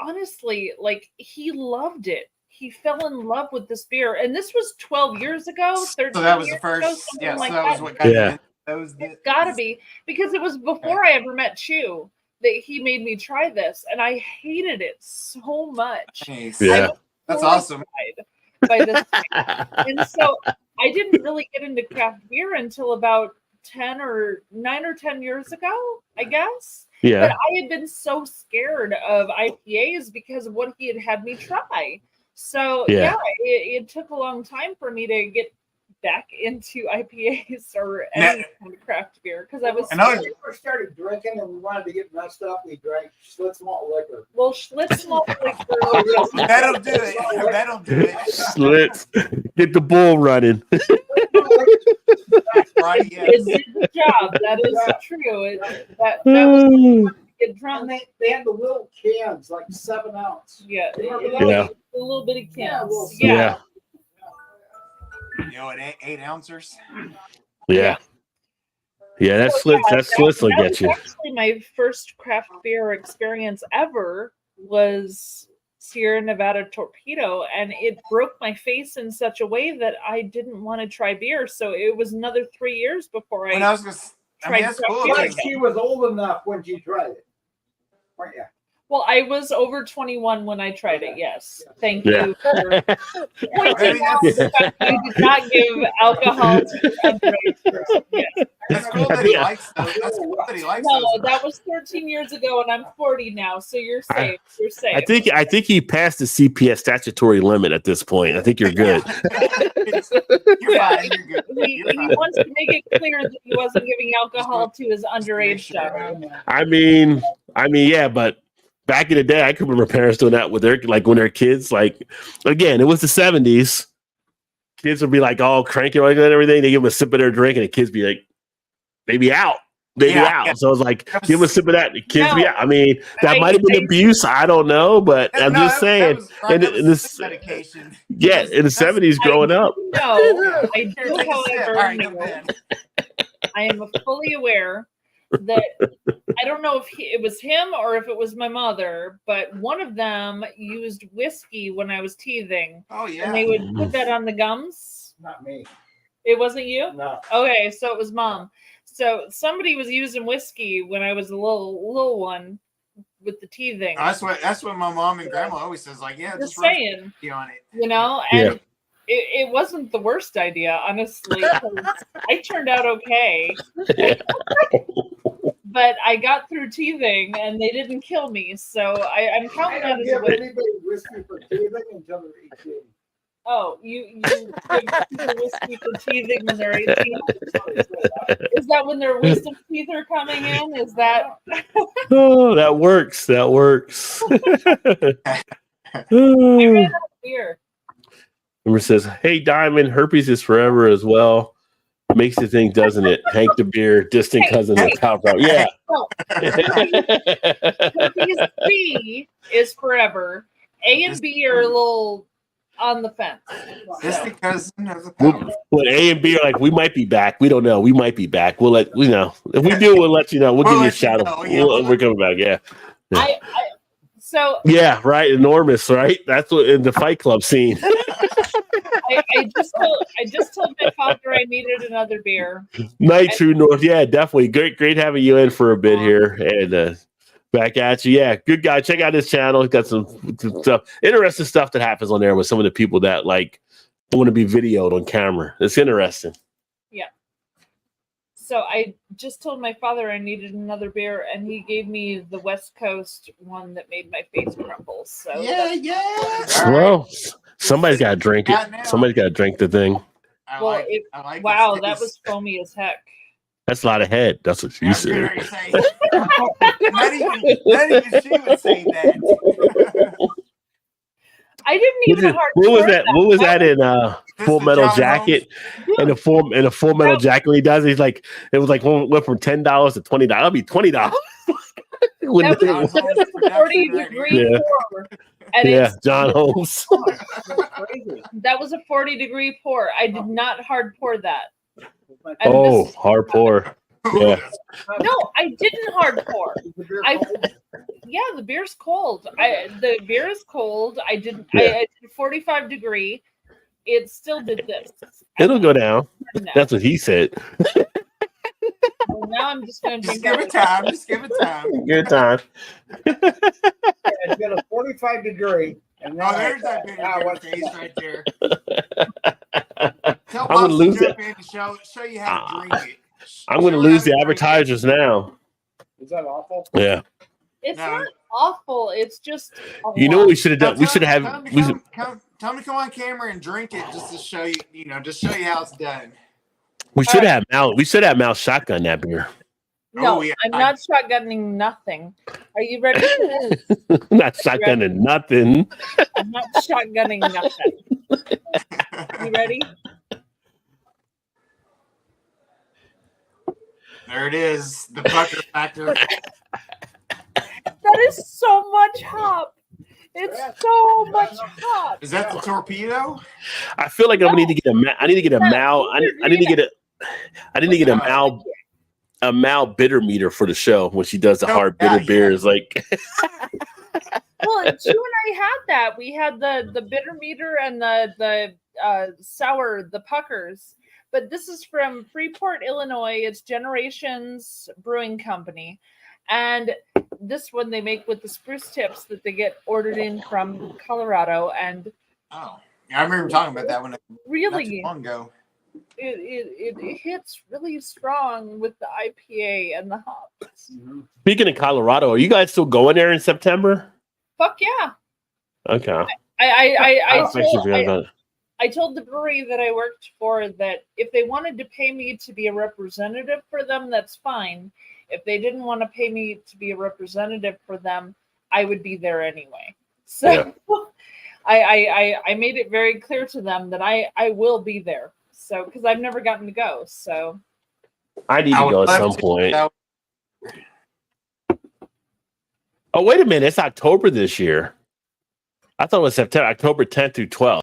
honestly, like he loved it. He fell in love with this beer. And this was 12 years ago, 13 So that was years the first, ago, so like that was what got you. It's gotta be, because it was before I ever met Chew that he made me try this, and I hated it so much. Nice. Yeah, that's awesome. By this time. And so I didn't really get into craft beer until about 9 or 10 years ago, I guess. Yeah. But I had been so scared of IPAs because of what he had me try. So Yeah. it took a long time for me to get back into IPAs or any kind of craft beer because I was. And I When we first started drinking and we wanted to get messed up, we drank Schlitz malt liquor. Well, Schlitz malt liquor. That'll do it. That'll do it. Let's get the bull running. Right, yes. It did the job. That is true. That was get And drunk. they had the little cans, like 7 ounce. Yeah, Yeah. the little bitty cans. Yeah. You know, at 8 ounces. Yeah. Yeah, that Schlitz will get you. Actually, my first craft beer experience ever was Sierra Nevada Torpedo, and it broke my face in such a way that I didn't want to try beer. So it was another 3 years before When I I was gonna, I mean, that's cool. But she was old enough when she tried it. Weren't you? Well, I was over 21 when I tried it. Yes, thank Yeah. you for pointing out That's- the fact that you did not give alcohol to underage person. Yes. That's cool that he likes those. That's cool that he likes No, those. that was 13 years ago, and I'm 40 now, so you're safe. You're safe. I think he passed the CPS statutory limit at this point. I think you're good. You're fine. You're good. He wants to make it clear that he wasn't giving alcohol to his underage daughter. I mean, yeah, but back in the day, I can remember parents doing that with their when their kids. Like, again, it was the 70s. Kids would be like all cranky like that and everything. They give them a sip of their drink, and the kids be like, they be out. They be out. Yeah. So it's like, give them a sip of that. The kids be No. out. I mean, that might have been abuse. I don't know, but I'm No, just saying. that was in this, medication. yeah, in the 70s, growing up. No, I Here, do, take a sip. All however, right, know, go ahead. I am fully aware that I don't know if it was him or if it was my mother, but one of them used whiskey when I was teething, Oh yeah. and they would put that on the gums. Not me. It wasn't you? No. Okay, so it was mom. So somebody was using whiskey when I was a little one with the teething. That's what my mom and grandma always says. Like, yeah, Just just rub saying, whiskey on it. you know, and it wasn't the worst idea, honestly. 'Cause I turned out okay, but I got through teething, and they didn't kill me. So I'm I counting that don't as a give win. anybody whiskey for teething until they're 18. Oh, you give people whiskey for teething when they're 18? Is that when their wisdom teeth are coming in? Is that? Oh, that works. That works. I ran out of beer. Remember says, "Hey, Diamond, herpes is forever as well. Makes you think, doesn't it? Hank the beer, distant cousin of Pal Pal. Yeah." No, herpes B is forever. A and B are a little on the fence. Just So, because of the power. When A and B are like, we might be back. We don't know. We might be back. We'll let you know. If we do, we'll let you know. We'll give you a let you shout know. out. Yeah, We're coming back. Yeah. so Yeah, right. Enormous, right? That's what in the Fight Club scene. I just told my father I needed another beer. Night True North. Yeah, definitely. Great having you in for a bit here. And back at you. Yeah, good guy. Check out his channel. He's got some stuff, interesting stuff that happens on there with some of the people that like want to be videoed on camera. It's interesting. So I just told my father I needed another beer, and he gave me the West Coast one that made my face crumble. So Yeah, yeah. Well, somebody's got to drink Got now. it. Somebody's got to drink the thing. I Well, like it- I like wow, this that taste. was foamy as heck. That's a lot of head. That's what she I was getting said. ready to say. not even she would say that. I didn't even hard. What was that? What was that in Full is Metal John Jacket? And the Full Metal Jacket, when he does, he's like, it was like went from $10 to $20. That'll be $20. That was John Holmes production 40 right degree here. pour. And Yeah, it's, John Holmes. Crazy. that was a 40 degree pour. I did not hard pour that. And Oh, this- hard pour. Yeah. No, I didn't hard pour. Is the beer I- cold? Yeah, the beer's cold. The beer is cold. I didn't. Yeah. I did 45 degree. It still did this. It'll go down. No. That's what he said. Well, now I'm just gonna Just drink give it time. Just give it time. Good time. Yeah, it's got a 45 degree. And Oh, there's that big what's face right there. Tell I'm gonna Pops lose to jump in and show you how to drink it. I'm going to Show lose how the to drink it. advertisers now. Is that awful? Yeah. It's No. not awful. It's just. You know what we should have done? We should have Come, had. We should, Tell him to come on camera and drink it just to show you, just show you how it's done. We should have Mal. We should have Mal shotgun that beer. No, Oh, yeah. I'm not shotgunning nothing. Are you ready for this? Not shotgunning nothing. I'm not shotgunning nothing. You ready? There it is, the pucker factor. That is so much hop. It's so much hop. Is that the torpedo? I feel like I need to get a. I need to get a Mal. I need to get a. I need to get a Mal bitter meter for the show when she does the hard bitter beers. Like, Well, Chu and I had that. We had the bitter meter and the sour, the puckers. But this is from Freeport, Illinois. It's Generations Brewing Company. And this one they make with the spruce tips that they get ordered in from Colorado. And oh, yeah, I remember talking about that one really not too long ago. It hits really strong with the IPA and the hops. speaking of Colorado, are you guys still going there in September? Fuck yeah. Okay. I told the brewery that I worked for that if they wanted to pay me to be a representative for them, that's fine. If they didn't want to pay me to be a representative for them, I would be there anyway. So yeah. I made it very clear to them that I will be there. So because I've never gotten to go. So I need to go at some point. Oh, wait a minute. It's October this year. I thought it was September, October 10th through 12th.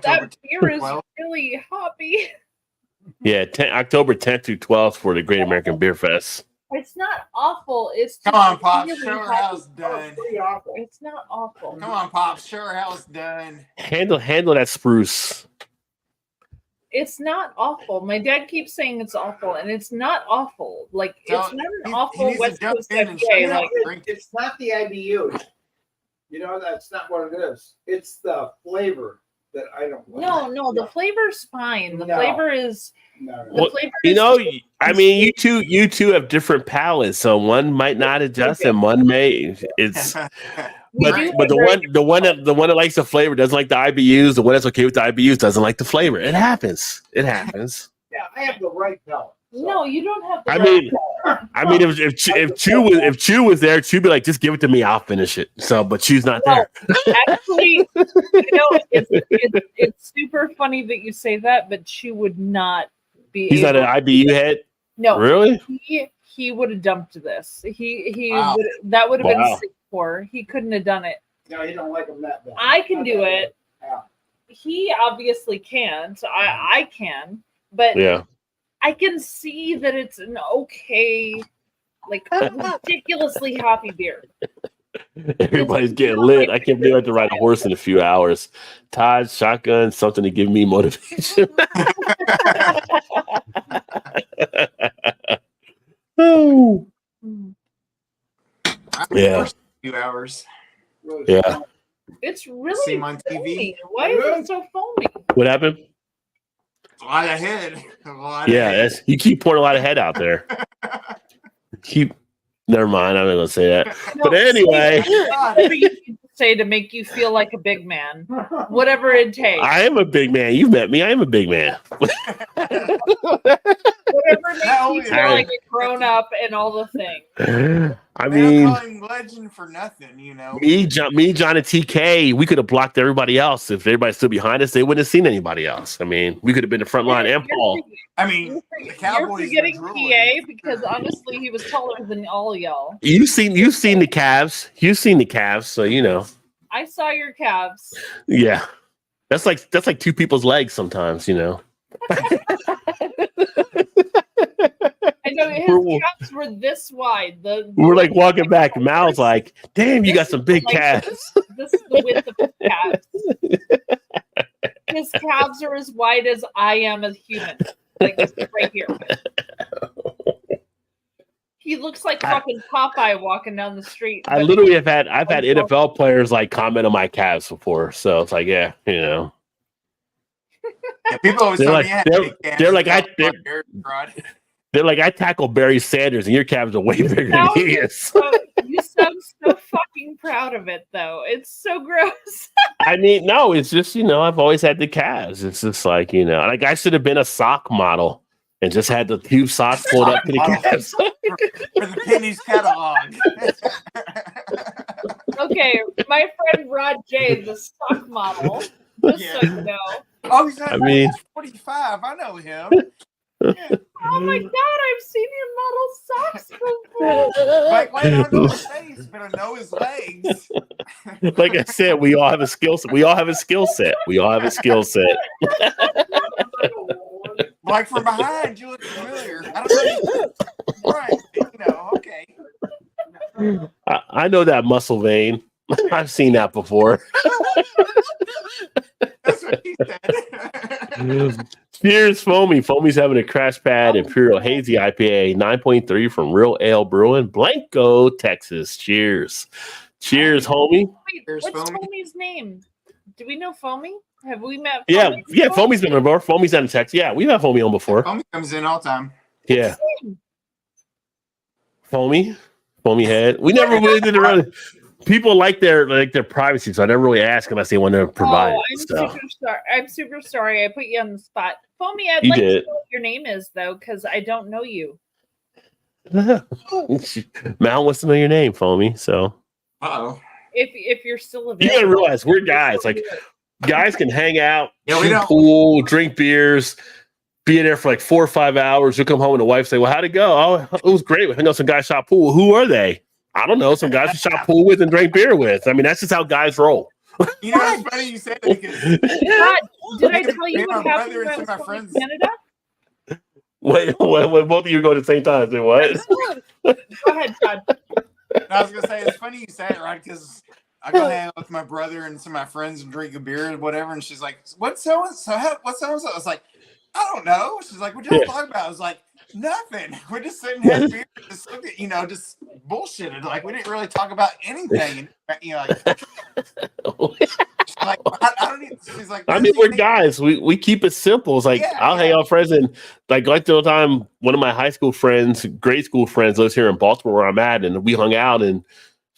That beer is really hoppy. Yeah, October 10th through 12th for the Great American Beer Fest. It's not awful. It's come on, Pops. Really show her how it's done. It's not awful. Come on, Pops. Show her how it's done. Handle that spruce. It's not awful. My dad keeps saying it's awful, and it's not awful. Like it's not an awful West Coast IPA. Like it's not the IBU. That's not what it is. It's the flavor that I don't like. No, the flavor's fine. The flavor is well, I mean, you two have different palates, so one might not adjust and one may. It's but the one that likes the flavor doesn't like the IBUs. The one that's okay with the IBUs doesn't like the flavor. It happens. It happens. Yeah, I have the right palate. So. No, you don't have. I mean, if Chu was there, Chu'd be like, just give it to me, I'll finish it. So, but Chu's not there. Actually, it's super funny that you say that, but Chu would not be. He's not an IBU head. No, really. He would have dumped this. That would have been sick for. He couldn't have done it. No, you don't like him that bad. I can do it. Yeah. He obviously can't. I can, but yeah. I can see that it's an okay, like ridiculously hoppy beer. Everybody's getting lit. I can't believe I have to ride a horse in a few hours. Todd, shotgun, something to give me motivation. Oh. Yeah. Few hours. Yeah. It's really see him on TV. Foamy. Why is it so foamy? What happened? A lot of head. You keep pouring a lot of head out there. Never mind. I'm not gonna say that. No, but anyway, whatever you need to say to make you feel like a big man, whatever it takes. I am a big man. You've met me. I am a big man. Whatever makes you feel like a grown up and all the things. I mean, calling legend for nothing, Me, John, and TK, we could have blocked everybody else. If everybody's still behind us, they wouldn't have seen anybody else. I mean, we could have been the front line and Paul. I mean, the Cowboys. You're forgetting PA because honestly, he was taller than all y'all. You've seen the calves. You've seen the calves, so you know. I saw your calves. Yeah, that's like 2 people's legs sometimes, I know his calves were this wide. We're like walking back. Mal's like, "Damn, you got some big calves." This is the width of his calves. His calves are as wide as I am as human, like right here. He looks like fucking Popeye walking down the street. I've had NFL players like comment on my calves before, so it's like, yeah. Yeah, people always tell me they're like, I tackle Barry Sanders, and your calves are way bigger than he is. You You sound so fucking proud of it, though. It's so gross. I mean, no, it's just, I've always had the calves. It's just like, like I should have been a sock model and just had the few socks pulled up to the calves. For the Penny's catalog. Okay, my friend Rod J, the stock model, just so you know. Oh, he's not. I mean, 45. I know him. Oh my god, I've seen your model socks before. Like, why not know his face, but I know his legs. Like I said, we all have a skill set. We all have a skill set. Like from behind, you look familiar. I don't know. Right. Okay. I know that muscle vein. I've seen that before. That's what he said. Cheers, Foamy. Foamy's having a Crash Pad Imperial Hazy IPA 9.3 from Real Ale Brewing, Blanco, Texas. Cheers. Cheers, homie. Wait, what's Foamy's name? Do we know Foamy? Have we met Foamy? Yeah, before? Foamy's been on before. Foamy's out of Texas. Yeah, we've had Foamy on before. Foamy comes in all the time. Yeah. Foamy head. We never really did it. People like their privacy, so I never really ask unless they want to provide. I'm super sorry. I put you on the spot. Foamy, I'd You like did. to know what your name is, though, because I don't know you. Mal wants to know your name, Foamy. So, if you're still available, you gotta realize we're guys. Like, guys can hang out, Yeah, we shoot don't. pool, drink beers, be in there for like 4 or 5 hours. You come home and the wife say, "Well, how'd it go?" "Oh, it was great. We hung out some guys shot pool." "Who are they?" "I don't know. Some guys we shot pool with and drank beer with." I mean, that's just how guys roll. You know, it's funny you said it because God, did I tell you my what happened brother and when I was some of my going friends. to Canada? Wait, when both of you go at the same time, say what? Go ahead, Todd. I was gonna say it's funny you say it, right? Because I go hang out with my brother and some of my friends and drink a beer or whatever, and she's like, "What's so and so? What's so and so?" I was like, "I don't know." She's like, "What y'all talking about?" I was like, "Nothing. We're just sitting here, had beer, just looked at, just bullshitted. Like we didn't really talk about anything." And, like I don't need. She's like, I mean, we're guys. We keep it simple. It's like I'll hang out with friends and like the time one of my high school friends, grade school friends, lives here in Baltimore where I'm at, and we hung out and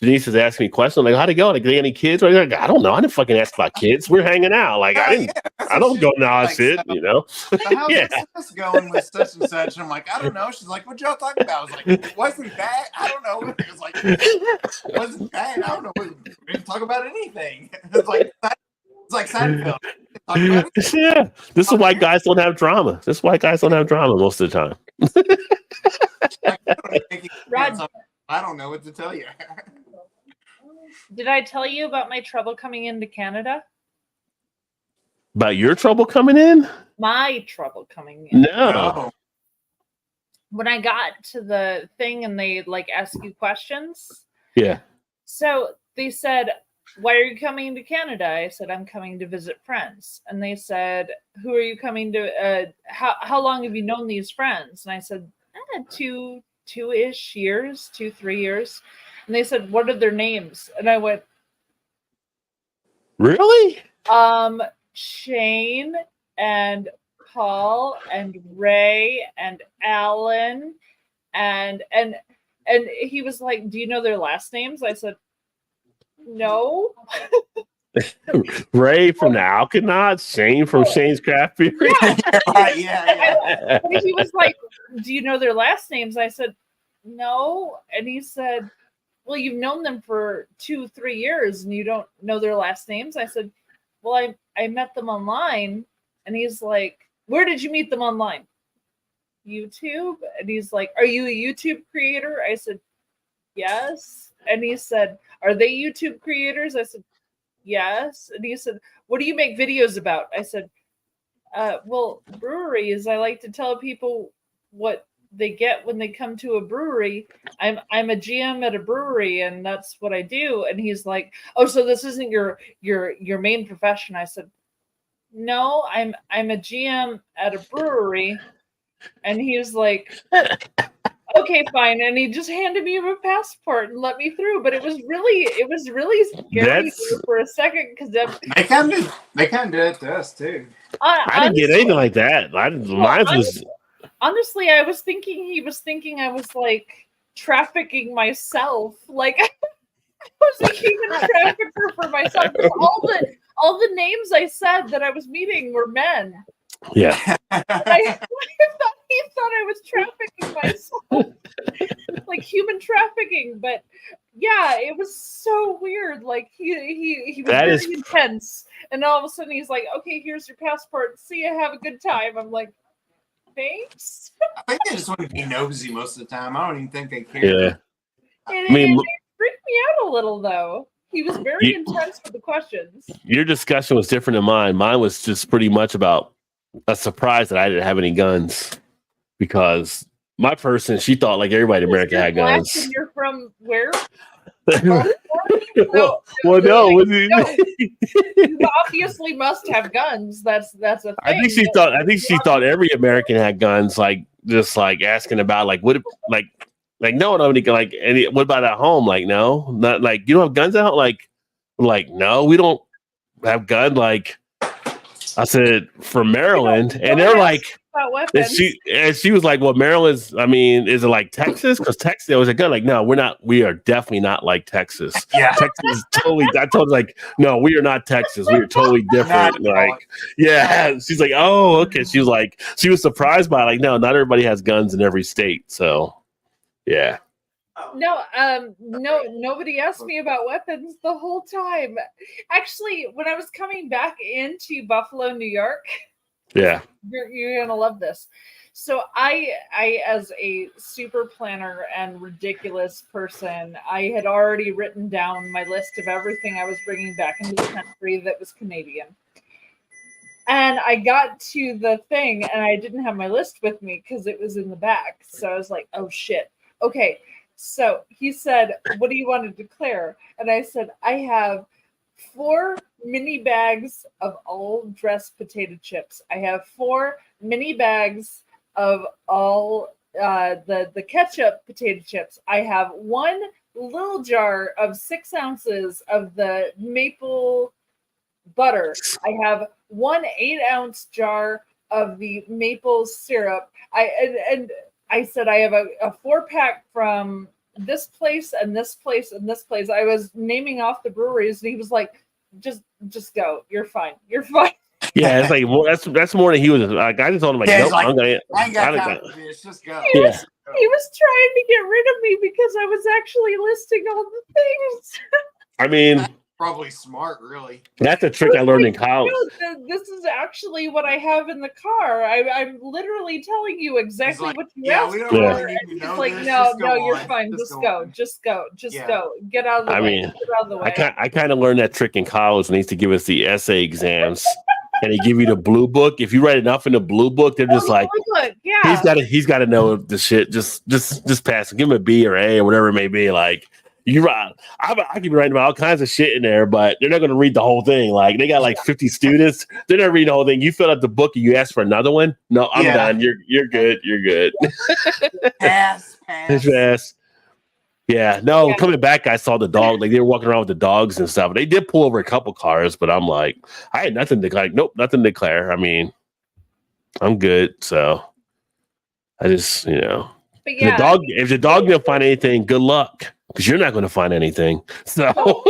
Denise is asking me questions like, "How'd it go? Like, they any kids?" Or like, "I don't know. I didn't fucking ask about kids. We're hanging out. Like, I don't go now. I sit, So how's this going with such and such? And I'm like, I don't know. She's like, "What y'all talking about?" I was like, "Wasn't that? I don't know." It was like, "Wasn't that? I don't know. We didn't talk about anything." It's like Seinfeld. Yeah, this is why guys don't have drama. This is why guys don't have drama most of the time. Rod, I don't know what to tell you. Did I tell you about my trouble coming into Canada? About your trouble coming in? My trouble coming in. No. When I got to the thing and they like ask you questions. Yeah. So they said, "Why are you coming to Canada?" I said, "I'm coming to visit friends." And they said, "Who are you coming to? How long have you known these friends?" And I said, 2-ish years, 2-3 years. And they said, "What are their names?" And I went, "Really? Shane and Paul and Ray and Alan." And he was like, "Do you know their last names?" I said, "No." Ray from the Alkanauts, Shane from Shane's Craft Beer. Yeah. And he was like, "Do you know their last names?" I said, "No." And he said, "Well, you've known them for 2-3 years and you don't know their last names?" I said, "Well, I met them online." And he's like, "Where did you meet them online?" "YouTube." And he's like, "Are you a YouTube creator?" I said, "Yes." And he said, "Are they YouTube creators?" I said, "Yes." And he said, "What do you make videos about?" I said, "Well, breweries. I like to tell people what they get when they come to a brewery. I'm a GM at a brewery, and that's what I do." And he's like, "Oh, so this isn't your main profession?" I said, "No, I'm a GM at a brewery." And he was like, "Okay, fine." And he just handed me a passport and let me through. But it was really scary for a second because they kind of do it to us too. I didn't get anything like that. Honestly, I was thinking he was thinking I was like trafficking myself. Like I was a human trafficker for myself. All the names I said that I was meeting were men. Yeah. I thought he thought I was trafficking myself, like human trafficking. But yeah, it was so weird. Like he was very intense, and all of a sudden he's like, "Okay, here's your passport. See you. Have a good time." I'm like, "Thanks." I think they just want to be nosy most of the time. I don't even think they care. Yeah. It freaked me out a little, though. He was very intense with the questions. Your discussion was different than mine. Mine was just pretty much about a surprise that I didn't have any guns, because my person, she thought like everybody in America had guns. And you're from where? No. You obviously must have guns. That's a thing. I think she thought every American had guns. Like just like asking about like what like no, like any. What about at home? Like no, not like you don't have guns at home. Like no, we don't have guns. Like I said from Maryland, and they're like. And she was like, "Well, Maryland's. I mean, is it like Texas? Because Texas there was a gun. Like, no, we're not. We are definitely not like Texas. Yeah, Texas is totally. I told her like, no, we are not Texas. We are totally different. Like, yeah. She's like, oh, okay. She was like, she was surprised by like, no, not everybody has guns in every state. So, yeah. No, nobody asked me about weapons the whole time. Actually, when I was coming back into Buffalo, New York. Yeah, you're gonna love this. So I as a super planner and ridiculous person, I had already written down my list of everything I was bringing back into the country that was Canadian. And I got to the thing and I didn't have my list with me because it was in the back. So I was like, oh shit. Okay. So he said, what do you want to declare? And I said, I have 4 mini bags of all dressed potato chips. I have 4 mini bags of all the ketchup potato chips. I have 1 little jar of 6 ounces of the maple butter. I have 1 8-ounce jar of the maple syrup. I said I have a 4-pack from this place and this place and this place. I was naming off the breweries, and he was like, "Just go. You're fine. You're fine." Yeah, it's like, well, that's more than he was like. I just told him like, nope, I ain't got time for this. Just go. He was trying to get rid of me because I was actually listing all the things. I mean, probably smart, really. That's a trick I learned in college. This is actually what I have in the car. I'm literally telling you exactly what you asked for. Really it's like, no, you're fine. Just go. Get out of the way. I mean, I kind of learned that trick in college when they used to give us the essay exams. And they give you the blue book. If you write enough in the blue book, they're just like, he's got to know the shit. Just pass it. Give him a B or A or whatever it may be. Like, I could be writing about all kinds of shit in there, but they're not going to read the whole thing. Like, they got like 50 students. They're not reading the whole thing. You fill out the book and you ask for another one. No, I'm done. You're good. You're good. Pass. Yeah, no, coming back, I saw the dog. Like, they were walking around with the dogs and stuff. They did pull over a couple cars, but I'm like, I had nothing to declare. Nope, nothing to declare. I mean, I'm good. So I just, if the dog didn't find anything, good luck, because you're not going to find anything. So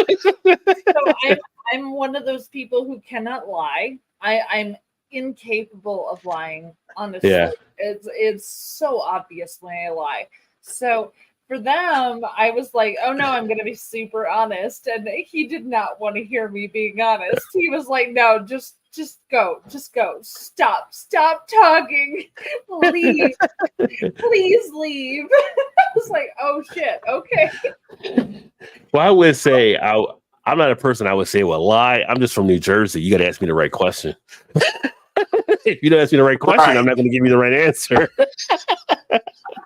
I'm one of those people who cannot lie. I'm incapable of lying, honestly. Yeah. It's so obvious when I lie. So for them, I was like, oh no, I'm going to be super honest. And he did not want to hear me being honest. He was like, no, just go. Stop talking. Leave. Please leave. I was like, oh shit. Okay. Well, I would say I'm not a person I would say will lie. I'm just from New Jersey. You got to ask me the right question. If you don't ask me the right question, I'm not going to give you the right answer.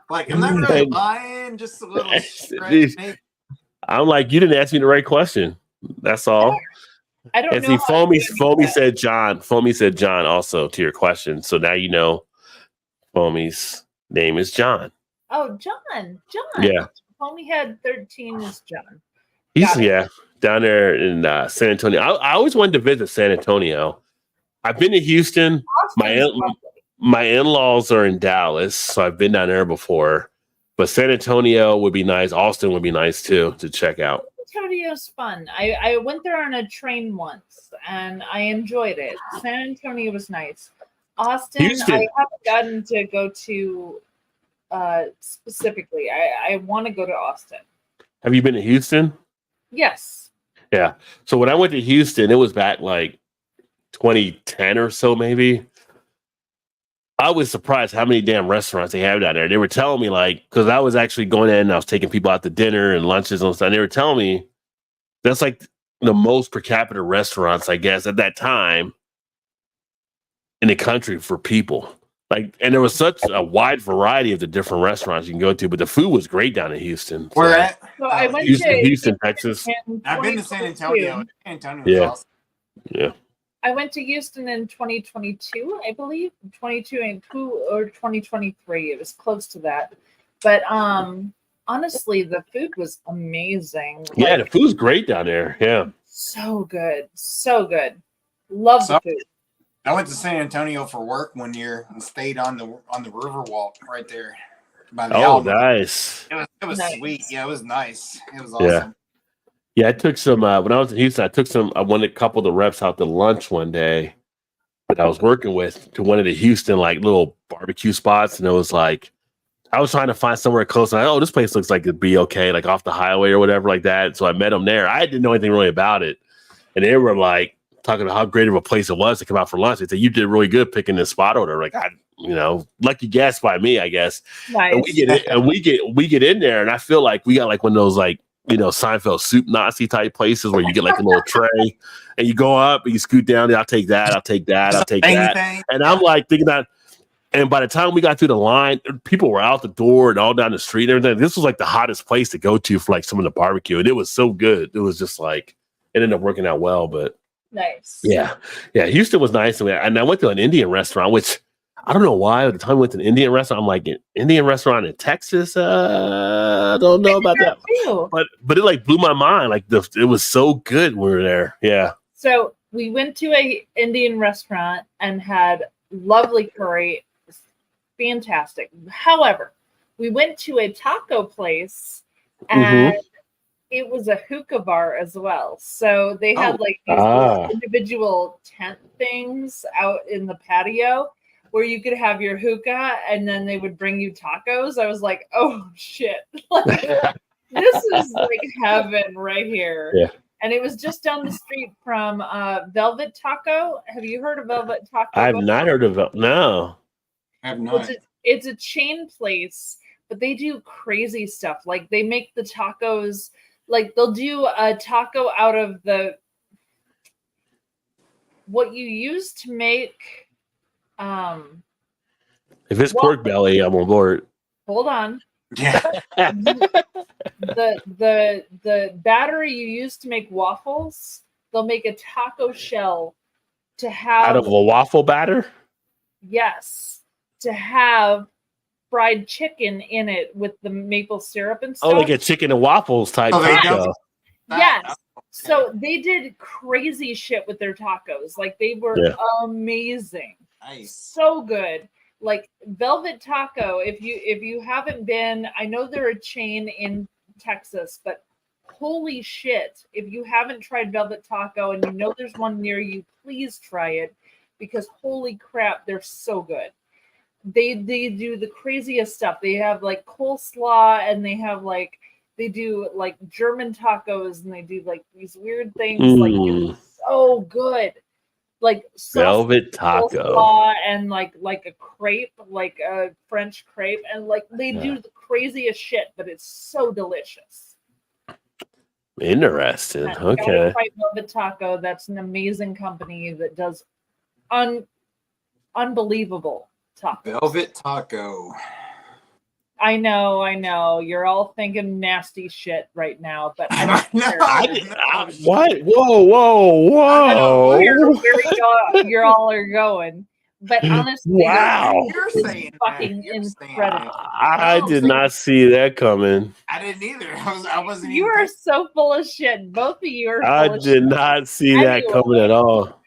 Like, I'm not really lying, just a little stretch. I'm like, you didn't ask me the right question. That's all. I don't and know. See, Foamy said John. Foamy said John also to your question. So now you know Foamy's name is John. Oh, John. Yeah. Foamy had 13 is John. He's down there in San Antonio. I always wanted to visit San Antonio. I've been to Houston. My in-laws are in Dallas, so I've been down there before. But San Antonio would be nice. Austin would be nice too to check out. San Antonio's fun. I went there on a train once and I enjoyed it. San Antonio was nice. Austin, Houston. I haven't gotten to go to specifically. I want to go to Austin. Have you been to Houston? Yes. Yeah. So when I went to Houston, it was back like 2010 or so, maybe. I was surprised how many damn restaurants they have down there. They were telling me, like, because I was actually going in and I was taking people out to dinner and lunches and stuff. And they were telling me that's like the most per capita restaurants, I guess, at that time in the country for people. Like, and there was such a wide variety of the different restaurants you can go to, but the food was great down in Houston. Where at? So I went Houston, Texas. I've been to San Antonio. San Antonio Yeah. awesome. Yeah. I went to Houston in 2022, I believe, 22 or 2023. It was close to that. But honestly, the food was amazing. Yeah, Like, the food's great down there. Yeah. so good. So good. Love the food. I went to San Antonio for work one year and stayed on the Riverwalk right there by the Alamo. Nice. It was Nice. sweet. Yeah, it was nice. It was awesome. Yeah. Yeah, I took some when I was in Houston. I wanted a couple of the reps out to lunch one day that I was working with to one of the Houston like little barbecue spots, and it was like I was trying to find somewhere close. And this place looks like it'd be okay, like off the highway or whatever like that. So I met them there. I didn't know anything really about it, and they were like talking about how great of a place it was to come out for lunch. They said you did really good picking this spot or whatever. Like lucky guess by me, I guess. Nice. And we get in there, and I feel like we got like one of those like Seinfeld soup Nazi type places where you get like a little tray and you go up and you scoot down and I'll take that. And I'm like thinking that, and by the time we got through the line, people were out the door and all down the street and everything. This was like the hottest place to go to for like some of the barbecue. And it was so good. It was just like, it ended up working out well, but Nice. yeah. Houston was nice. And I went to an Indian restaurant, which I don't know why. At the time we went to an Indian restaurant, I'm like, an Indian restaurant in Texas? I don't know about that. But it like blew my mind. Like it was so good when we were there. Yeah. So we went to a Indian restaurant and had lovely curry. It was fantastic. However, we went to a taco place and it was a hookah bar as well. So they had like these little individual tent things out in the patio where you could have your hookah and then they would bring you tacos. I was like, oh shit. This is like heaven right here. Yeah. And it was just down the street from Velvet Taco. Have you heard of Velvet Taco? I've not heard of it. No. I have not. It's a chain place, but they do crazy stuff. Like they make the tacos, like they'll do a taco out of what you use to make if it's pork belly, I'm on board. Hold on. Yeah. The battery you use to make waffles, they'll make a taco shell to have Out of a waffle batter? Yes. To have fried chicken in it with the maple syrup and stuff. Oh, like a chicken and waffles type taco. Yes. So they did crazy shit with their tacos. Like they were amazing. Nice. So good. Like Velvet Taco, if you haven't been, I know they're a chain in Texas, but holy shit, if you haven't tried Velvet Taco and you know there's one near you, please try it because holy crap, they're so good. They do the craziest stuff. They have like coleslaw and they do like German tacos and they do like these weird things. Like it's so good. Like Velvet Taco and like a crepe, like a French crepe, and like they do the craziest shit, but it's so delicious. Interesting. Okay. Velvet Taco. That's an amazing company that does unbelievable tacos. Velvet Taco. I know. You're all thinking nasty shit right now, but I don't care. What? Whoa! I know where you all are going, but honestly, wow, you're saying fucking incredible. I did not see that coming. I didn't either. I wasn't. You are so full of shit. Both of you are. I did not see that coming at all.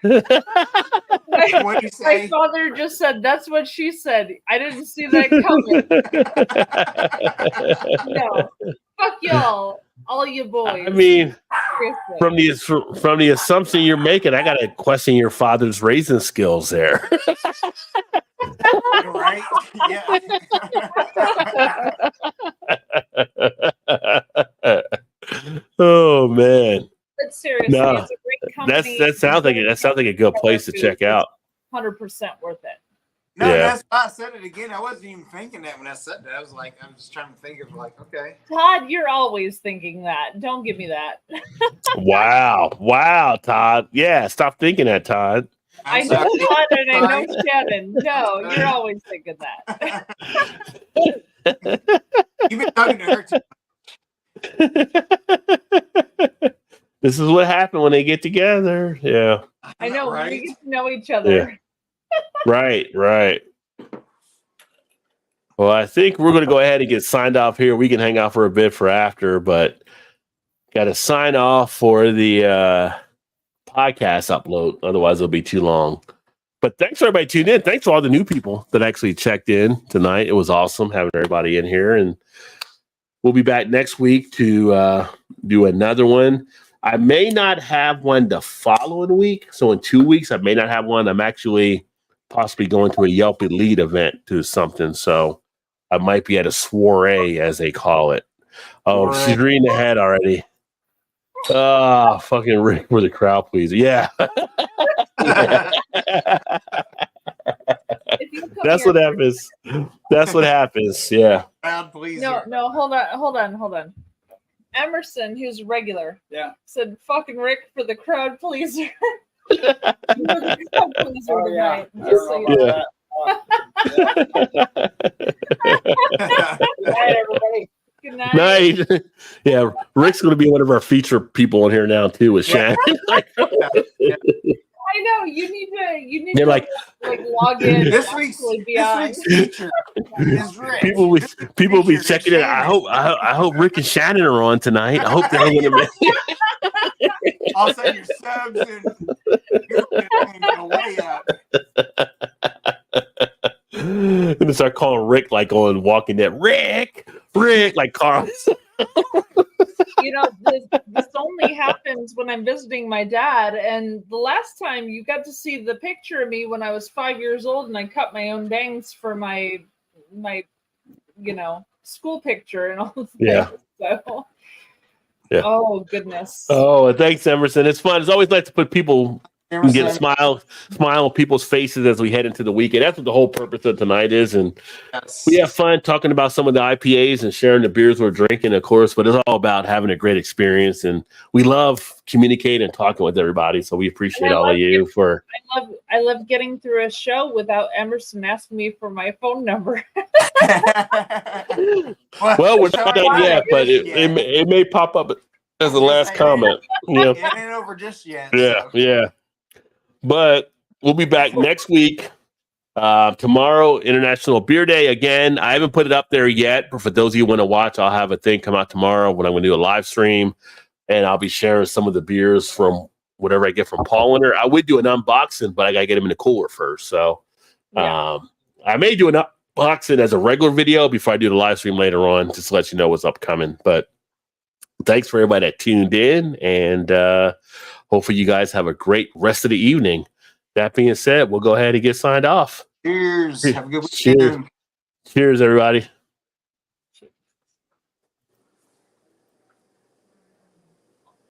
What'd you My say? father just said, "That's what she said." I didn't see that coming. No, fuck y'all, all you boys. I mean, Seriously. from the assumption you're making, I gotta question your father's raising skills there. Right? Yeah. Oh man, But seriously, no, it's a great company. that sounds like a good place to check out. 100% worth it. No, Yeah. that's why I said it again. I wasn't even thinking that when I said that. I was just trying to think of okay. Todd, you're always thinking that. Don't give me that. Wow, Todd. Yeah, stop thinking that, Todd. I know Todd and I know Shannon. No, you're always thinking that. You've been talking to her too. This is what happened when they get together. Yeah. I know, right? we get to know each other. Yeah. Right. Well, I think we're going to go ahead and get signed off here. We can hang out for a bit for after, but got to sign off for the podcast upload. Otherwise, it'll be too long. But thanks for everybody tuning in. Thanks to all the new people that actually checked in tonight. It was awesome having everybody in here. And we'll be back next week to do another one. I may not have one the following week. So in 2 weeks, I may not have one. I'm actually possibly going to a Yelp Elite event to something. So I might be at a soiree, as they call it. Oh, she's reading ahead already. Oh, fucking Rick for the crowd pleaser. Yeah. Yeah. That's what happens. That's what happens. Yeah. Crowd pleaser. No, hold on. Emerson, who's regular, said fucking Rick for the crowd pleaser. You're the crowd pleaser tonight. Just so you know. Good night, everybody. Good night. Night. Yeah, Rick's going to be one of our feature people in here now too with Shannon. I know you need They're to like log in. This week's feature is Rick. People will be checking it. I hope Rick and Shannon are on tonight. I hope they're going to be. All of a sudden your subs and you're going to go way up. I'm gonna start calling Rick like on Walking Dead. Rick, like Carl. You know, this only happens when I'm visiting my dad. And the last time you got to see the picture of me when I was 5 years old and I cut my own bangs for my school picture and all of that. Yeah. So, yeah. Oh goodness. Oh, thanks, Emerson. It's fun. It's always nice to put people. And get a smile on people's faces as we head into the weekend. That's what the whole purpose of tonight is. And we have fun talking about some of the IPAs and sharing the beers we're drinking, of course, but it's all about having a great experience. And we love communicating and talking with everybody. So we appreciate all of you for. I love getting through a show without Emerson asking me for my phone number. Well, we're not done yet, but it may pop up as the last comment. It ain't over just yet. Yeah. But we'll be back next week. Tomorrow, International Beer Day again. I haven't put it up there yet, but for those of you who want to watch, I'll have a thing come out tomorrow when I'm going to do a live stream, and I'll be sharing some of the beers from whatever I get from Paul in her. I would do an unboxing, but I got to get them in the cooler first. So I may do an unboxing as a regular video before I do the live stream later on, just to let you know what's upcoming. But thanks for everybody that tuned in, and hopefully you guys have a great rest of the evening. That being said, we'll go ahead and get signed off. Cheers. Have a good weekend. Cheers, everybody.